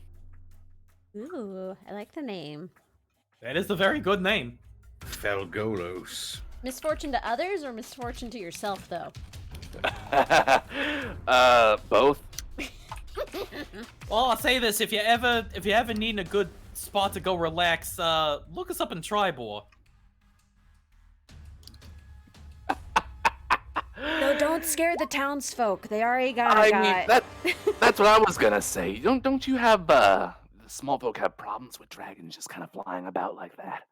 Ooh, I like the name. That is a very good name. Felgolos. Misfortune to others or misfortune to yourself, though? Both. Well, I'll say this: if you ever need a good spot to go relax, look us up in Tribor. No, don't scare the townsfolk. They already got a I guy. mean, that's what I was gonna say. Don't you have the small folk have problems with dragons just kind of flying about like that?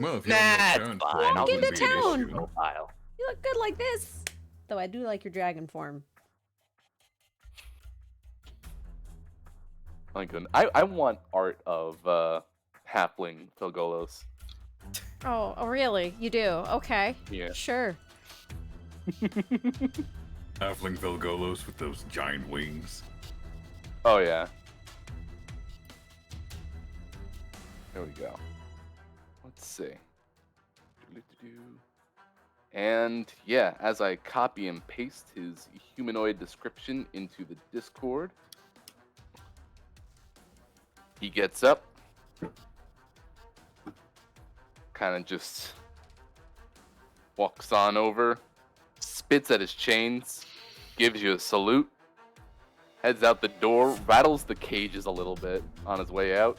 Well, if Nah, have it's no fine. turn, I'll Walk into wouldn't be an town. issue. Mobile. You look good like this. Though I do like your dragon form. My goodness. I want art of halfling Felgolos. Oh, really? You do? Okay. Yeah. Sure. Halfling Velgolos with those giant wings. Oh yeah. There we go. Let's see. And yeah, as I copy and paste his humanoid description into the Discord, he gets up, kind of just walks on over, spits at his chains, gives you a salute, heads out the door, rattles the cages a little bit on his way out,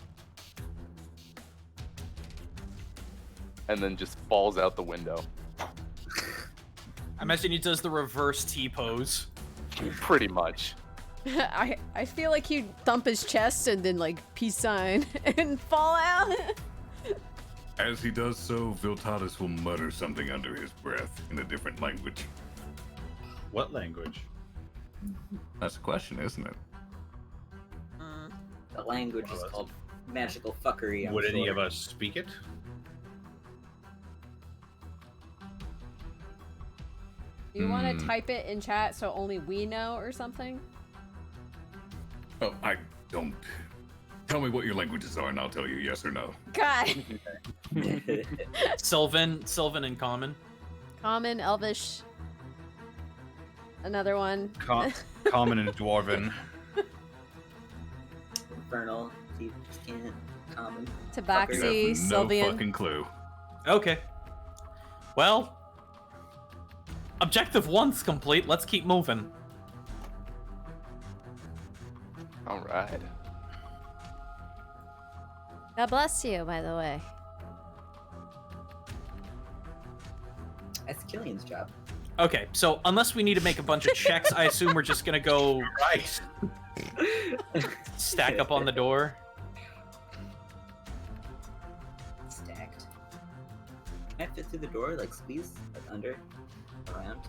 and then just falls out the window. I imagine he does the reverse T pose. Pretty much. I feel like he'd thump his chest and then like peace sign and fall out. As he does so, Viltatus will mutter something under his breath in a different language. What language? That's a question, isn't it? The language is called magical fuckery. I'm Would any sure. of us speak it? Do you want to type it in chat so only we know or something? Oh, I don't. Tell me what your languages are and I'll tell you yes or no. God. Sylvan and Common. Common, Elvish. Another one. Common and Dwarven. Infernal. You just can't. Common. I Tabaxi, have no Sylvian. fucking clue. Okay. Well, objective 1's complete. Let's keep moving. All right. God bless you, by the way. That's Killian's job. Okay, so unless we need to make a bunch of checks, I assume we're just gonna go Right. stack up on the door. Stacked. Can I fit through the door? Like squeeze? Like under? Around?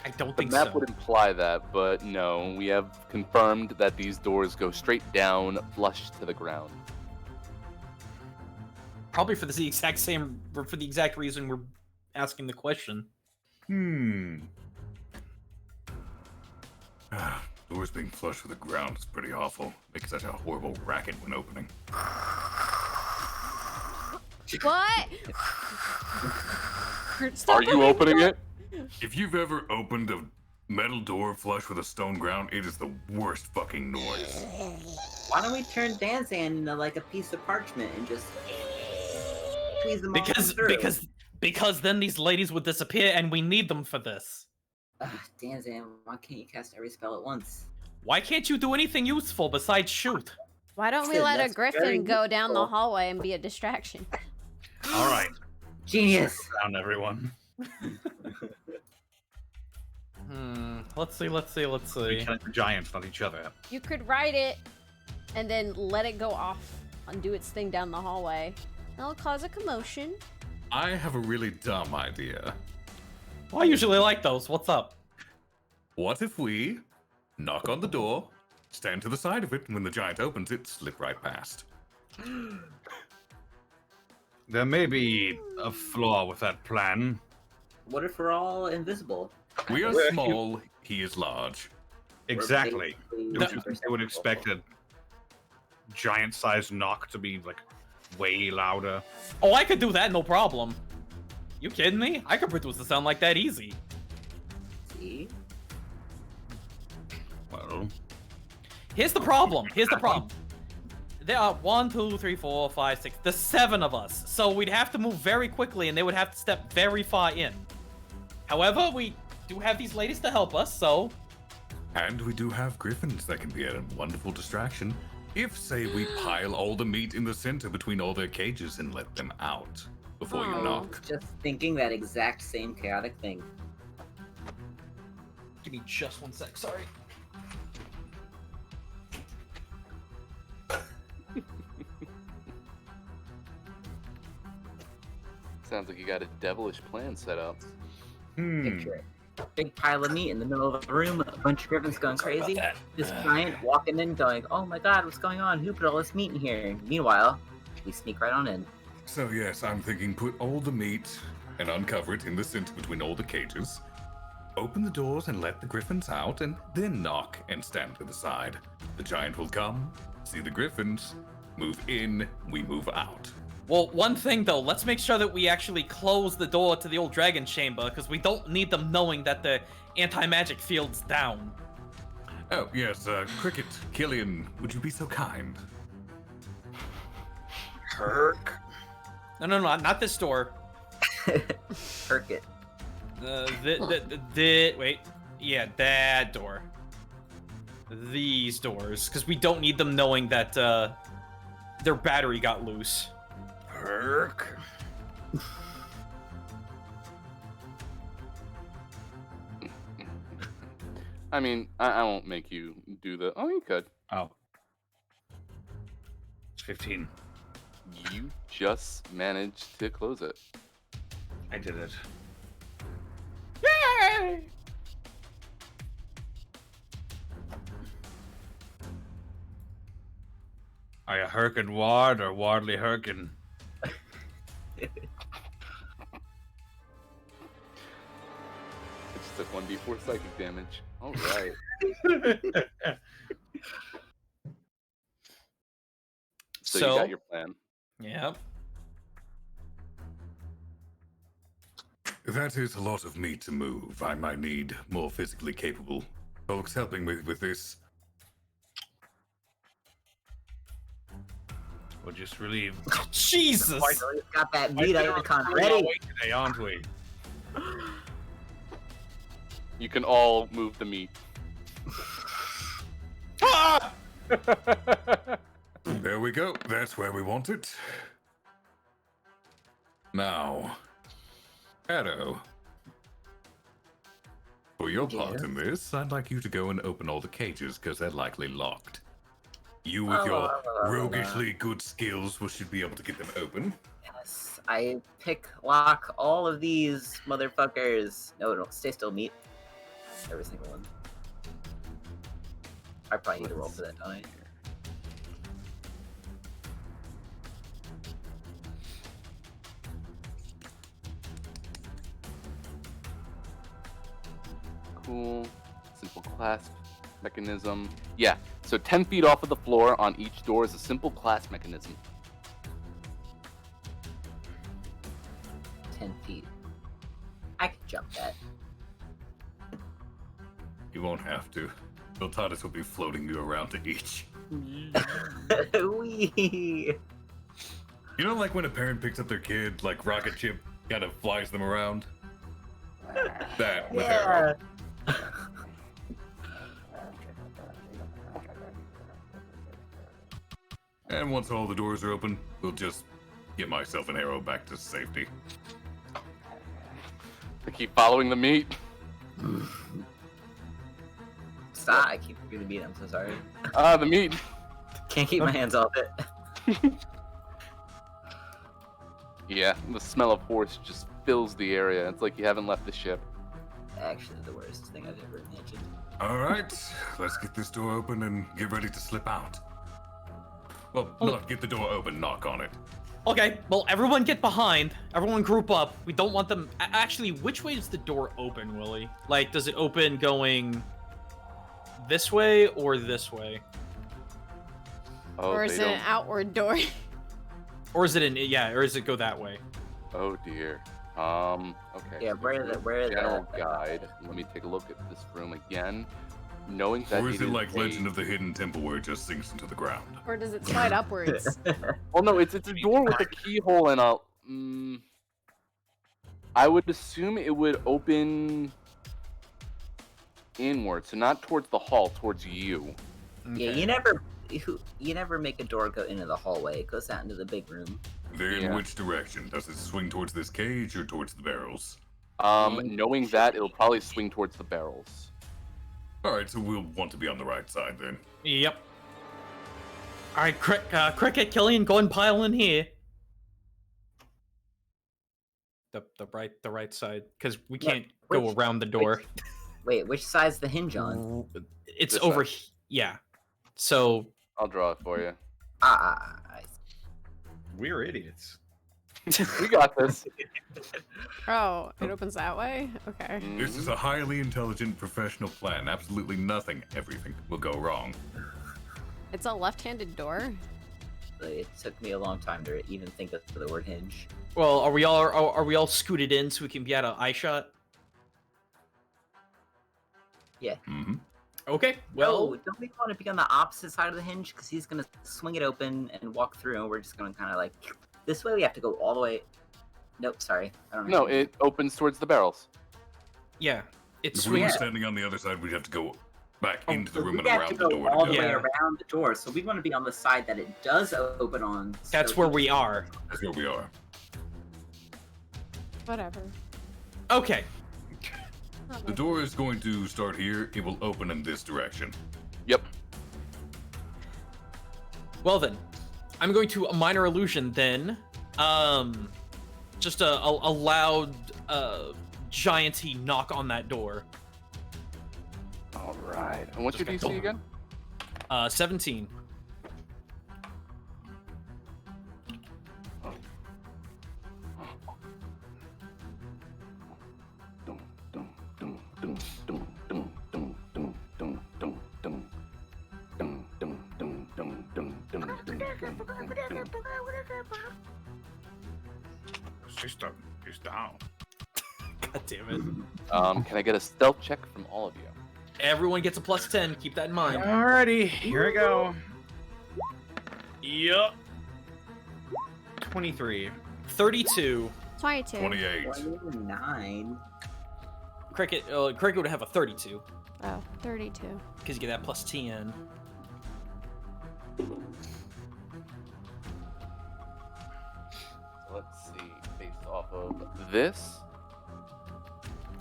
I don't The think map so. would imply that, but no. We have confirmed that these doors go straight down, flush to the ground. Probably for the exact same, or for the exact reason we're asking the question. Doors being flush with the ground is pretty awful. Makes such a horrible racket when opening. What? Are you opening it? If you've ever opened a metal door flush with a stone ground, it is the worst fucking noise. Why don't we turn Danzan into like a piece of parchment and just squeeze them all through? Because then these ladies would disappear, and we need them for this. Danzan, why can't you cast every spell at once? Why can't you do anything useful besides shoot? Why don't we Listen, let a that's very griffin go down the useful. hallway and be a distraction? All right. Genius. Down, everyone. Let's see. We killing the giants, not each other. You could ride it and then let it go off and do its thing down the hallway. That'll cause a commotion. I have a really dumb idea. Well, I usually like those. What's up? What if we knock on the door, stand to the side of it, and when the giant opens it, slip right past? There may be a flaw with that plan. What if we're all invisible? We are We're- small, he is large. Exactly. Basically Don't you think they would imperceptible. expect a giant-sized knock to be like way louder? Oh, I could do that, no problem. You kidding me? I could produce a sound like that easy. See? Well, Here's the problem. There are 1, 2, 3, 4, 5, 6. There's 7 of us, so we'd have to move very quickly, and they would have to step very far in. However, we do have these ladies to help us, so And we do have griffins that can be a wonderful distraction. If, say, we pile all the meat in the center between all their cages and let them out before you Aw. knock. Just thinking that exact same chaotic thing. give me just 1 sec. Sorry. Sounds like you got a devilish plan set up. Picture it. Big pile of meat in the middle of a room, a bunch of griffins going crazy. This giant walking in going, oh my god, what's going on? Who put all this meat in here? Meanwhile, we sneak right on in. So yes, I'm thinking put all the meat and uncover it in the center between all the cages. Open the doors and let the griffins out, and then knock and stand to the side. The giant will come, see the griffins, move in, we move out. Well, one thing though, let's make sure that we actually close the door to the old dragon chamber, because we don't need them knowing that the anti-magic field's down. Oh, yes, Cricket, Killian, would you be so kind? Kirk. No, not this door. Perk it. Wait. Yeah, that door. These doors, because we don't need them knowing that their battery got loose. Kirk. I mean, I won't make you do the. Oh, you could. Oh. It's 15. You just managed to close it. I did it. Yay! Are you Herkin Ward or Wardley Herkin? It just took 1d4 psychic damage. All right. So you got your plan. Yeah. That is a lot of meat to move. I might need more physically capable folks helping me with this. We're just really Jesus! Finally got that meat icon ready. today, aren't we? You can all move the meat. Ah! There we go. That's where we want it. Now, Arrow, For your part Yes. in this, I'd like you to go and open all the cages, because they're likely locked. You with Oh, your oh. roguishly good skills should be able to get them open. Yes, I lock all of these motherfuckers. No, stay still, meat. Every single one. I probably need to roll for that, don't I? Cool. Simple clasp mechanism. Yeah, so 10 feet off of the floor on each door is a simple clasp mechanism. 10 feet. I could jump that. You won't have to. Viltatis will be floating you around to each. Wee. You know, like when a parent picks up their kid, like rocket ship, kind of flies them around? That with arrow. And once all the doors are open, we'll just get myself an arrow back to safety. I keep following the meat. Stop, I keep forgetting the meat, I'm so sorry. The meat. Can't keep my hands off it. Yeah, the smell of horse just fills the area. It's like you haven't left the ship. Actually, the worst thing I've ever imagined. All right, let's get this door open and get ready to slip out. Well, not get the door open, knock on it. Okay, well, everyone get behind. Everyone group up. We don't want them... Actually, which way does the door open, Willie? Like, does it open going this way or this way? Oh, Or is they it an don't- outward door? Or is it in... Yeah, or does it go that way? Oh dear. Okay. Yeah, so where the general guide? Let me take a look at this room again. Knowing that Or is it like a- Legend of the Hidden Temple where it just sinks into the ground? Or does it slide upwards? Well, no, it's a door with a keyhole and a. I would assume it would open inward, so not towards the hall, towards you. Yeah, you never make a door go into the hallway. It goes out into the big room. Then Yeah. which direction? Does it swing towards this cage or towards the barrels? Knowing that, it'll probably swing towards the barrels. Alright, so we'll want to be on the right side then. Yep. All right, Cricket, Killian, go and pile in here. The right side, because we can't go which- around the door. Wait, which side's the hinge on? It's This over. side. Yeah. So I'll draw it for you. We're idiots. We got this. Oh, it opens that way? Okay. This is a highly intelligent professional plan. Absolutely nothing, everything will go wrong. It's a left-handed door? It took me a long time to even think of the word hinge. well, are we all scooted in so we can be at an eye shot? Yeah. Mm-hmm. Okay. Well, Well, don't we want to be on the opposite side of the hinge? Because he's going to swing it open and walk through, and we're just going to kind of like... This way we have to go all the way... Nope, sorry. I don't No, know. it opens towards the barrels. yeah. It If we were swings. standing on the other side, we'd have to go back Oh, into the so room we and have around to the go door all to the go. way Yeah. around the door, so we want to be on the side that it does open on. That's so where we are. That's where we are. Whatever. Okay. The door is going to start here. It will open in this direction. Yep. Well then, I'm going to a minor illusion then. Just a loud, gianty knock on that door. All right. And what's your Just DC again? 17. Dum, dum, dum, dum, dum, dum, dum, dum, dum, dum, dum. Dum, dum, dum, dum, dum, dum, dum, dum, dum, System is down. God damn it. dum. Can I get a stealth check from all of you? Everyone gets a plus 10. Keep that in mind. Alrighty, here we go. Yup. 23. 32. 22. 28. 29. Cricket would have a 32 Oh, 32. because you get that plus 10. Let's see. Based off of this,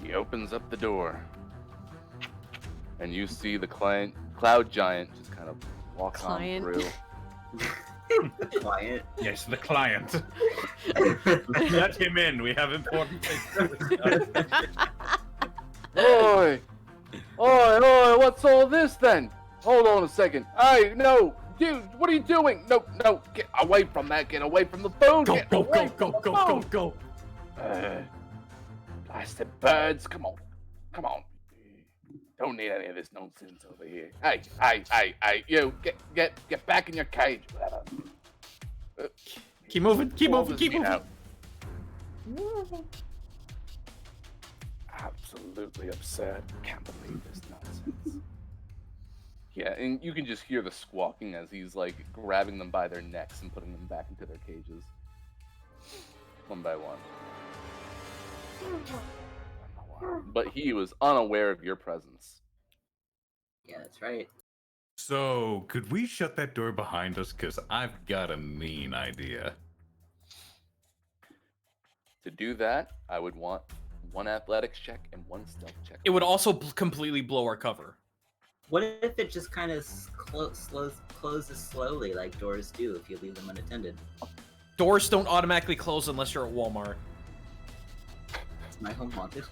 he opens up the door. and you see the cloud giant just kind of walk Client. on through. Quiet. Yes, the client. Let him in. We have important things to discuss. Oi! Oi, what's all this then? Hold on a second. Hey, no! Dude, what are you doing? No, get away from that. Get away from the phone. Get away from the phone. go. Blasted birds. Come on. Don't need any of this nonsense over here. Hey, you, get back in your cage. Keep moving. Keep moving. Out. Absolutely absurd. Can't believe this nonsense. Yeah, and you can just hear the squawking as he's like grabbing them by their necks and putting them back into their cages. One by one. But he was unaware of your presence. Yeah, that's right. So, could we shut that door behind us? Because I've got a mean idea. To do that, I would want one athletics check and one stealth check. It would also completely blow our cover. What if it just kind of closes slowly, like doors do if you leave them unattended? Doors don't automatically close unless you're at Walmart. Is my home haunted?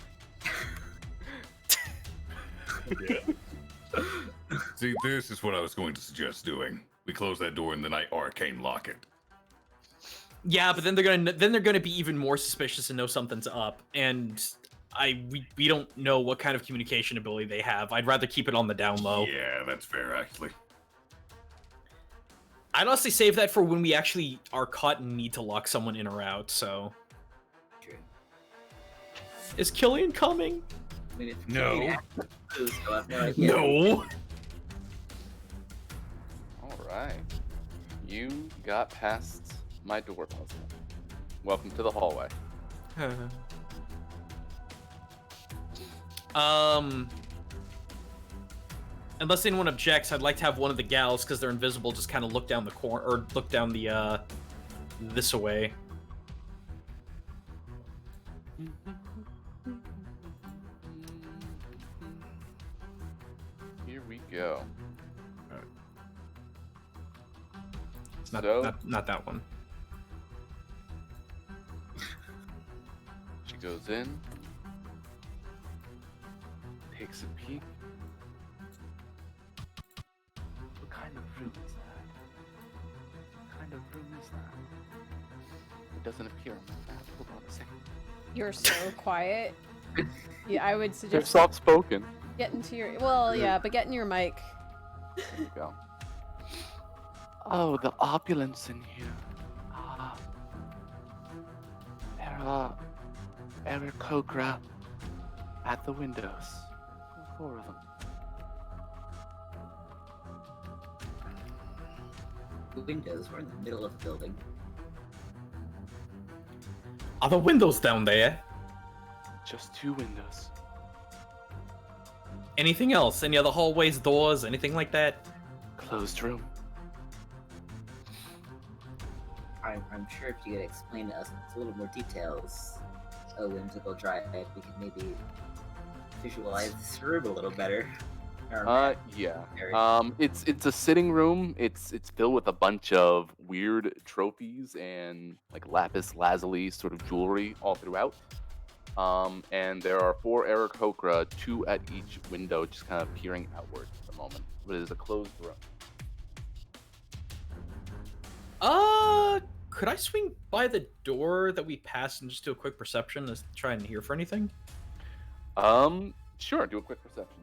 See, this is what I was going to suggest doing. We close that door and then I arcane lock it. Yeah, but then they're gonna be even more suspicious and know something's up. And we don't know what kind of communication ability they have. I'd rather keep it on the down low. Yeah, that's fair, actually. I'd honestly save that for when we actually are caught and need to lock someone in or out. So, True. is Killian coming? I mean, if No. Killian moves, so I have no idea. No. All right. You got past my door puzzle. Welcome to the hallway. Unless anyone objects, I'd like to have one of the gals, because they're invisible, just kind of look down the corner, or look down the, this away. Here we go. Not, So, not that one. she goes in, takes a peek. What kind of room is that? What kind of room is that? It doesn't appear on my map. Hold on a second. You're so quiet. Yeah, I would They're suggest soft spoken. get into your. Well, yeah, but get in your mic. Here we go. Oh, the opulence in here. Ah. There are Eric Kokra at the windows. 4 of them. The windows were in the middle of the building. Are the windows down there? Just 2 windows. Anything else? Any other hallways, doors, anything like that? Closed room. I'm sure if you could explain to us a little more details, a whimsical dryad, we could maybe visualize this room a little better. Yeah. Very- It's a sitting room. It's filled with a bunch of weird trophies and like lapis lazuli sort of jewelry all throughout. And there are 4 Eric Hokra, 2 at each window, just kind of peering outward at the moment. But it is a closed room. Could I swing by the door that we passed and just do a quick perception to try and hear for anything? Sure. Do a quick perception.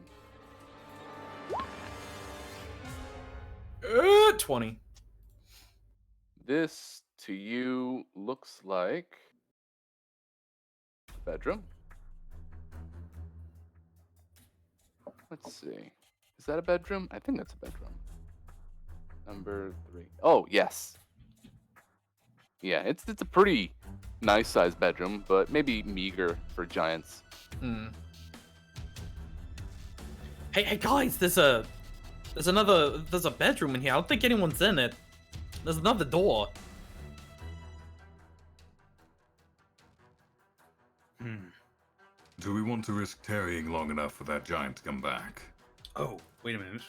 20. This to you looks like a bedroom. Let's see. Is that a bedroom? I think that's a bedroom. Number 3. Oh, yes. Yeah, it's a pretty nice sized bedroom, but maybe meager for giants. Hey guys, there's a bedroom in here. I don't think anyone's in it. There's another door. Do we want to risk tarrying long enough for that giant to come back? Oh, wait a minute.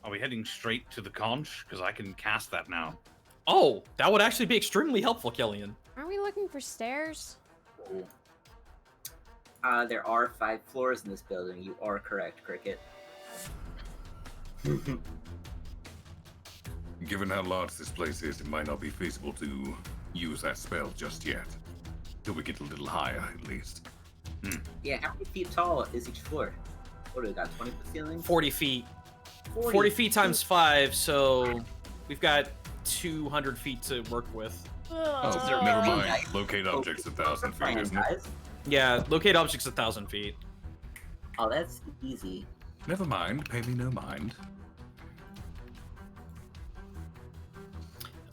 Are we heading straight to the conch? Because I can cast that now. Oh, that would actually be extremely helpful, Killian. Aren't we looking for stairs? There are 5 floors in this building. You are correct, Cricket. Given how large this place is, it might not be feasible to use that spell just yet. Till we get a little higher, at least. Yeah, how many feet tall is each floor? What do we got, 20-foot ceilings? 40 feet. 40 feet times 5, so we've got 200 feet to work with. Oh, never mind. Locate objects 1,000 feet, isn't it? Guys? Yeah, locate objects 1,000 feet. Oh, that's easy. Never mind. Pay me no mind.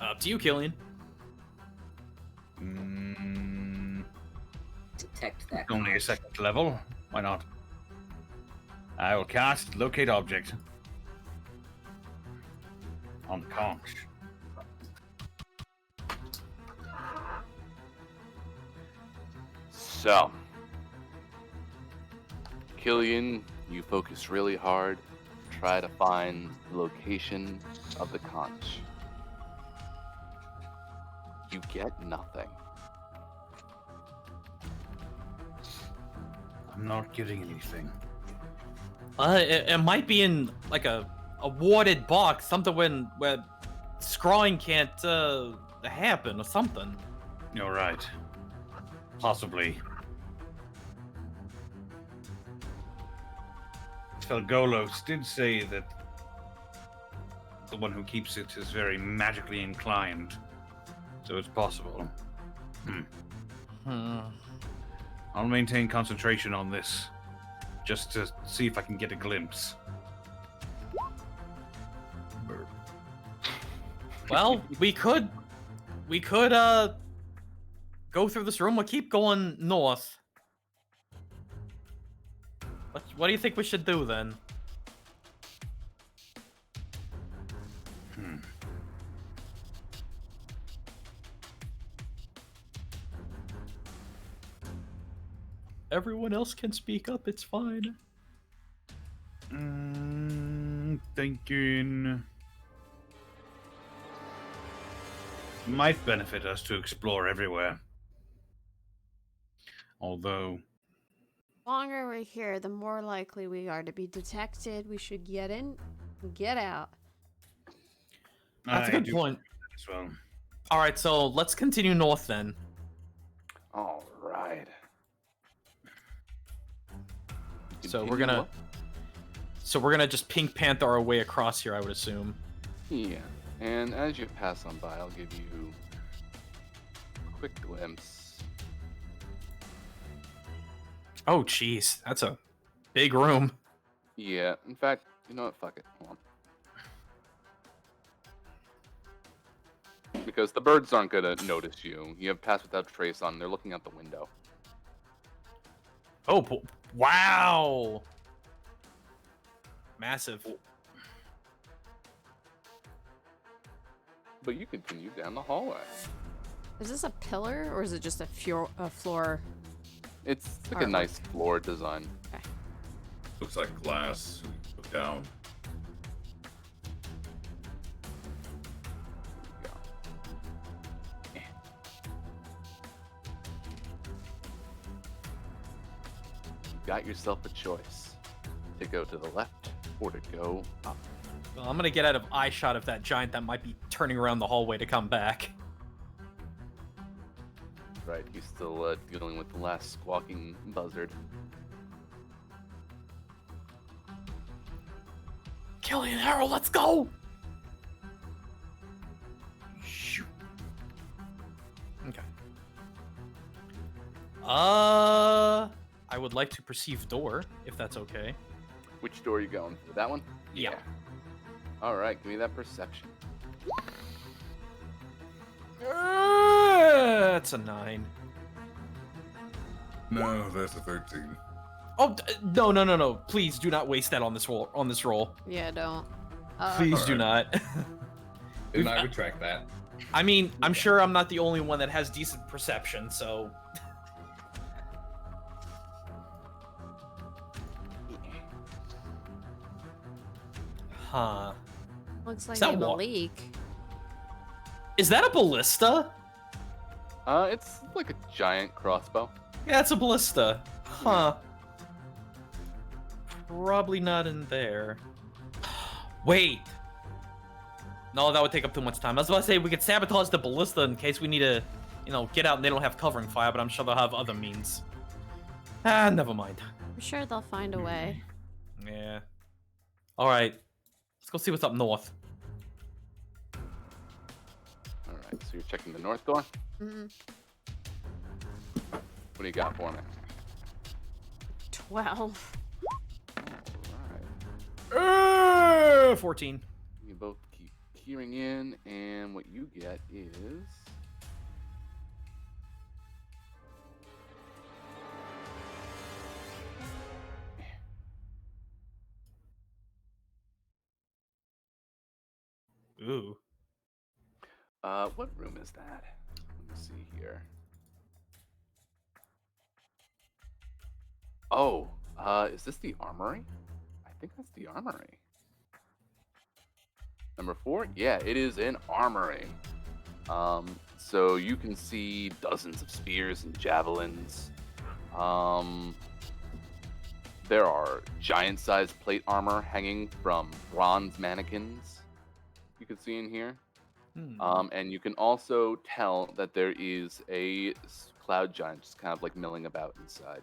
Up to you, Killian. Detect that. Only a conch. second level. Why not? I will cast locate object on the conch. So, Killian, you focus really hard, try to find the location of the conch. You get nothing. I'm not getting anything. It might be in like a warded box, something where scrawling can't happen or something. You're right. Possibly. Felgolos did say that the one who keeps it is very magically inclined, so it's possible. I'll maintain concentration on this, just to see if I can get a glimpse. Well, we could go through this room. We'll keep going north. What do you think we should do then? Everyone else can speak up. It's fine. Thinking might benefit us to explore everywhere. Although, The longer we're here, the more likely we are to be detected. We should get in and get out. That's a I good do point. as well. All right, so let's continue north then. All right. So we're Continue gonna, up? so we're gonna just Pink Panther our way across here, I would assume. Yeah, and as you pass on by, I'll give you a quick glimpse. Oh, jeez, that's a big room. Yeah, in fact, you know what? Fuck it. Hold on. Because the birds aren't gonna notice you. You have Pass Without Trace on. They're looking out the window. Oh, wow! Massive. But you continue down the hallway. Is this a pillar or is it just a floor? It's like Artwork. a nice floor design. Looks like glass. Look down. Got yourself a choice to go to the left or to go up. Well, I'm gonna get out of eye shot of that giant that might be turning around the hallway to come back. Right, he's still dealing with the last squawking buzzard. Killian Arrow, let's go! Okay. I would like to perceive door, if that's okay. Which door are you going for? That one? Yeah. All right, give me that perception. That's a 9. No, that's a 13. Oh, no. Please do not waste that on this roll. Yeah, don't. Please do not. And I retract that. I mean, I'm sure I'm not the only one that has decent perception, so... Huh. Looks like that we have a wa- leak. Is that a ballista? It's like a giant crossbow. Yeah, it's a ballista. Huh. Probably not in there. Wait. No, that would take up too much time. I was about to say we could sabotage the ballista in case we need to, get out and they don't have covering fire, but I'm sure they'll have other means. Ah, never mind. I'm sure they'll find a way. Yeah. Alright. Let's go see what's up north. All right, so you're checking the north door. Mm-hmm. What do you got for me? 12. All right. 14. You both keep keying in, and what you get is Ooh. what room is that? Let me see here. Oh, is this the armory? I think that's the armory. Number 4? Yeah, it is an armory. So you can see dozens of spears and javelins. There are giant-sized plate armor hanging from bronze mannequins. You can see in here. And you can also tell that there is a cloud giant just kind of like milling about inside.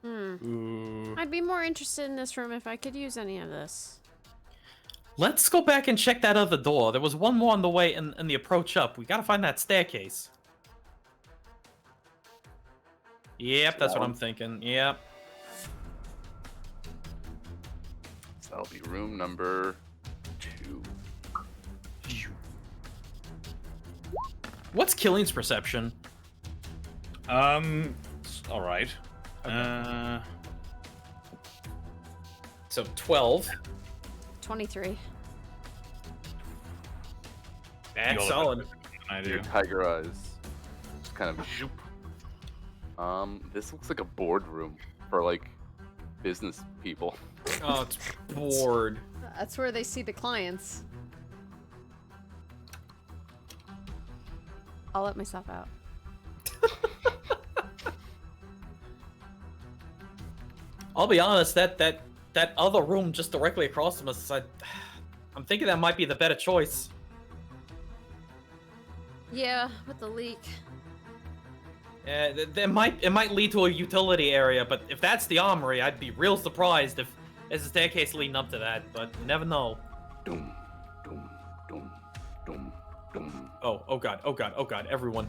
Ooh. I'd be more interested in this room if I could use any of this. Let's go back and check that other door. There was one more on the way in the approach up. We gotta find that staircase. Yep, that's what I'm thinking. Yep. So that'll be room number 2. What's Killing's perception? All right. So 12. 23. That's You'll- solid. I do. Your tiger eyes just kind of shoop. This looks like a boardroom for like business people. Oh, it's bored. That's where they see the clients. I'll let myself out. I'll be honest, that other room just directly across from us, I'm thinking that might be the better choice. Yeah, with the leak. It might lead to a utility area, but if that's the armory, I'd be real surprised if there's a staircase leading up to that, but you never know. Doom, doom, doom, doom, doom. Oh god, everyone.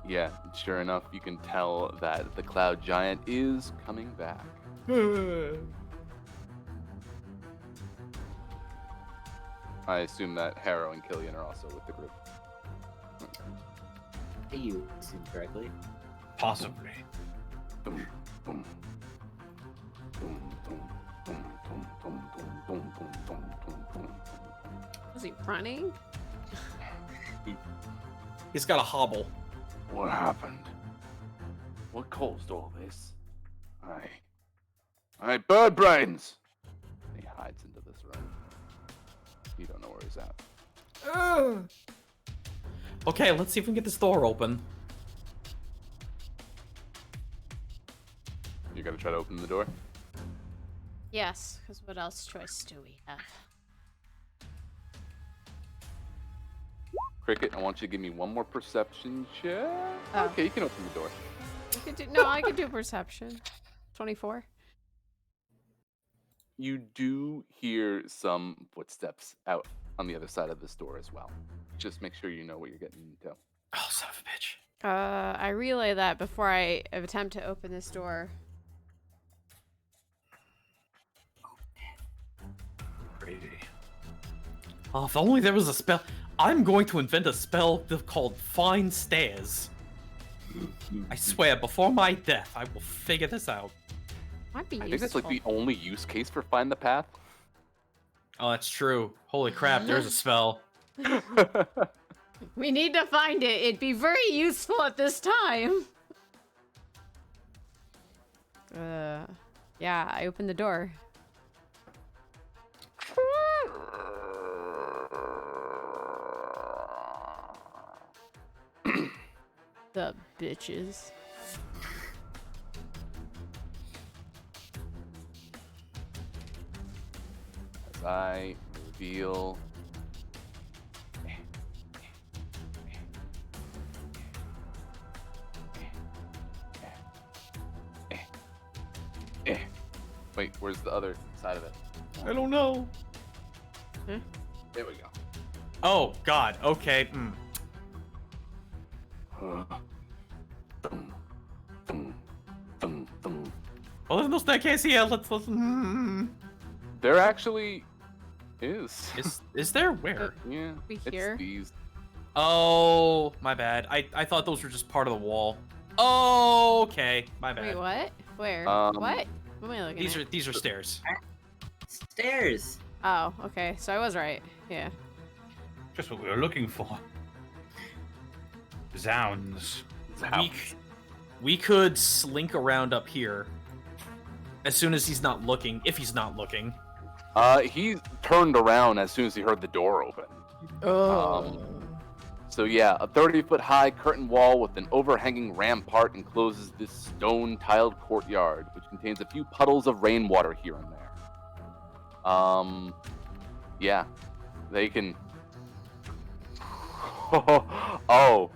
Yeah, sure enough, you can tell that the cloud giant is coming back. I assume that Harrow and Killian are also with the group. Hey, you assumed correctly. Possibly. Boom, boom. Boom, boom, boom, boom, boom, boom, boom, boom, boom, boom, boom. Was he running? He's got a hobble. What happened? What caused all this? I bird brains! He hides into this room. You don't know where he's at. Okay, let's see if we can get this door open. You gonna try to open the door? Yes, because what else choice do we have? Cricket, I want you to give me one more perception check. Oh. Okay, you can open the door. I could do perception. 24. You do hear some footsteps out on the other side of this door as well. Just make sure you know what you're getting into. Oh, son of a bitch. I relay that before I attempt to open this door. Crazy. Oh, if only there was a spell. I'm going to invent a spell called Find Stairs. I swear, before my death, I will figure this out. Might be I useful. think that's like the only use case for Find the Path. Oh, that's true. Holy crap, there's a spell. We need to find it. It'd be very useful at this time. Yeah, I opened the door. The bitches. As I feel. Wait, where's the other side of it? I don't know. There we go. Oh God. Okay. Well, there's no staircase here. Let's. There actually is. Is there where? Yeah. We it's here? these. Oh, my bad. I thought those were just part of the wall. Oh, okay. My bad. Wait, what? Where? Um, What? What am I looking at? These are stairs. Stairs. Oh, okay. So I was right. Yeah. Just what we were looking for. Zounds. We could slink around up here as soon as he's not looking. If he's not looking. He turned around as soon as he heard the door open. So yeah, a 30-foot high curtain wall with an overhanging rampart encloses this stone-tiled courtyard, which contains a few puddles of rainwater here and there. Yeah, they can. Oh.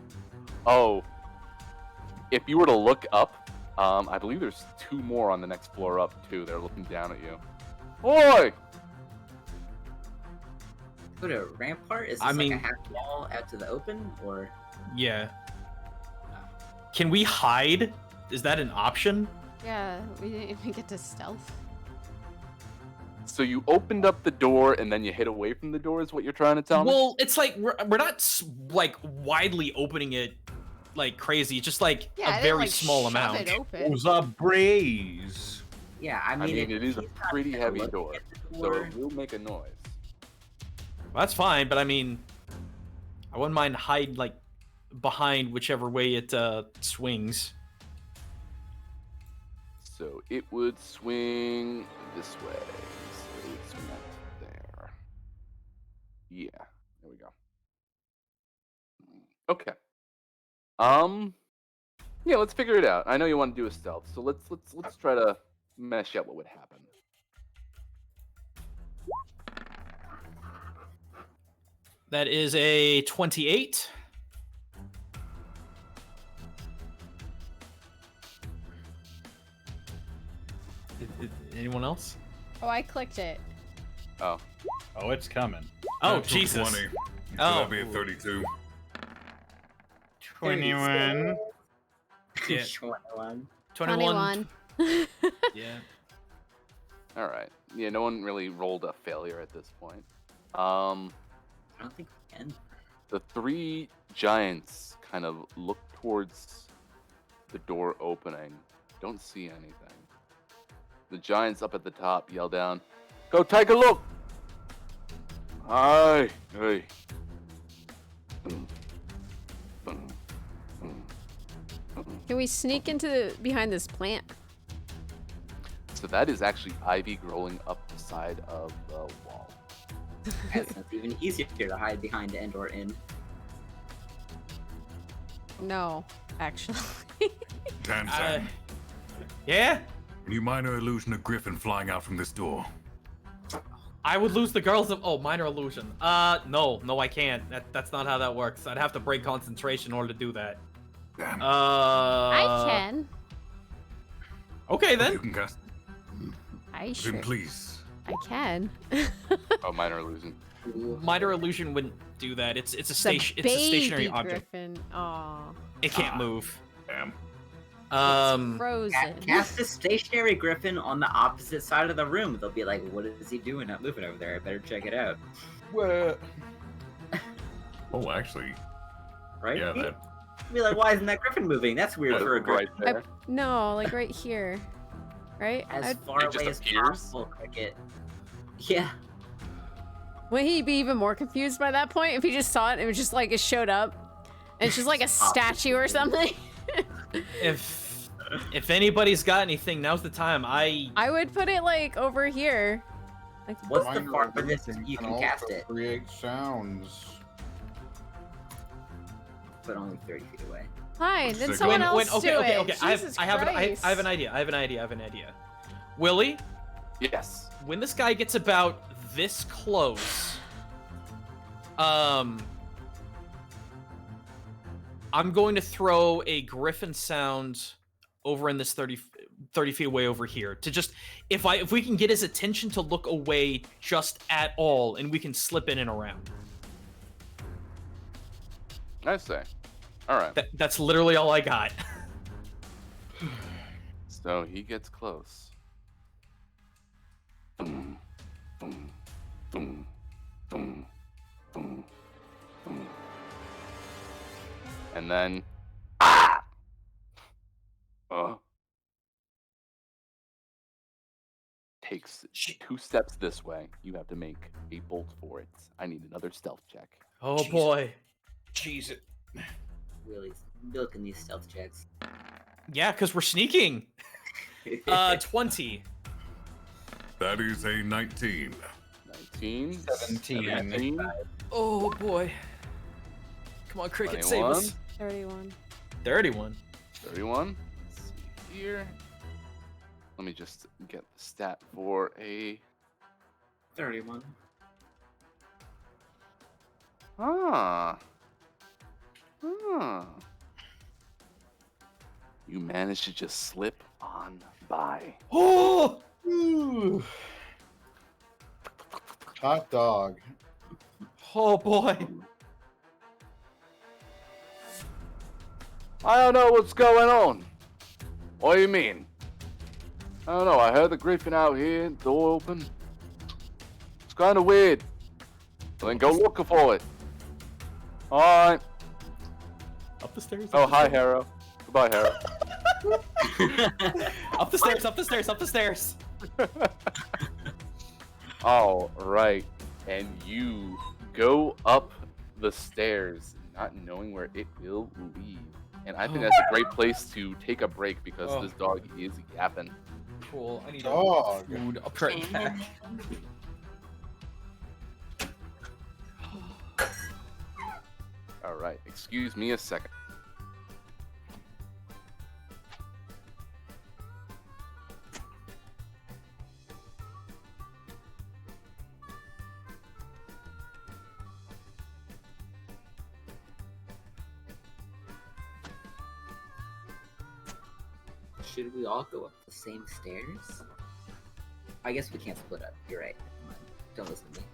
If you were to look up, I believe there's 2 more on the next floor up too. They're looking down at you. Oi! Put a rampart? Is this like a half wall out to the open, or? Yeah. Can we hide? Is that an option? Yeah, we didn't even get to stealth. So you opened up the door and then you hid away from the door is what you're trying to tell me? Well, it's like we're not like widely opening it like crazy. Just like Yeah, I a didn't, very like, small shove amount. it open. Was a breeze. Yeah, I mean, it is a he's not pretty gonna heavy look door, at the so door. it will make a noise. Well, that's fine, but I mean, I wouldn't mind hide like behind whichever way it swings. So it would swing this way. So it would swing out there. Yeah, there we go. Okay. Yeah, let's figure it out. I know you want to do a stealth, so let's try to mesh out what would happen. That is a 28. Anyone else? Oh, I clicked it. Oh. Oh, it's coming. Oh, Natural Jesus. 20. Oh. That'd be a 32. 21. Yeah. 21. 21. Yeah. All right. Yeah, no one really rolled a failure at this point. I don't think we can. The 3 giants kind of look towards the door opening. Don't see anything. The giants up at the top yell down, "Go take a look!" Aye, hey. Can we sneak into behind this plant? So that is actually ivy growing up the side of the wall. It's even easier to hide behind and or in. No, actually. Tanzan, Yeah? can you minor illusion a griffin flying out from this door? I would lose the girls of minor illusion. No, I can't. That's not how that works. I'd have to break concentration in order to do that. Damn. I can. Okay You then. can cast. I Then sure. please. I can. Oh, minor illusion. Minor illusion wouldn't do that. It's a It's station. It's a stationary baby object. Griffin. Aw. It can't move. Damn. It's frozen. Cast a stationary griffin on the opposite side of the room. They'll be like, "What is he doing? Not moving over there. I better check it out." What? Oh, actually, Right? yeah, that. Be like, "Why isn't that griffin moving? That's weird for a griffin." Right there. No, like right here. Right? As I'd- far It just away as appears? possible, cricket. Yeah. Would he be even more confused by that point if he just saw it and it was just like it showed up? And it's just like a statue or something? If anybody's got anything, now's the time. I would put it like over here. Like, What's the Minor farthest illusion you can cast also it? create sounds. But only 30 feet away. fine, then When- someone else okay, do okay, it. okay. Jesus I have Christ. an idea. Willie, Yes. when this guy gets about this close, I'm going to throw a griffin sound over in this 30 feet away over here to just if we can get his attention to look away just at all, and we can slip in and around. I say. All right. That's literally all I got. So he gets close. Boom, boom, boom, boom, boom, boom. And then, takes 2 steps this way. You have to make a bolt for it. I need another stealth check. Oh Jesus. boy. Jeez it. Really, milking these stealth checks. Yeah, because we're sneaking. 20. That is a 19. 19. 17. Oh boy. Come on, Cricket, save us. 31. 31. 31. Let's see here. Let me just get the stat for a. 31. Ah. You managed to just slip on by. Oh! Hot dog. Oh boy. I don't know what's going on. What do you mean? I don't know. I heard the griffin out here, door open. It's kind of weird. Well, then go look for it. All right. Up the stairs. Oh, hi, Harrow. Goodbye, Harrow. Up the stairs, up the stairs, up the stairs. All right. And you go up the stairs, not knowing where it will lead. And I think that's a great place to take a break because Oh. this dog is yapping. Cool. I need Dog. food. I'll be right back. All right. Excuse me a second. Should we all go up the same stairs? I guess we can't split up. You're right. Never mind. Don't listen to me.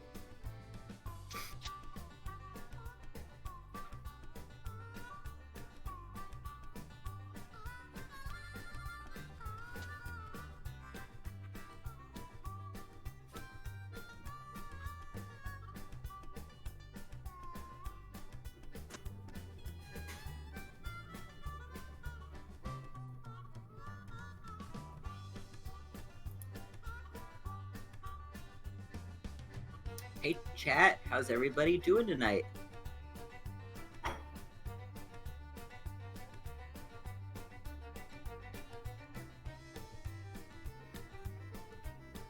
Hey, chat. How's everybody doing tonight?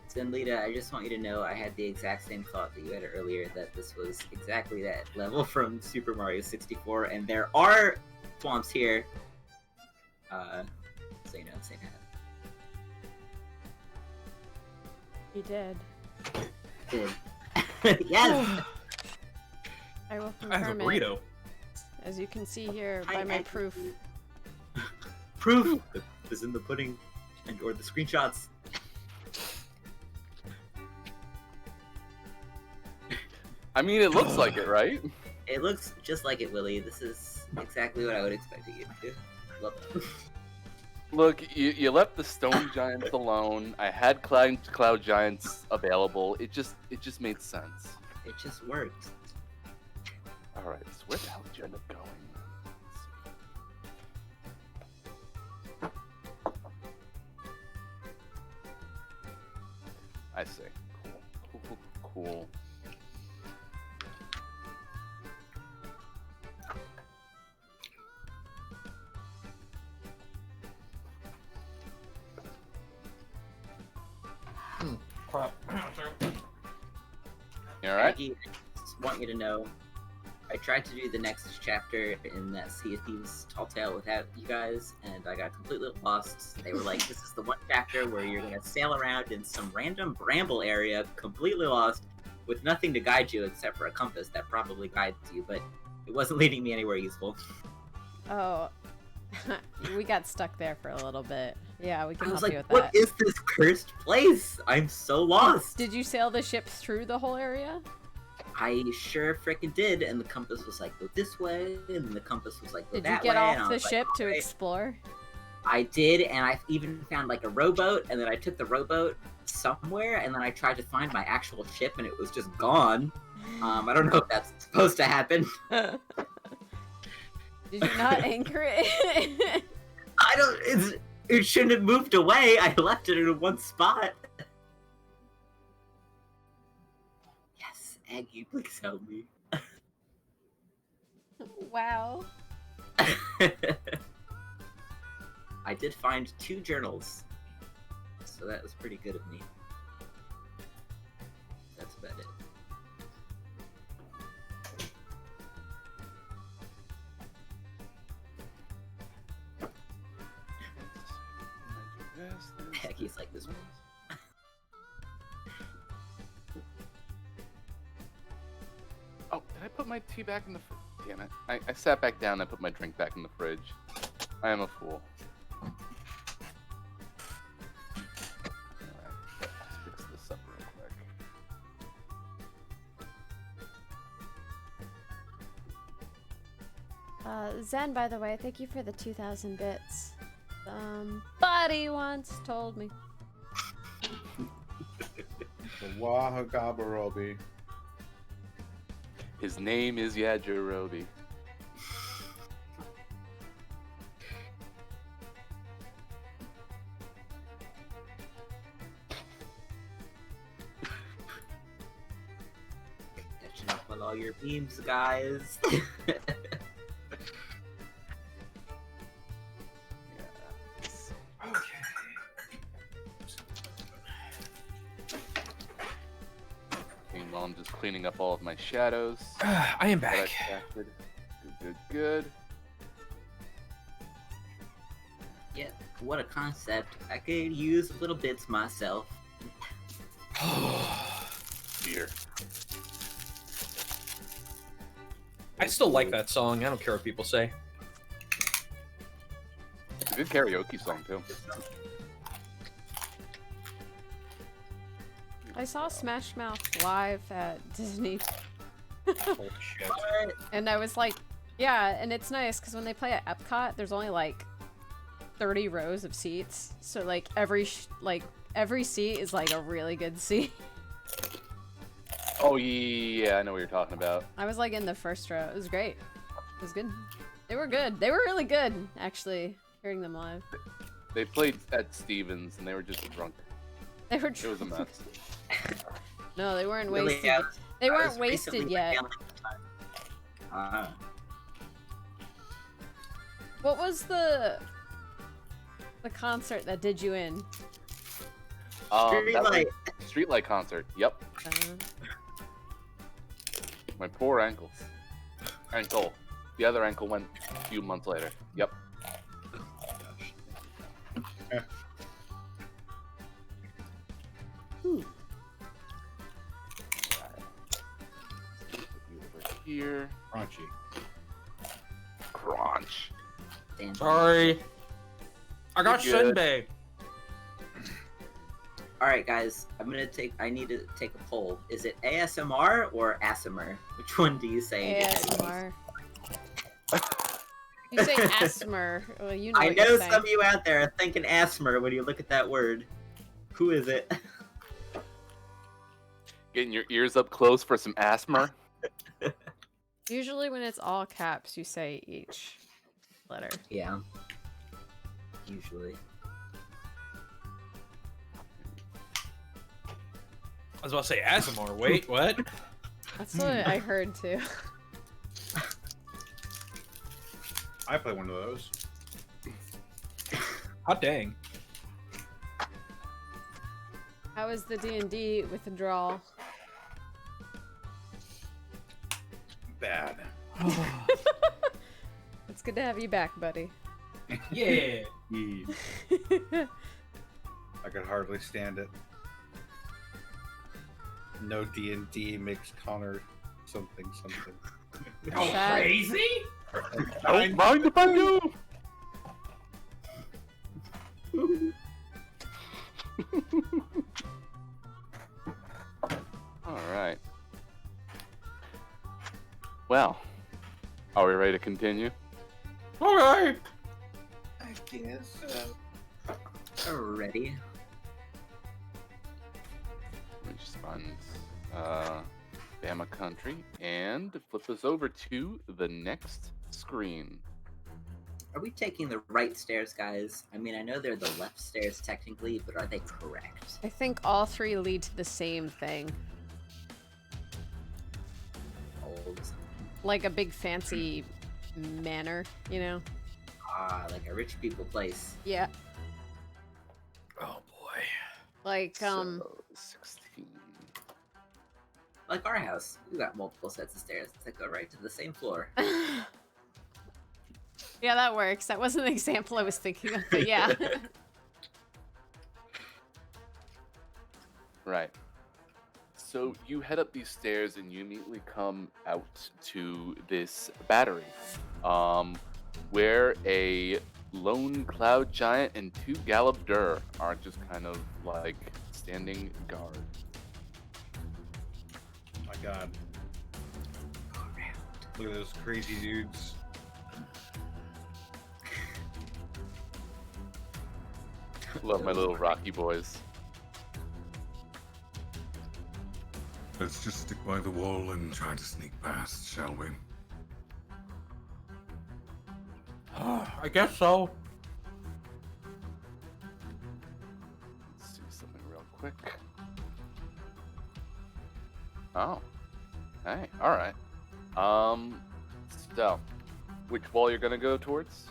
Zenlita, I just want you to know I had the exact same thought that you had earlier, that this was exactly that level from Super Mario 64, and there are swamps here. So you know, say that. He did. Did. Yes! I will I have a confirm it. burrito. As you can see here by my proof. Proof is in the pudding and or the screenshots. I mean, it looks like it, right? It looks just like it, Willie. This is exactly what I would expect of you to do. Love it. Look, you left the stone giants alone. I had cloud giants available. It just made sense. It just worked. All right, so where the hell did you end up going? I see. Cool. crap. You all right? Maggie, I just want you to know, I tried to do the next chapter in that Sea of Thieves Tall Tale without you guys, and I got completely lost. They were like, this is the one chapter where you're going to sail around in some random bramble area, completely lost, with nothing to guide you except for a compass that probably guides you, but it wasn't leading me anywhere useful. Oh, we got stuck there for a little bit. Yeah, we can I was help you like, with what that. is this cursed place? I'm so lost. Did you sail the ship through the whole area? I sure frickin' did, and the compass was like, go this way, and the compass was like, go Did you that get way, off and I the was like, ship to "Alright." explore? I did, and I even found like a rowboat, and then I took the rowboat somewhere, and then I tried to find my actual ship, and it was just gone. I don't know if that's supposed to happen. Did you not anchor it? I don't. It shouldn't have moved away. I left it in one spot. Yes, Aggie, please help me. Wow. I did find 2 journals, so that was pretty good of me. That's about it. Aggie's like this. Oh, did I put my tea back in the fridge? Damn it. I sat back down and I put my drink back in the fridge. I am a fool. Alright, let's fix this up real quick. Zen, by the way, thank you for the 2,000 bits. Somebody once told me. The Wahagabarobi. His name is Yajirobe. Catching up on all your memes, guys. Meanwhile, I'm just cleaning up all of my shadows. I am that I back. crafted. Good. Yeah, what a concept. I could use little bits myself. Here. I still like that song. I don't care what people say. It's a good karaoke song, too. I saw Smash Mouth live at Disney, Holy shit. and I was like, yeah, and it's nice because when they play at Epcot, there's only like 30 rows of seats, so like every seat is like a really good seat. Oh, yeah, I know what you're talking about. I was like in the first row. It was great. It was good. They were good. They were really good, actually, hearing them live. They played at Stevens, and they were just drunk. They were It was a mess. No, they weren't Really, wasted. yeah, They I weren't was wasted recently yet. down at the time. What was the concert that did you in? That was Streetlight. Streetlight concert. Yep. My poor ankles. Ankle. The other ankle went a few months later. Yep. Over here. Crunchy. Crunch. Damn. Sorry. I got You're good. Sunday. All right, guys. I need to take a poll. Is it ASMR or ASMR? Which one do you say? ASMR. You say ASMR. Well, you know I what know you're some saying. of you out there are thinking ASMR when you look at that word. Who is it? Getting your ears up close for some asthma. Usually when it's all caps, you say each letter. Yeah. Usually. I was about to say Asimar. Wait, what? That's what I heard too. I play one of those. Hot dang. How How was the D&D withdrawal? Bad. It's good to have you back, buddy. Yeah. I could hardly stand it. No D&D makes Connor something. Oh, Sad. crazy? Don't mind if I do. All right. Well, are we ready to continue? Okay. I guess. Already. Let me just find Bama Country and flip us over to the next screen. Are we taking the right stairs, guys? I mean, I know they're the left stairs technically, but are they correct? I think all three lead to the same thing. Old. Like a big fancy manor, you know? Ah, like a rich people place. Yeah. Oh boy. Like, So, 16. Like our house. We've got multiple sets of stairs that go right to the same floor. yeah, that works. That wasn't an example I was thinking of, but yeah. Right. So you head up these stairs and you immediately come out to this battery, where a lone cloud giant and 2 Gallop Dur are just kind of like standing guard. Oh my god. Look at those crazy dudes. Love my little Rocky boys. Let's just stick by the wall and try to sneak past, shall we? I guess so. Let's do something real quick. Oh. Hey, alright. So, which wall you're gonna go towards?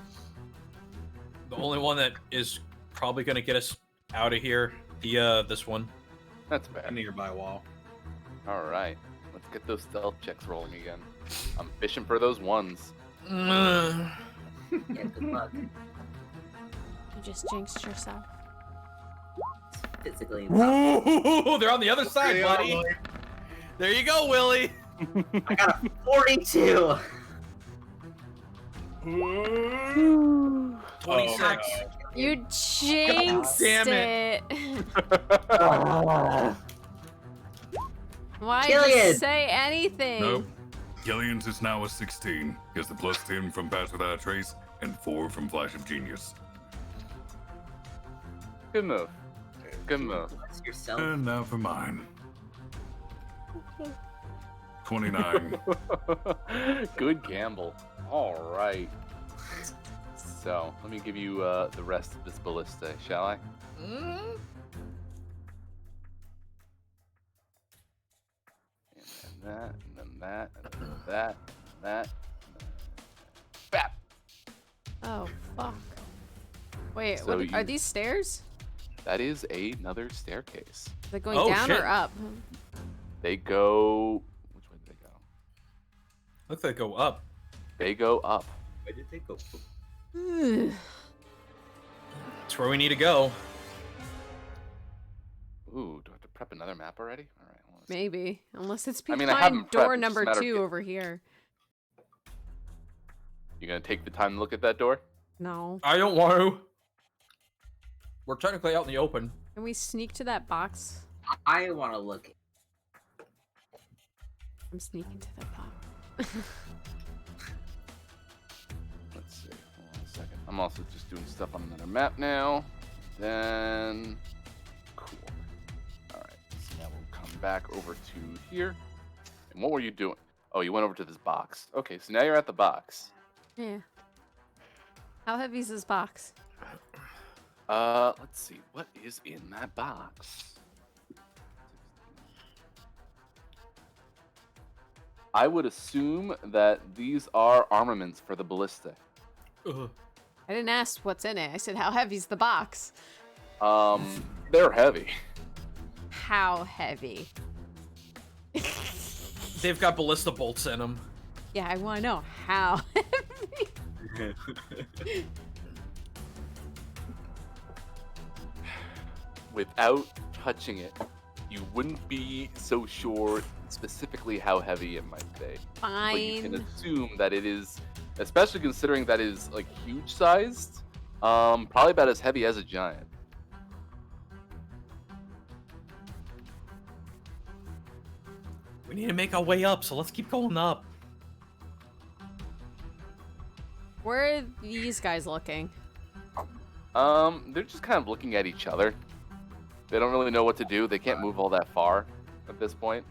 The only one that is probably gonna get us out of here, this one. That's A bad. nearby wall. Alright. Let's get those stealth checks rolling again. I'm fishing for those ones. Yeah, good luck. You just jinxed yourself. It's physically impossible. Ooh, they're on the other side, buddy. There you go, Willie. I got a 42! 26. You jinxed damn it. Why did you Killian! say anything? Nope. Gillian's is now a 16. Gets the plus 10 from Pass Without a Trace and 4 from Flash of Genius. Good move. Good move. Bless yourself. And now for mine. 29. Good gamble. All right. So let me give you the rest of this ballista, shall I? And then that, and then that, and then that, and that. Bap! Oh, fuck. Wait, So what, are you- these stairs? That is another staircase. Are they going Oh, down shit. or up? They go. Which way do they go? Looks like go up. They go up. Where did they go? That's where we need to go. Ooh, do I have to prep another map already? All right. Hold on a second. Maybe. Unless it's I behind mean, I have 'em prepped, door it's just a number matter of 2 get- over here. You gonna take the time to look at that door? No. I don't want to. We're technically out in the open. Can we sneak to that box? I want to look. I'm sneaking to the box. Let's see. Hold on a second. I'm also just doing stuff on another map now. Then, cool. All right. So now we'll come back over to here. And what were you doing? Oh, you went over to this box. Okay, so now you're at the box. Yeah. How heavy is this box? Let's see. What is in that box? I would assume that these are armaments for the ballista. Ugh. I didn't ask what's in it. I said, how heavy's the box? They're heavy. how heavy. They've got ballista bolts in them. Yeah, I want to know how heavy. Without touching it, you wouldn't be so sure specifically how heavy it might be. But you can Fine. assume that it is, especially considering that it is like huge sized, probably about as heavy as a giant. We need to make our way up, so let's keep going up. Where are these guys looking? They're just kind of looking at each other. They don't really know what to do. They can't move all that far at this point.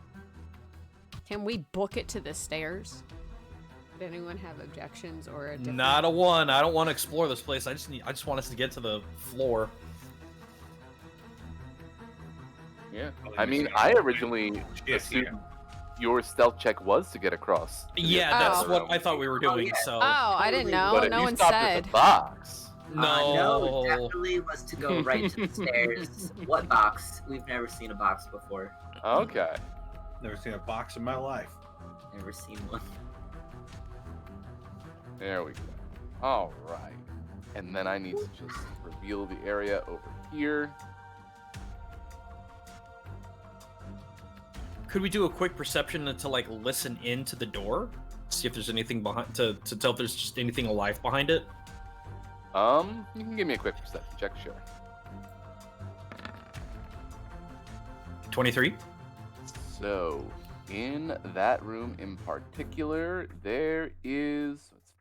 Can we book it to the stairs? Did anyone have objections or a different... Not a one. I don't want to explore this place. I just want us to get to the floor. Yeah. I mean, I originally assumed your stealth check was to get across. to the Yeah, other that's room. what I thought we were doing. yeah. So Oh, I didn't know. But if No you one stopped at said. the box. No, definitely was to go right to the stairs. What box? We've never seen a box before. Okay. Never seen a box in my life. Never seen one. There we go. All right. And then I need to just reveal the area over here. could we do a quick perception to like listen into the door, see if there's anything behind to tell if there's just anything alive behind it? You can give me a quick perception check, sure. 23. So, in that room in particular, there is what's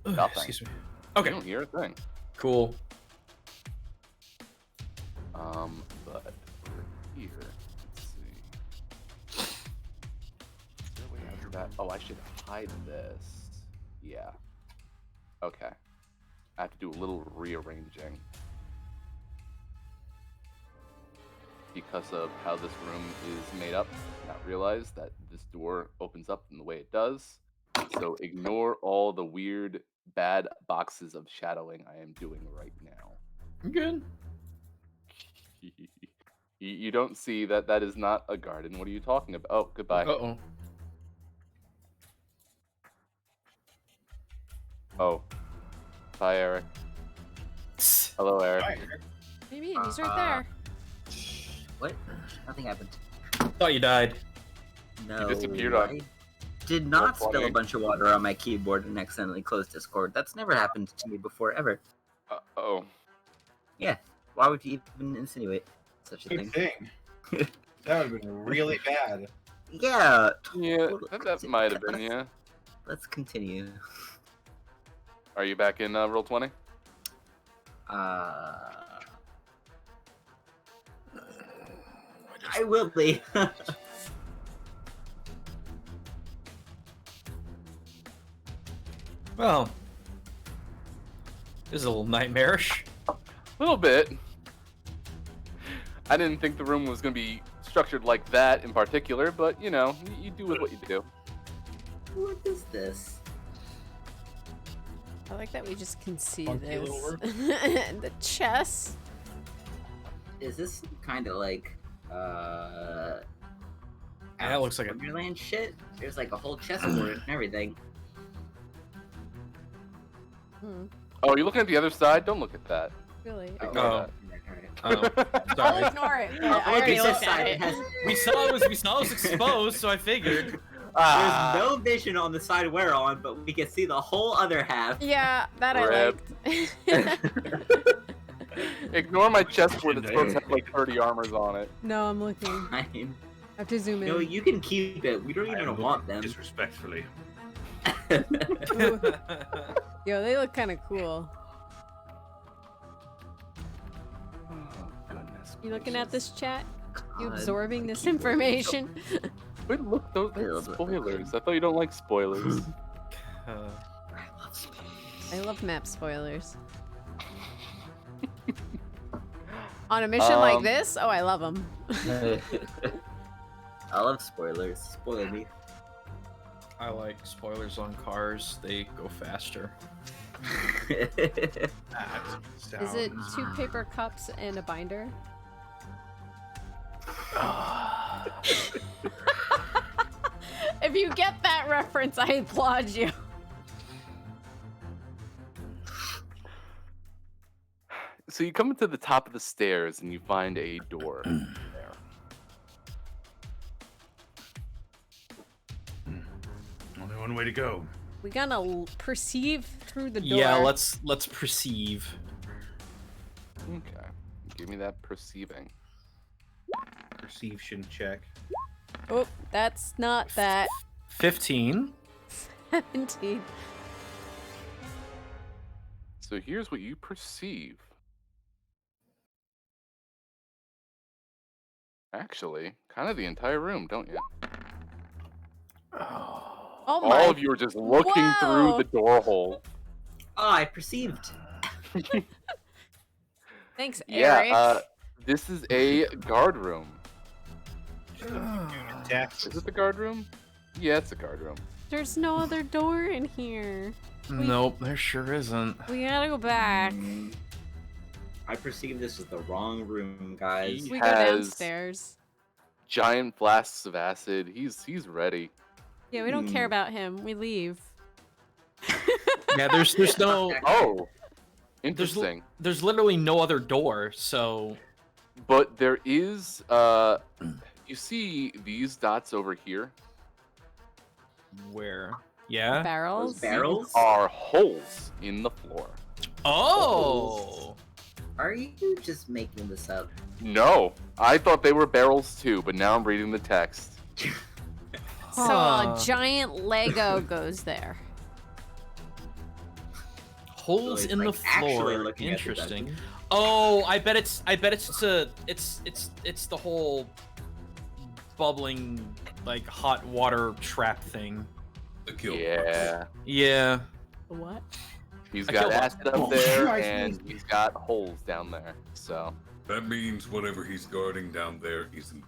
15. Nothing. Excuse me. You Okay, don't hear a thing. cool. But over here, let's see. Is there a way out of that? Oh, I should hide this. Yeah. Okay. I have to do a little rearranging. Because of how this room is made up, not realize that this door opens up in the way it does. So ignore all the weird, bad boxes of shadowing I am doing right now. I'm good. You don't see that that is not a garden. What are you talking about? Oh, goodbye. Uh-oh. Oh. Bye, Eric. Hello, Eric. Maybe he's right there. What? Nothing happened. Thought you died. No. disappeared on- I did not spill a 420. bunch of water on my keyboard and accidentally close Discord. That's never happened to me before, ever. Oh. Yeah. Why would you even insinuate such a Good thing? thing. That would have been really bad. Yeah. Yeah, totally. that might have been, yeah. Let's continue. Are you back in roll 20? I will be. Well, this is a little nightmarish. A little bit. I didn't think the room was going to be structured like that in particular, but, you know, you do with what you do. What is this? I like that we just can see Funky this. little work. The chest. Is this kind of like Yeah, it looks like a- Wonderland shit? There's like a whole chessboard and everything. Hmm, Oh, you're looking at the other side? Don't look at that. really? Ignore Oh. Alright. Oh, I'll sorry. ignore it. But Oh, I already okay, looked this at side it. has we saw it was exposed, so I figured. Ah, There's no vision on the side we're on, but we can see the whole other half. Yeah, that I Rip. liked. Ignore my chessboard that's supposed to have like 30 armors on it. No, I'm looking. I Fine. have to zoom in. No, you can keep it. We don't I am even want looking them. disrespectfully. Ooh. Yo, they look kind of cool. Oh, goodness. You looking at this chat? You God, absorbing my this keyboard is information? Wait, look, those I are love it. spoilers. I thought you don't like spoilers. I love map spoilers. On a mission like Um, this? Oh, I love them. I love spoilers. Spoil me. I like spoilers on cars. They go faster. That Is it sounds- 2 paper cups and a binder? If you get that reference, I applaud you. So you come to the top of the stairs and you find a door there. Only one way to go. We gonna perceive through the door. Yeah, let's perceive. Okay. Give me that perceiving. Perception check. Oh, that's not that. 15. 17. So here's what you perceive. Actually, kind of the entire room, don't you? Oh my. All of you are just looking through Whoa. the door hole. Oh, I perceived. Thanks, Yeah, Eric. this is a guard room. Tax. Is it the guard room? Yeah, it's the guard room. There's no other door in here. Nope, there sure isn't. We gotta go back. I perceive this as the wrong room, guys. He We go has downstairs. giant flasks of acid. He's ready. Yeah, we don't care about him. We leave. Yeah, there's no Oh, interesting. there's literally no other door, so But there is, you see these dots over here? where? Yeah. Barrels. Those barrels? These are holes in the floor. Oh. Are you just making this up? No, I thought they were barrels too, but now I'm reading the text. So a giant Lego goes there. Holes So it's in the like actually floor. looking at the Interesting. dungeon. Oh, I bet it's the whole bubbling like hot water trap thing. The kill. Yeah, Yeah. What? he's I got killed one. acid up there, and he's got holes down there. So That means whatever he's guarding down there isn't.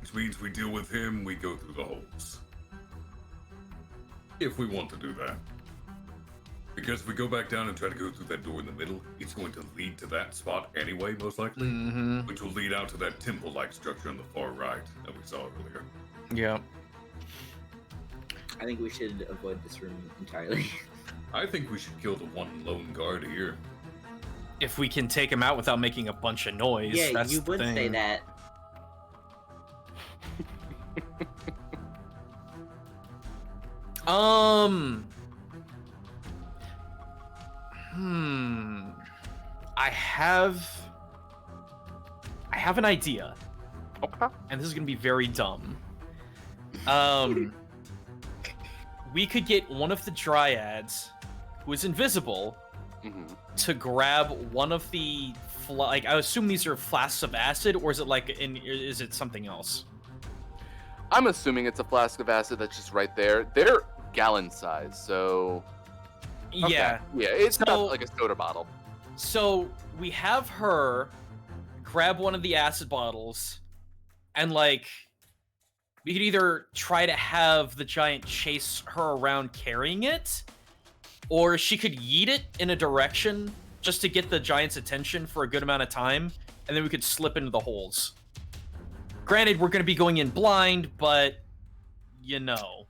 Which means we deal with him, we go through the holes. If we want to do that. Because if we go back down and try to go through that door in the middle, it's going to lead to that spot anyway, most likely. Mm-hmm. Which will lead out to that temple-like structure on the far right that we saw earlier. Yeah. I think we should avoid this room entirely. I think we should kill the one lone guard here. If we can take him out without making a bunch of noise, yeah, that's you the would thing. say that. I have an idea, okay. and this is gonna be very dumb. We could get one of the dryads, who is invisible, to grab one of the like I assume these are flasks of acid, or is it like is it something else? I'm assuming it's a flask of acid that's just right there. They're gallon size, so okay. Yeah. Yeah, it's So- not like a soda bottle. So we have her grab one of the acid bottles, and like we could either try to have the giant chase her around carrying it, or she could yeet it in a direction just to get the giant's attention for a good amount of time, and then we could slip into the holes. Granted, we're going to be going in blind, but you know.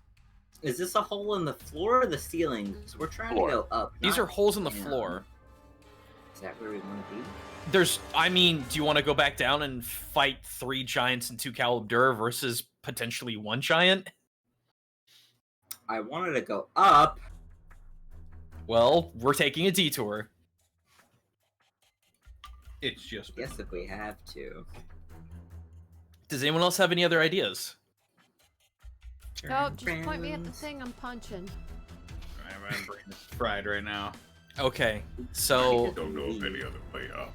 Is this a hole in the floor or the ceiling? 'Cause we're trying Floor. to go up. These not are holes in the down. floor. Is that where we want to be? I mean, do you want to go back down and fight 3 giants and 2 Calibdur versus potentially 1 giant? I wanted to go up. Well, we're taking a detour. It's just Guess if we have to. Does anyone else have any other ideas? Oh, just point me at the thing I'm punching. my brain is fried right now. Okay, so Don't know of any other way up.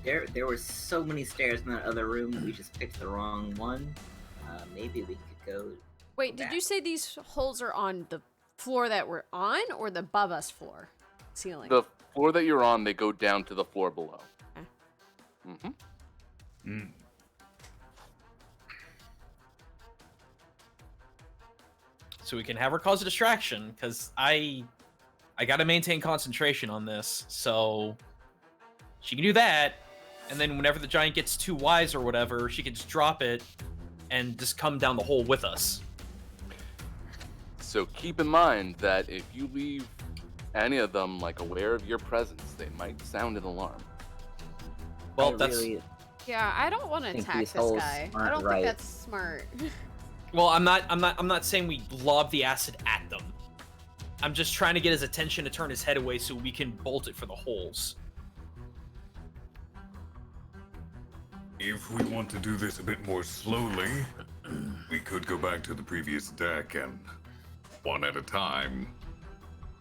There were so many stairs in that other room that we just picked the wrong one. Maybe we could go. Wait, did you say these holes are on the floor that we're on, or the above us floor ceiling? The floor that you're on, they go down to the floor below. Okay. Mm-hmm. we can have her cause a distraction, because I I gotta maintain concentration on this, so she can do that, and then whenever the giant gets too wise or whatever, she can just drop it and just come down the hole with us. So keep in mind that if you leave any of them like aware of your presence, they might sound an alarm. Well, I that's really Yeah, I don't want to think attack these this holes guy. I aren't don't right. think that's smart. well. I'm not saying we lob the acid at them. I'm just trying to get his attention to turn his head away so we can bolt it for the holes. If we want to do this a bit more slowly, we could go back to the previous deck and, one at a time,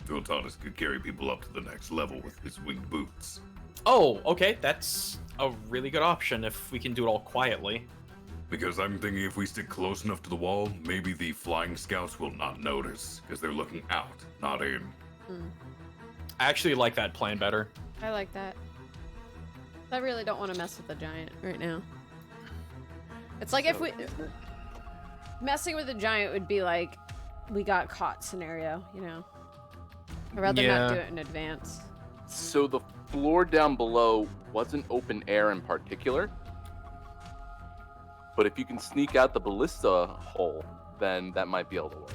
Viltanis could carry people up to the next level with his winged boots. Oh, okay, that's a really good option if we can do it all quietly. Because I'm thinking if we stick close enough to the wall, maybe the flying scouts will not notice, because they're looking out, not in. I actually like that plan better. I like that. I really don't want to mess with the giant right now. It's like if we messing with the giant would be like we got caught scenario, you know. I'd rather not do it in advance. So the floor down below wasn't open air in particular, but if you can sneak out the ballista hole, then that might be able to work.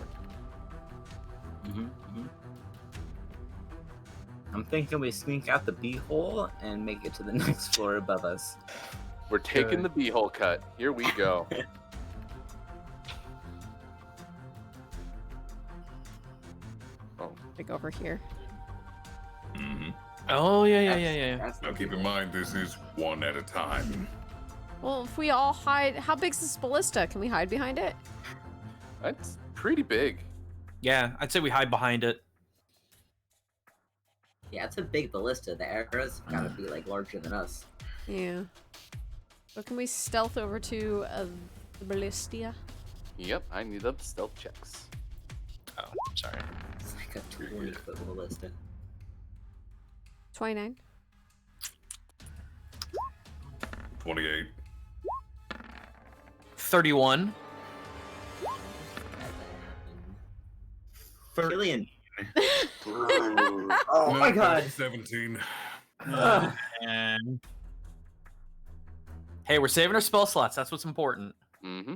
I'm thinking we sneak out the B-hole and make it to the next floor above us. We're taking the B-hole cut. Here we go. Like over here. Mm-hmm. Oh yeah. That's the Now keep in B-hole. mind, this is one at a time. Well, if we all hide, how big's this ballista? Can we hide behind it? That's pretty big. Yeah, I'd say we hide behind it. Yeah, it's a big ballista. The arrows gotta be like larger than us. Yeah. So can we stealth over to the ballista? Yep, I need up stealth checks. Oh, sorry. It's like a 20-foot ballista. 29. 28. 31. Killian. Oh my god. 17. And Hey, we're saving our spell slots. That's what's important. Mm-hmm.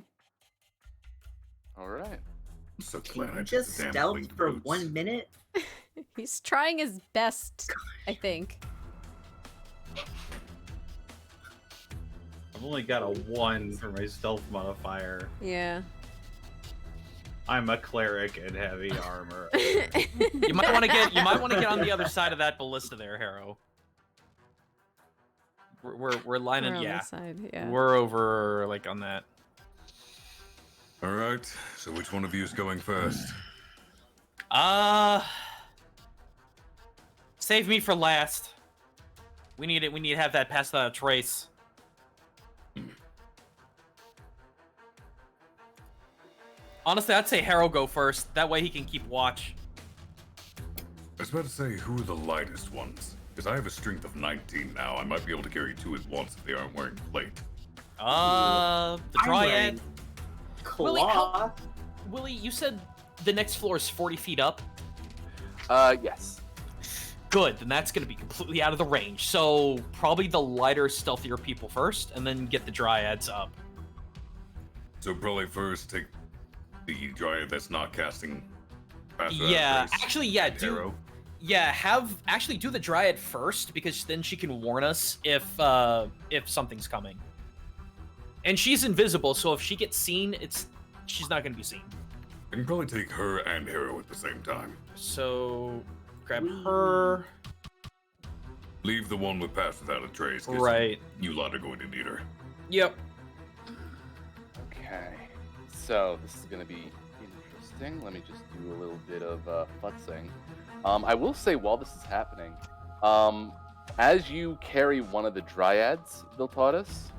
All right. I'm so Can glad I you took just the damn stealth winged for boots. 1 minute? He's trying his best, I think. I've only got a 1 for my stealth modifier. Yeah. I'm a cleric in heavy armor. You might want to get on the other side of that ballista there, Harrow. We're lining, We're on yeah. this side, yeah. We're over like on that. All right. So which one of you is going first? Save me for last. We need it. We need to have that pass the trace. Honestly, I'd say Harrow go first. That way he can keep watch. I was about to say, who are the lightest ones? Because I have a strength of 19 now. I might be able to carry 2 at once if they aren't wearing plate. The I'm Dryad. wearing Willie, cloth. Willie, you said the next floor is 40 feet up. Yes. Good, then that's gonna be completely out of the range. So probably the lighter, stealthier people first, and then get the Dryads up. So probably first take the Dryad that's not casting. Yeah, actually, yeah, Arrow. actually do the Dryad first, because then she can warn us if something's coming. And she's invisible, so if she gets seen, she's not gonna be seen. I can probably take her and Arrow at the same time. So grab her. Leave the one with pass without a trace. 'cause Right. You lot are going to need her. Yep. Okay. So this is going to be interesting. Let me just do a little bit of futzing. I will say while this is happening, as you carry one of the Dryads, Viltatis,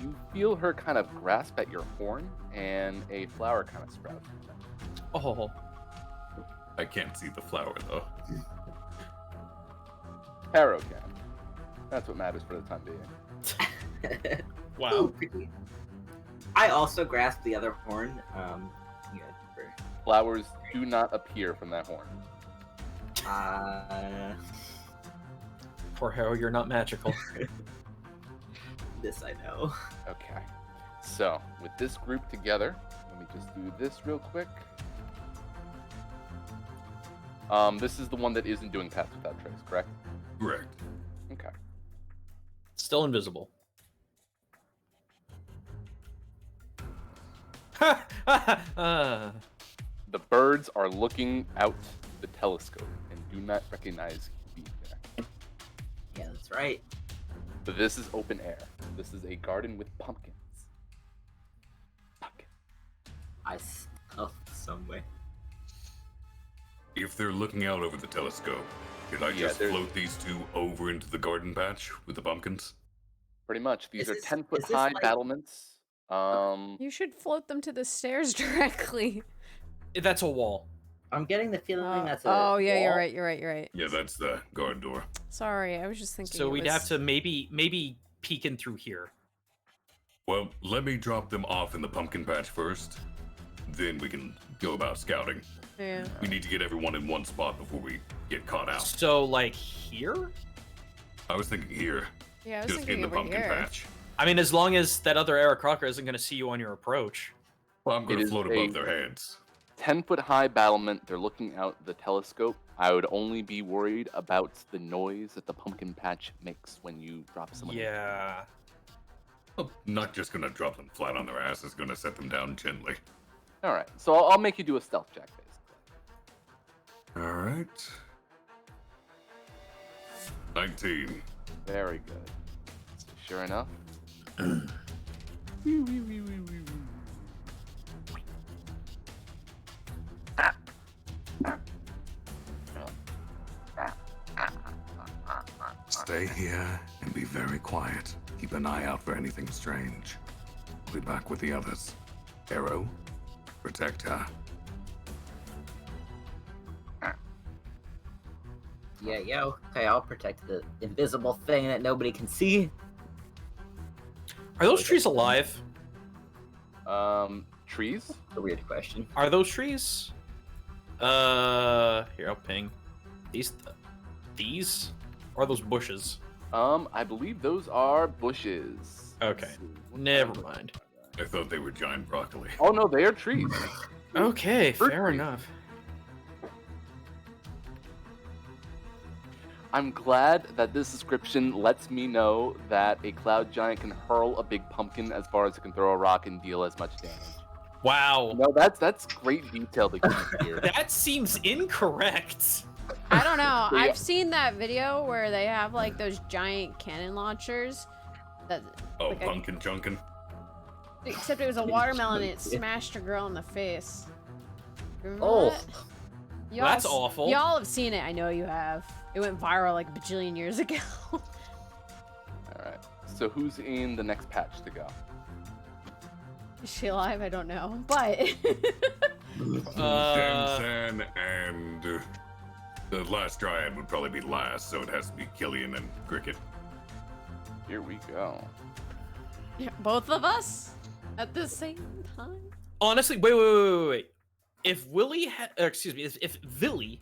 you feel her kind of grasp at your horn, and a flower kind of sprouts. Oh. I can't see the flower though. Harrow can. That's what matters for the time being. Wow. I also grasped the other horn. Yeah, for... Flowers do not appear from that horn. Poor Harrow, you're not magical. This I know. Okay. So, with this group together, let me just do this real quick. This is the one that isn't doing Pass Without Trace, correct? Correct. Okay. Still invisible. The birds are looking out the telescope and do not recognize you being there. Yeah, that's right. So this is open air. This is a garden with pumpkins. Pumpkin. I smell some way. If they're looking out over the telescope, could I Yeah, just there's- float these two over into the garden patch with the pumpkins? Pretty much. These Is are this- 10-foot is this high like- battlements. You should float them to the stairs directly. That's a wall. I'm getting the feeling that's a Oh yeah, you're wall. right. You're right. You're right. Yeah, that's the guard door. Sorry, I was just thinking. So it we'd was- have to maybe peek in through here. Well, let me drop them off in the pumpkin patch first. Then we can go about scouting. Yeah. We need to get everyone in one spot before we get caught out. So like here? I was thinking here, Yeah, I was just in thinking the over pumpkin here. patch. I mean, as long as that other Eric Crocker isn't going to see you on your approach. Well, I'm going It to is float a- above their heads. 10-foot high battlement. They're looking out the telescope. I would only be worried about the noise that the pumpkin patch makes when you drop someone. in. Yeah. I'm not just going to drop them flat on their ass. It's going to set them down gently. All right. So I'll make you do a stealth check, basically. All right. 19. Very good. Sure enough. Stay here and be very quiet. Keep an eye out for anything strange. I'll be back with the others. Arrow, protect her. Yeah. Okay, I'll protect the invisible thing that nobody can see. Are those trees alive? Trees? A weird question. Are those trees? Here, I'll ping. These? Or are those bushes? I believe those are bushes. Okay. Let's see. What Never kind of mind. bushes are they? I thought they were giant broccoli. Oh no, they are trees. Okay, Bird fair trees. enough. I'm glad that this description lets me know that a cloud giant can hurl a big pumpkin as far as it can throw a rock and deal as much damage. Wow. No, that's great detail to keep here. That seems incorrect. I don't know. Yeah. I've seen that video where they have like those giant cannon launchers. That Oh, like a- pumpkin chunkin'? except it was a watermelon and it smashed a girl in the face. Remember Oh. that? Well, that's s- awful. Y'all have seen it. I know you have. It went viral like a bajillion years ago. All right. So who's in the next patch to go? Is she alive? I don't know. But Danzan and the last dryad would probably be last, so it has to be Killian and Cricket. Here we go. both of us at the same time. Honestly, wait. If if Villy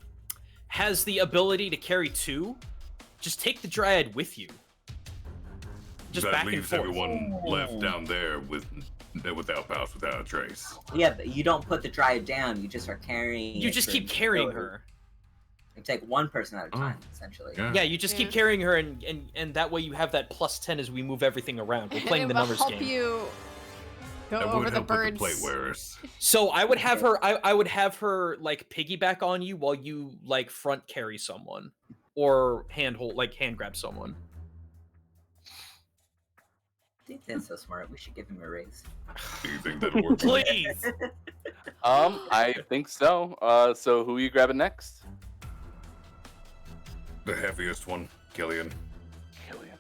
has the ability to carry two, just take the dryad with you. Just that back and leaves forth. everyone left down there without Pass Without a Trace. Yeah, but you don't put the dryad down. You just are carrying. You it just for keep carrying invisibility. her. You take one person at a Oh. time, essentially. Yeah. Yeah, you just keep Yeah. carrying her, and that way you have that +10 as we move everything around. We're playing It the will numbers help game. you go That over would the help with birds. the plate wearers. So I would have her. I would have her like piggyback on you while you like front carry someone, or hand grab someone. Nathan's so smart. We should give him a raise. Do you think that'll work? Please. I think so. So who are you grabbing next? The heaviest one, Killian. Killian.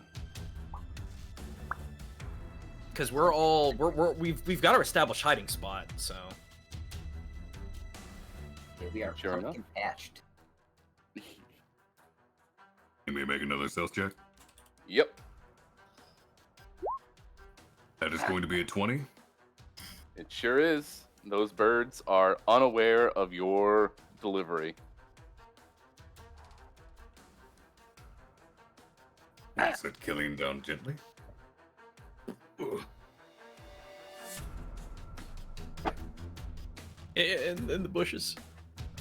Because we've got our established hiding spot. So Yeah, we are Sure enough. pumpkin patched. Can we make another stealth check? Yep. That is going to be a 20. It sure is. Those birds are unaware of your delivery. Set Killian down gently. Ugh. In the bushes,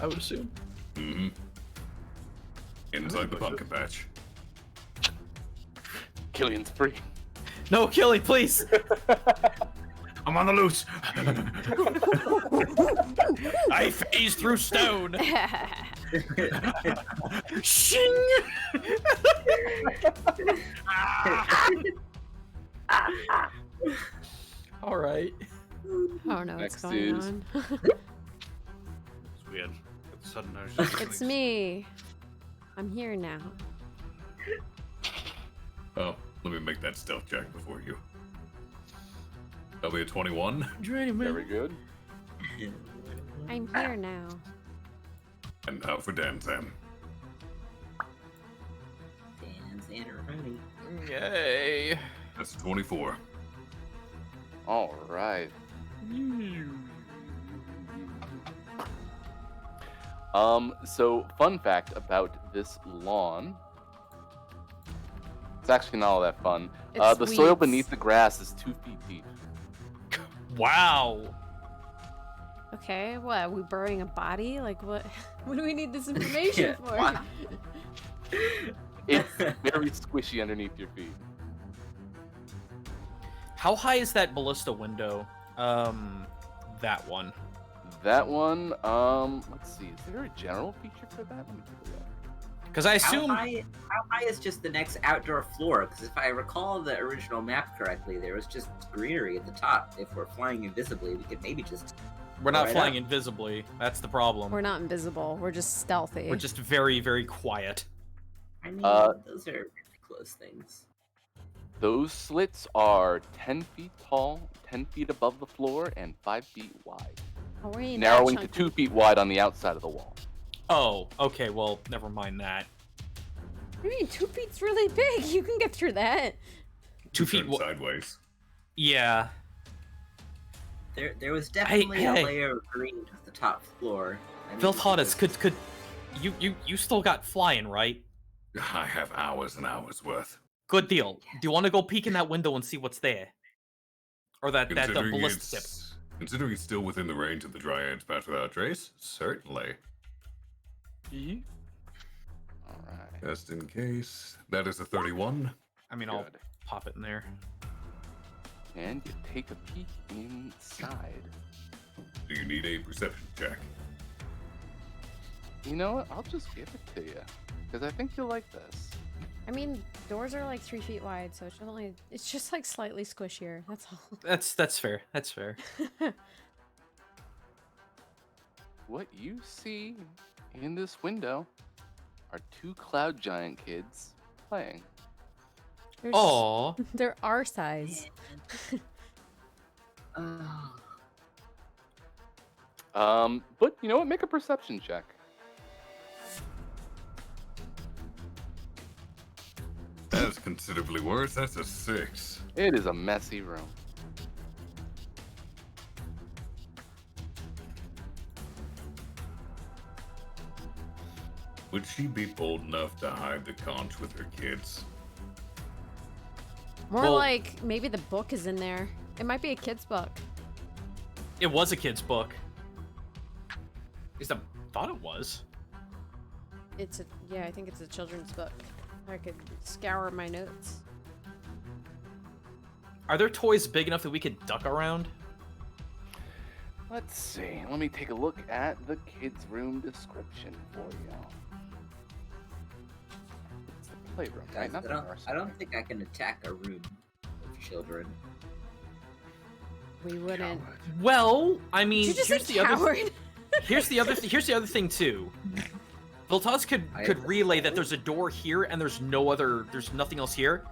I would assume. Mm-hmm. Inside the pumpkin patch. Killian's free. No, Killian, please. I'm on the loose. I phase through stone. Shing. All right. I don't know what's Next going is- on. It's weird. It's sudden urge. It's me. I'm here now. Oh, let me make that stealth check before you. That'll be a 21. Very good. I'm here now. And now for Dan Sam. Dan's and ready. Yay. That's 24. All right. So fun fact about this lawn. It's actually not all that fun. It's The soil weeds. beneath the grass is 2 feet deep. Wow. Okay, what? Are we burying a body? Like, what? What do we need this information for? Wow. It's very squishy underneath your feet. How high is that ballista window? That one. That one, let's see. Is there a general feature for that? Let me take a look. Because I assume. How high is just the next outdoor floor? Because if I recall the original map correctly, there was just greenery at the top. If we're flying invisibly, we could maybe just. We're not Right flying up. invisibly. That's the problem. We're not invisible. We're just stealthy. We're just very, very quiet. I mean, those are really close things. Those slits are 10 feet tall, 10 feet above the floor, and 5 feet wide. Oh, we ain't that Narrowing to chunky. 2 feet wide on the outside of the wall. Oh, okay. Well, never mind that. I mean, 2 feet's really big. You can get through that. 2 feet. Turn sideways. Yeah. There was definitely hey. a layer of green at the top floor. I mean, Viltatus, could you still got flying, right? I have hours and hours worth. Good deal. Do you want to go peek in that window and see what's there? Or that the Considering ballista tip? considering it's still within the range of the Dryad's Path Without Trace, certainly. Alright. Just in case. That is a 31. I mean, I'll Good. pop it in there. And you take a peek inside. Do you need a perception check? You know what? I'll just give it to you. Because I think you'll like this. I mean, doors are like 3 feet wide, so it's just like slightly squishier. That's all. That's fair. That's fair. What you see in this window are 2 cloud giant kids playing. They're Oh, they're our size. But you know what? Make a perception check. That's considerably worse. That's a 6. It is a messy room. Would she be bold enough to hide the conch with her kids? More Well- like maybe the book is in there. It might be a kid's book. it was a kid's book. At least I thought it was. Yeah, I think it's a children's book. I could scour my notes. Are there toys big enough that we could duck around? Let's see. Let me take a look at the kids' room description for you. It's the playroom, right? Guys, Not the I nursery. don't think I can attack a room with children. We wouldn't. Well, I mean, Did you just here's say the other. coward? Here's the other thing too. Viltas could relay that there's a door here and there's nothing else here.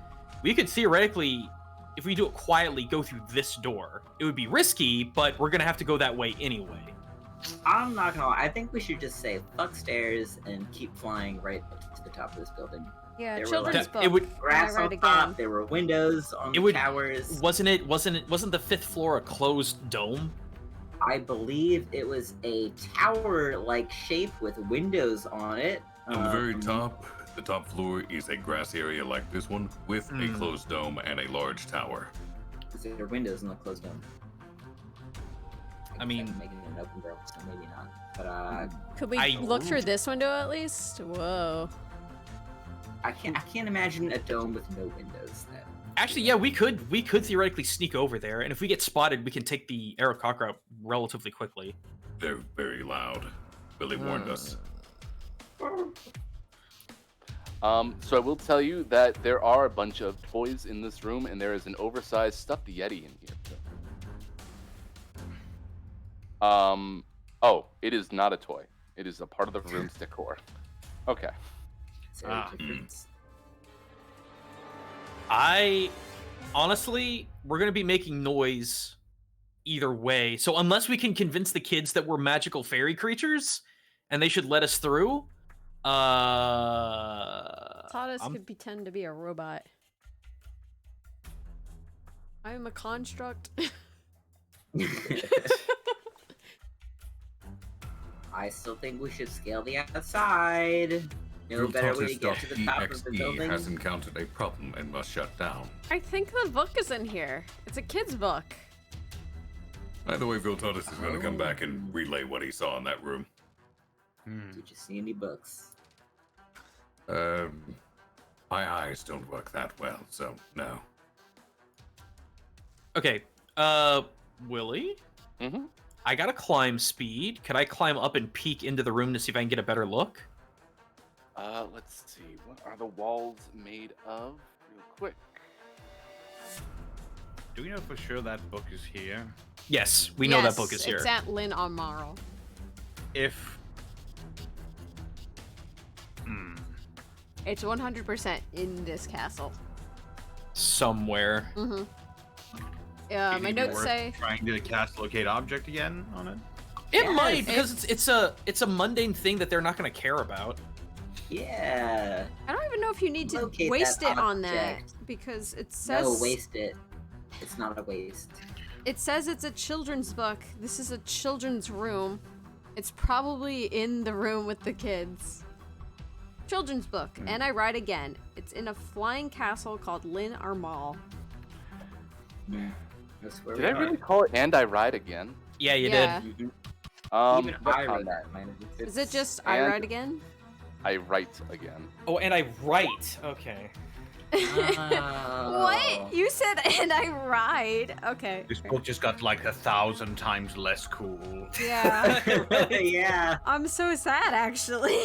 We could theoretically, if we do it quietly, go through this door. It would be risky, but we're gonna have to go that way anyway. I'm not gonna lie. I think we should just say fuck stairs and keep flying right up to the top of this building. Yeah, They were children's like- book. It would- Grass I on read top. again. There were windows on It the would- towers. Wasn't the 5th floor a closed dome? I believe it was a tower-like shape with windows on it. On the very top, The top floor is a grass area like this one with a closed dome and a large tower. Is there windows in the closed dome? I mean, making an open door, so maybe not. But Could we look through this window at least? Whoa. I can't imagine a dome with no windows. Then. actually, yeah, we could theoretically sneak over there, and if we get spotted, we can take the Aarakocra out relatively quickly. They're very loud. Billy warned us. So I will tell you that there are a bunch of toys in this room, and there is an oversized stuffed Yeti in here. Oh, it is not a toy. It is a part of the room's decor. Okay. I honestly, we're gonna be making noise either way. So unless we can convince the kids that we're magical fairy creatures and they should let us through, Tadas could pretend to be a robot. I'm a construct. I still think we should scale the outside. No better way to get to the top of the building. has encountered a problem and must shut down. I think the book is in here. It's a kid's book. Either way, Viltatus is going to come back and relay what he saw in that room. Did you see any books? My eyes don't work that well, so no. Okay, Willie? Mm-hmm. I got a climb speed. Could I climb up and peek into the room to see if I can get a better look? Let's see. What are the walls made of? Real quick. Do we know for sure that book is here? Yes, we know that book is here. It's at Lynn Amaro. If... It's 100% in this castle. Somewhere. Mm-hmm. It'd My be notes worth say trying to cast locate object again on it. It might, because it's a mundane thing that they're not going to care about. Yeah. I don't even know if you need to Locate waste that it on that object. because it says No, waste it. It's not a waste. it says it's a children's book. This is a children's room. It's probably in the room with the kids. Children's book, and I ride again. It's in a flying castle called Lynn Armal. That's where Did we I are. really call it "And I Ride Again"? Yeah, you Yeah. did. Even what I read combat? that. Is it just I and- ride again? I write again. Oh, and I write. Okay. What? You said and I ride. Okay. This book just got like 1,000 times less cool. Yeah. Yeah. I'm so sad actually.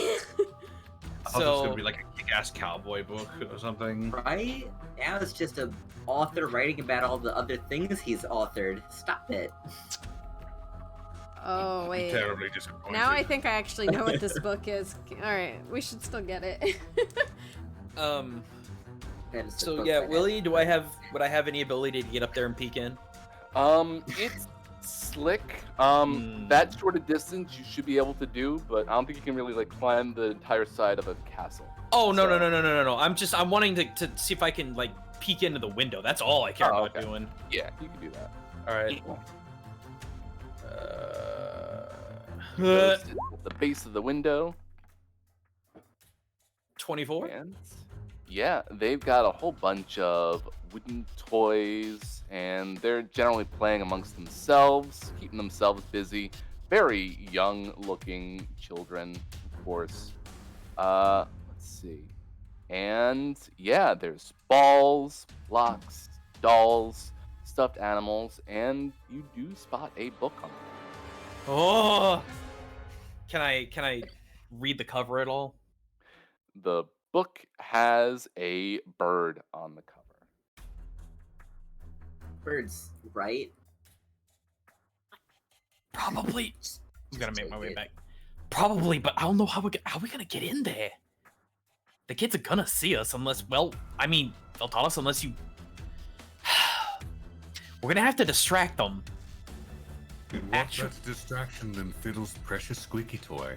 I thought it was So gonna be like a kick-ass cowboy book or something. Right? Now it's just a author writing about all the other things he's authored. Stop it. Oh I'm wait. terribly disappointed. Now I think I actually know what this book is. Alright, we should still get it. That is the So book yeah, that Willie, would I have any ability to get up there and peek in? It's slick. That sort of distance you should be able to do, but I don't think you can really like climb the entire side of a castle. Oh no So- no! I'm wanting to see if I can like peek into the window. That's all I care Oh, about okay. doing. Yeah, you can do that. All right. Goes to the base of the window. 24. And yeah, they've got a whole bunch of wooden toys, and they're generally playing amongst themselves, keeping themselves busy. Very young-looking children, of course. Let's see. And yeah, there's balls, blocks, dolls, stuffed animals, and you do spot a book on them. Oh. Can I read the cover at all? The book has a bird on the cover. Birds, right? Probably. I'm gonna make take my way it. back. Probably, but I don't know how we gonna get in there. The kids are gonna see us unless, well, I mean, they'll tell us unless you. We're gonna have to distract them. And what's that distraction than Fiddle's precious squeaky toy?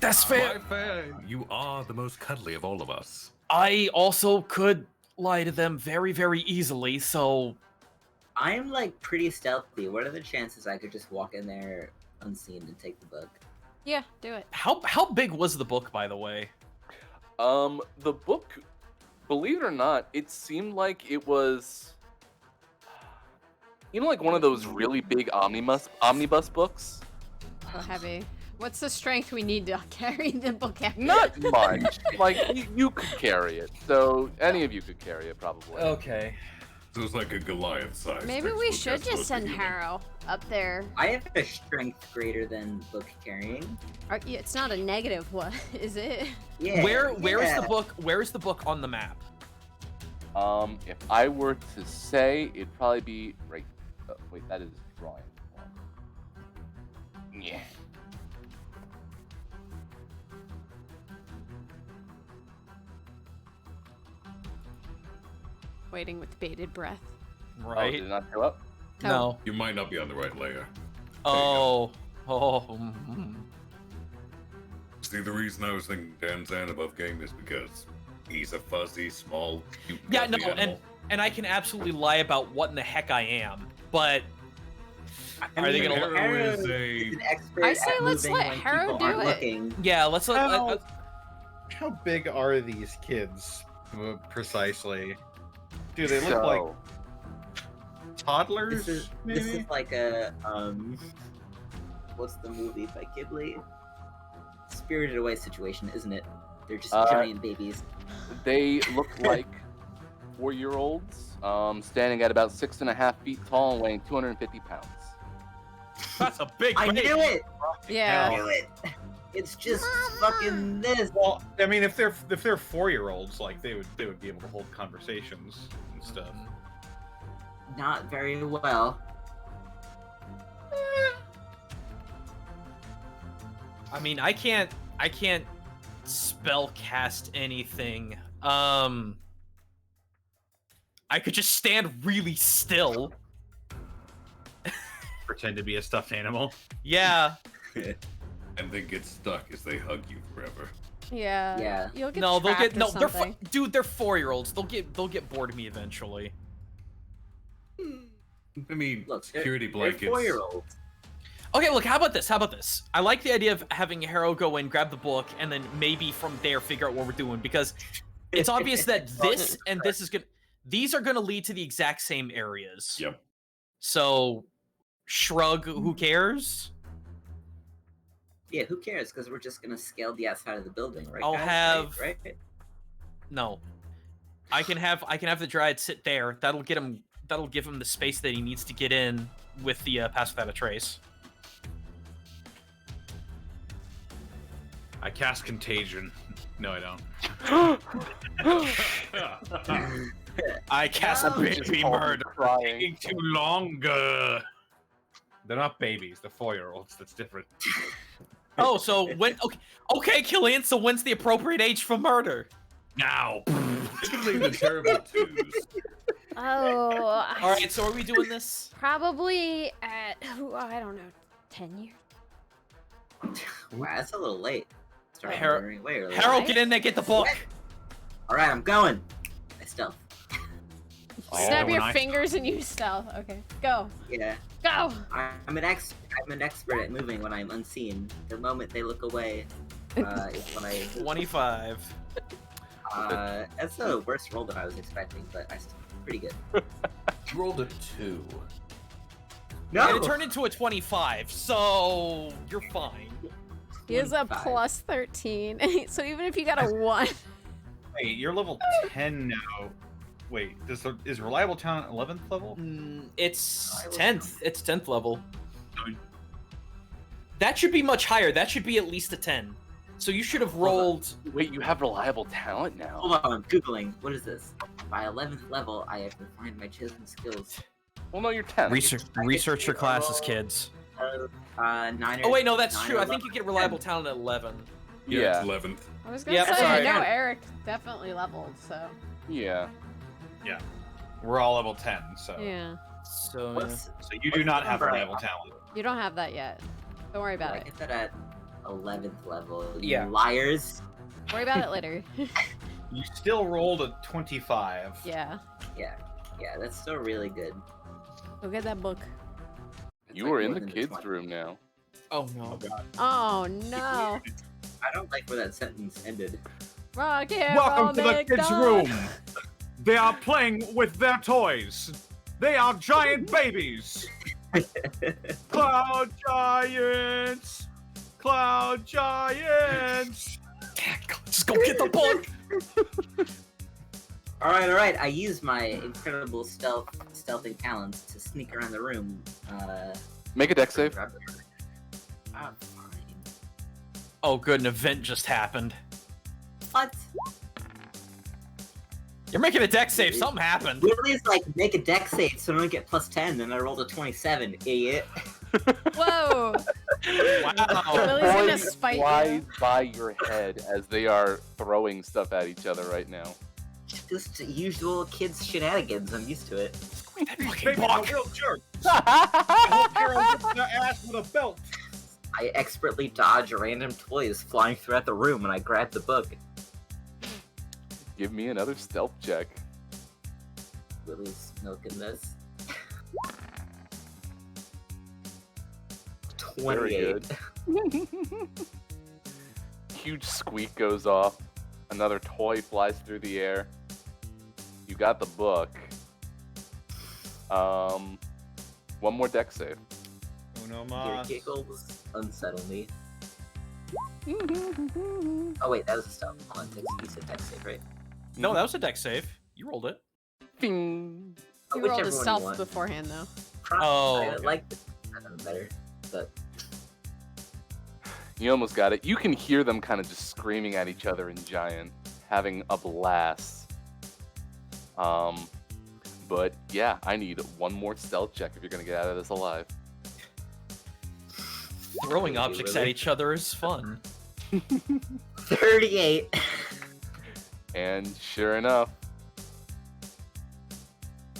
That's fair. Quite fair. You are the most cuddly of all of us. I also could lie to them very, very easily, so I'm like pretty stealthy. What are the chances I could just walk in there unseen and take the book? Yeah, do it. How big was the book, by the way? The book, believe it or not, it seemed like it was, like one of those really big omnibus books. So heavy. What's the strength we need to carry the book out? Not much. Like you could carry it. So any of you could carry it probably. Okay. So it's like a Goliath size. Maybe we should just send Harrow up there. I have a strength greater than book carrying. Yeah, it's not a negative one, is it? Yeah. Where is yeah. the book? Where is the book on the map? If I were to say, it'd probably be right. Wait, that is drawing. Yeah. Waiting with bated breath. Oh, Right. did it not show up? No. You might not be on the right layer. Oh. Oh. See, the reason I was thinking Danzan above game is because he's a fuzzy, small, cute, Yeah, no, cuddly animal. and I can absolutely lie about what in the heck I am, but are they gonna? Harrow is He's an expert I say at let's moving let when Harrow people do aren't it. looking. Yeah, let's let. How big are these kids precisely? Do they look So, like toddlers? This maybe? is like a what's the movie by Ghibli? Spirited Away situation, isn't it? They're just giant babies. they look like 4-year-olds, standing at about 6.5 feet tall and weighing 250 pounds. That's a big. I baby. knew it. Yeah. I knew it. It's just fucking this. Well, I mean, if they're 4-year-olds, like they would be able to hold conversations and stuff. Not very well. I mean, I can't spell cast anything. I could just stand really still. Pretend to be a stuffed animal. Yeah. And then get stuck as they hug you forever. Yeah. Yeah. You'll get No, they'll trapped get or They're something. dude. They're 4-year-olds. They'll get bored of me eventually. I mean, Look, security they're blankets. 4-year-olds. Okay, look. How about this? I like the idea of having Harrow go in, grab the book, and then maybe from there figure out what we're doing, because it's obvious that this and this is gonna. These are gonna lead to the exact same areas. Yep. So, shrug. Who cares? Yeah, who cares? Because we're just gonna scale the outside of the building, right? I'll guys? have- right. No. I can have the Dryad sit there. That'll give him the space that he needs to get in with the Pass Without a Trace. I cast Contagion. No, I don't. I cast No. baby murder. Taking too long. They're not babies. They're 4-year-olds. That's different. Oh, so when okay, Killian. So when's the appropriate age for murder? Now. Typically the terrible twos. Oh. All right. So are we doing this? Probably at, I don't know, 10 years? Wow, that's a little late. Started Harrow- murdering way early. Harold, get in there. Get the book. All right, I'm going. I stealth. Snap when your I- fingers and use stealth. Okay, go. Yeah. Go! I'm an expert at moving when I'm unseen. The moment they look away, is when I. 25. That's a worse roll than I was expecting, but I still pretty good. You rolled a 2. No. And it turned into a 25. So you're fine. He has a 25. plus 13, so even if you got a 1. Wait, you're level 10 now. Wait, is Reliable Talent 11th level? It's I was 10th. It's 10th level. That should be much higher. That should be at least a 10. So you should have rolled. Wait, you have reliable talent now. Hold on, I'm googling. What is this? By 11th level, I have refined my chosen skills. Well, no, you're 10. Research your classes, kids. 9. Oh wait, no, that's 9 true. or I think you get reliable talent at 11. Yeah, it's 11th. I was gonna Yep, say, sorry. I know Eric definitely leveled, so. Yeah. We're all level 10, so. Yeah. So What's, So you do not have Right. Reliable Talent. You don't have that yet. Don't worry about I it. get that at 11th level. You Yeah. liars. Worry about it later. You still rolled a 25. Yeah. Yeah, that's still really good. Go get that book. It's You like were in more the than kids' 20. room now. Oh no. Oh no. I don't like where that sentence ended. Rock and Welcome roll, to the kids' McDonald. room. They are playing with their toys. They are giant babies. Cloud giants. Cloud giants. Just go get the book. All right. I use my incredible stealthing talents to sneak around the room. Make a deck save. Grab the- fine. Oh, good. An event just happened. What? You're making a deck save. Something happened. Willie's like, make a deck save so I don't get +10, and I rolled a 27, idiot. Whoa. Wow. Willie's gonna Coin spite flies you. by your head as they are throwing stuff at each other right now. Just usual kids shenanigans. I'm used to it. That These fucking babies are book. real jerks. I hope Carol whips their ass with a belt. I expertly dodge random toys flying throughout the room, and I grab the book. Give me another stealth check. Willie's milking this. 28. Very good. Huge squeak goes off. Another toy flies through the air. You got the book. One more deck save. Uno Your mas. giggles unsettle me. Oh wait, that was a stealth. Hold on, you said deck save, right? No, that was a deck save. You rolled it. Bing. Oh, You rolled whichever a one you stealth want. beforehand, though. Oh, I okay. like the better, but You almost got it. You can hear them kind of just screaming at each other in Giant, having a blast. But yeah, I need one more stealth check if you're gonna get out of this alive. Throwing Thank you, objects Willie. at each other is fun. 38. And sure enough,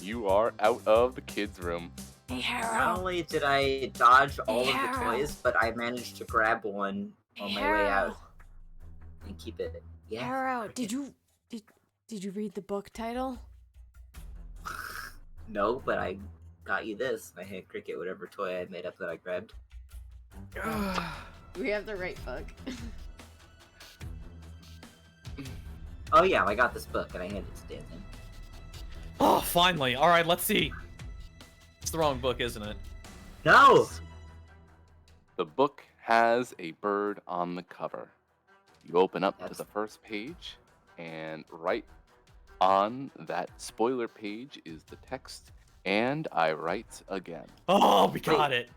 you are out of the kids' room. Hey, Not Harold. only did I dodge all Hey, of the Harold. toys, but I managed to grab one on my way out and keep it. Yeah. Harold, did you read the book title? No, but I got you this. My hand cricket, whatever toy I had made up that I grabbed. We have the right book. Oh yeah, I got this book and I handed it to Danton. Oh, finally. All right, let's see. It's the wrong book, isn't it? No! The book has a bird on the cover. You open up to That's- the first page, and right on that spoiler page is the text, and I write again. Oh, we got it.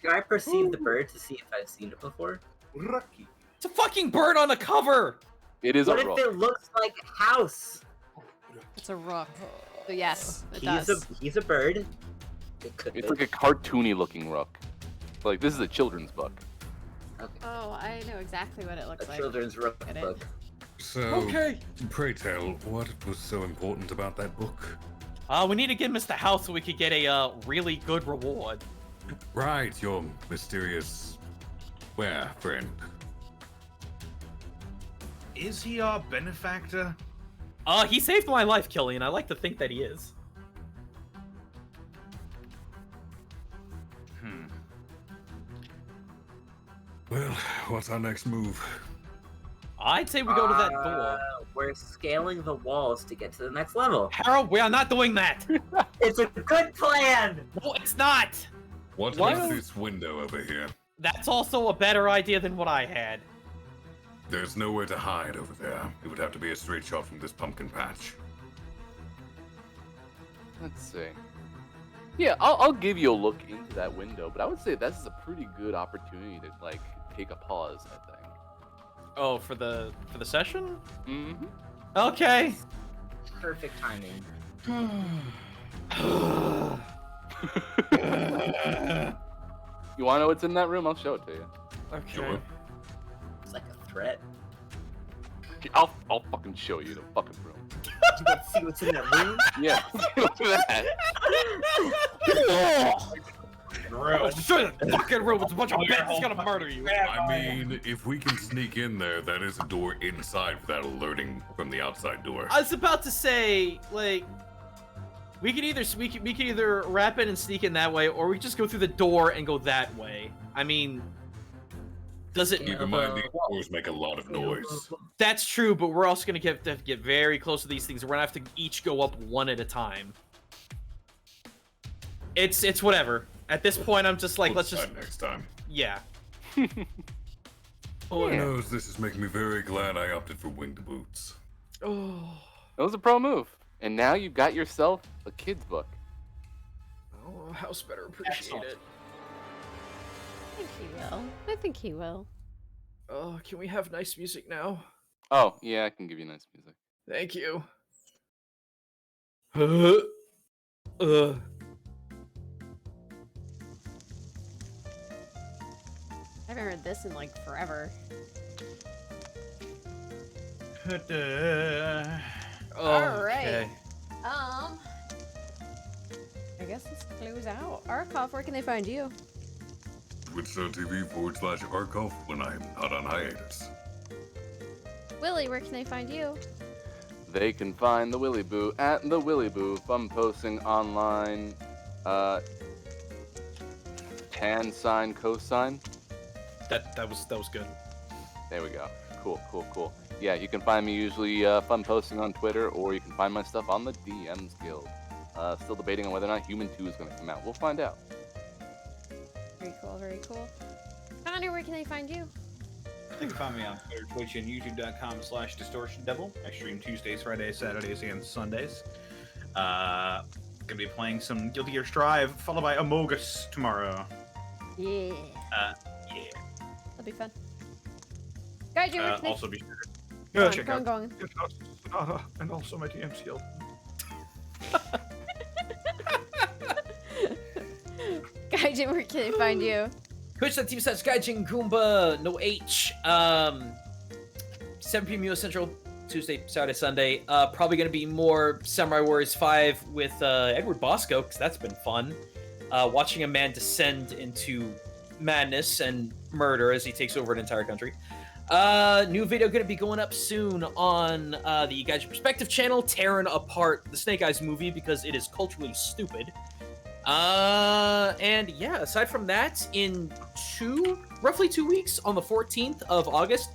Can I perceive the bird to see if I've seen it before? Rocky. It's a fucking bird on the cover. It is What a if rook. it looks like a house? It's a rook. So yes, it He's does. a bird. It could It's be. like a cartoony looking rook. Like, this is a children's book. Okay. Oh, I know exactly what it looks A like. children's rook Get it? book. So, Okay. pray tell, what was so important about that book? We need to get Mr. House so we could get a really good reward. Right, your mysterious, friend. Is he our benefactor? He saved my life, Killian. I like to think that he is. Well, what's our next move? I'd say we go to that door. We're scaling the walls to get to the next level. Harold, we are not doing that. It's a good plan! No, it's not. What Why is don't- this window over here? That's also a better idea than what I had. There's nowhere to hide over there. It would have to be a straight shot from this pumpkin patch. Let's see. Yeah, I'll give you a look into that window, but I would say this is a pretty good opportunity to, like, take a pause, I think. Oh, for the session? Mm-hmm. Okay. Perfect timing. You want to know what's in that room? I'll show it to you. Okay. Sure. It's like a threat. I'll fucking show you the fucking room. Let's see what's in that room. Yeah, look at that. Oh, shut the fucking room. It's a bunch of bats gonna murder you. I mean, if we can sneak in there, that is a door inside without alerting from the outside door. I was about to say, like, we could either wrap it and sneak in that way, or we just go through the door and go that way. I mean, Does it? Keep in mind, these doors make a lot of noise. That's true, but we're also gonna have to get very close to these things. We're gonna have to each go up one at a time. It's whatever. At this point, I'm just like, We'll let's just decide next time. yeah. All I know is this is making me very glad I opted for winged boots. Oh, That was a pro move. And now you've got yourself a kid's book. oh, House better appreciate it. I think he will. I think he will. Oh, can we have nice music now? Oh, yeah, I can give you nice music. Thank you. I haven't heard this in like forever. Okay. I guess let's close out. Arkov, where can they find you? Twitch.tv/Arkoff when I'm not on hiatus. Willie, where can they find you? They can find the Willy Boo at the Willy Boo. I'm posting online. Tan sign, cosine. That was good. There we go. Cool. Yeah, you can find me usually fun posting on Twitter, or you can find my stuff on the DMs Guild. Still debating on whether or not Human 2 is going to come out. We'll find out. Very cool, very cool. Connor, where can they find you? You can find me on Twitter, Twitch, and YouTube.com/DistortionDevil. I stream Tuesdays, Fridays, Saturdays, and Sundays. Gonna be playing some Guilty Gear Strive, followed by Amogus tomorrow. Yeah. Yeah. That'll be fun. Guide you, where can Also be sure they... Go on, check go on, out go on. Sonata and also my DMs Guild. Gaijin, where can they find you? Twitch.tv/Gaijin Goomba, no H. 7 p.m. US Central, Tuesday, Saturday, Sunday. Probably going to be more Samurai Warriors 5 with Edward Bosco, because that's been fun. Watching a man descend into madness and murder as he takes over an entire country. New video going to be going up soon on the Gaijin Perspective channel, tearing apart the Snake Eyes movie because it is culturally stupid. And yeah, aside from that, in roughly 2 weeks, on the 14th of August,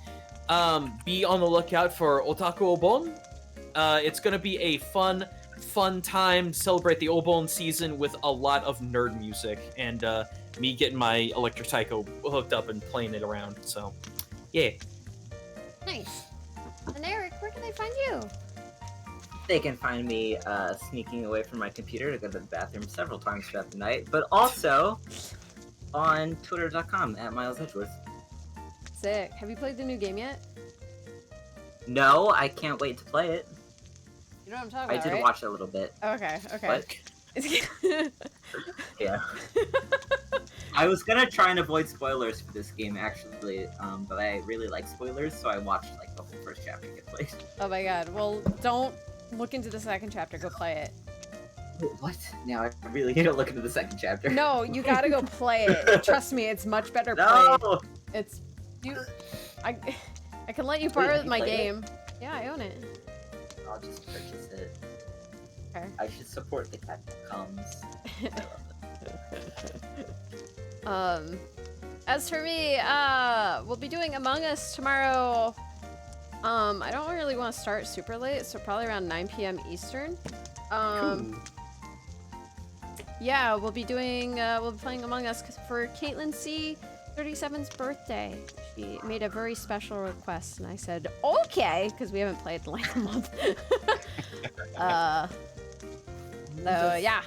be on the lookout for Otaku Obon. It's gonna be a fun time, celebrate the Obon season with a lot of nerd music, and me getting my Electric Taiko hooked up and playing it around, so yeah. Nice. And Eric, where can they find you? They can find me sneaking away from my computer to go to the bathroom several times throughout the night, but also on twitter.com @MilesEdgeworth. Sick. Have you played the new game yet? No, I can't wait to play it. You know what I'm talking I about, did right? watch it a little bit. Okay. What? Yeah. I was gonna try and avoid spoilers for this game, actually, but I really like spoilers, so I watched like the whole first chapter get played. Oh my god. Well, don't look into the second chapter. Go play it. What? Now I really need to look into the second chapter. No, you gotta go play it. Trust me, it's much better No! played. It's you. I can let you borrow have you my played it? game. Yeah, I own it. I'll just purchase it. Okay. I should support the cat that comes. As for me, we'll be doing Among Us tomorrow. I don't really want to start super late, so probably around 9 p.m. Eastern. Yeah, we'll be playing Among Us for Caitlin C. 37's birthday. She made a very special request, and I said okay because we haven't played in like a month. So yeah.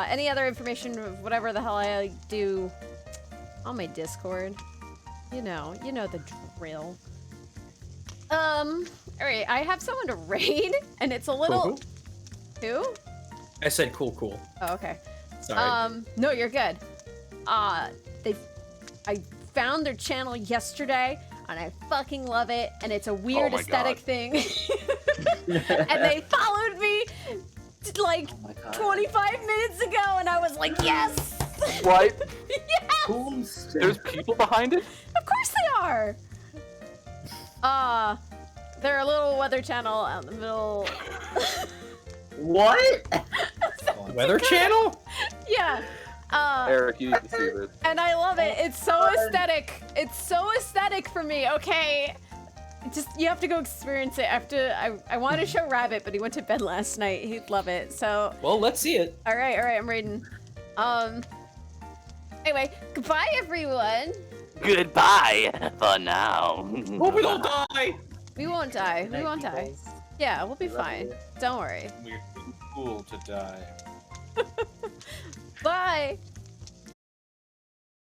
Any other information of whatever the hell I do on my Discord, you know the drill. Alright, I have someone to raid, and it's a little... Who? I said cool. Oh, okay. Sorry. No, you're good. I found their channel yesterday, and I fucking love it, and it's a weird aesthetic thing. And they followed me like 25 minutes ago, and I was like, yes! What? Yes! There's people behind it? Of course they are! They're a little weather channel out in the middle. What? Weather channel? Yeah. Eric, you need to see this. And I love it. It's so aesthetic. It's so aesthetic for me. Okay. Just you have to go experience it. I wanted to show Rabbit, but he went to bed last night. He'd love it. So Well, let's see it. all right, I'm reading. Anyway, goodbye everyone. Goodbye for now. Hope we don't die. We won't die. We Night, won't you die. guys. Yeah, we'll be We love fine. you. Don't worry. We're too cool to die. Bye.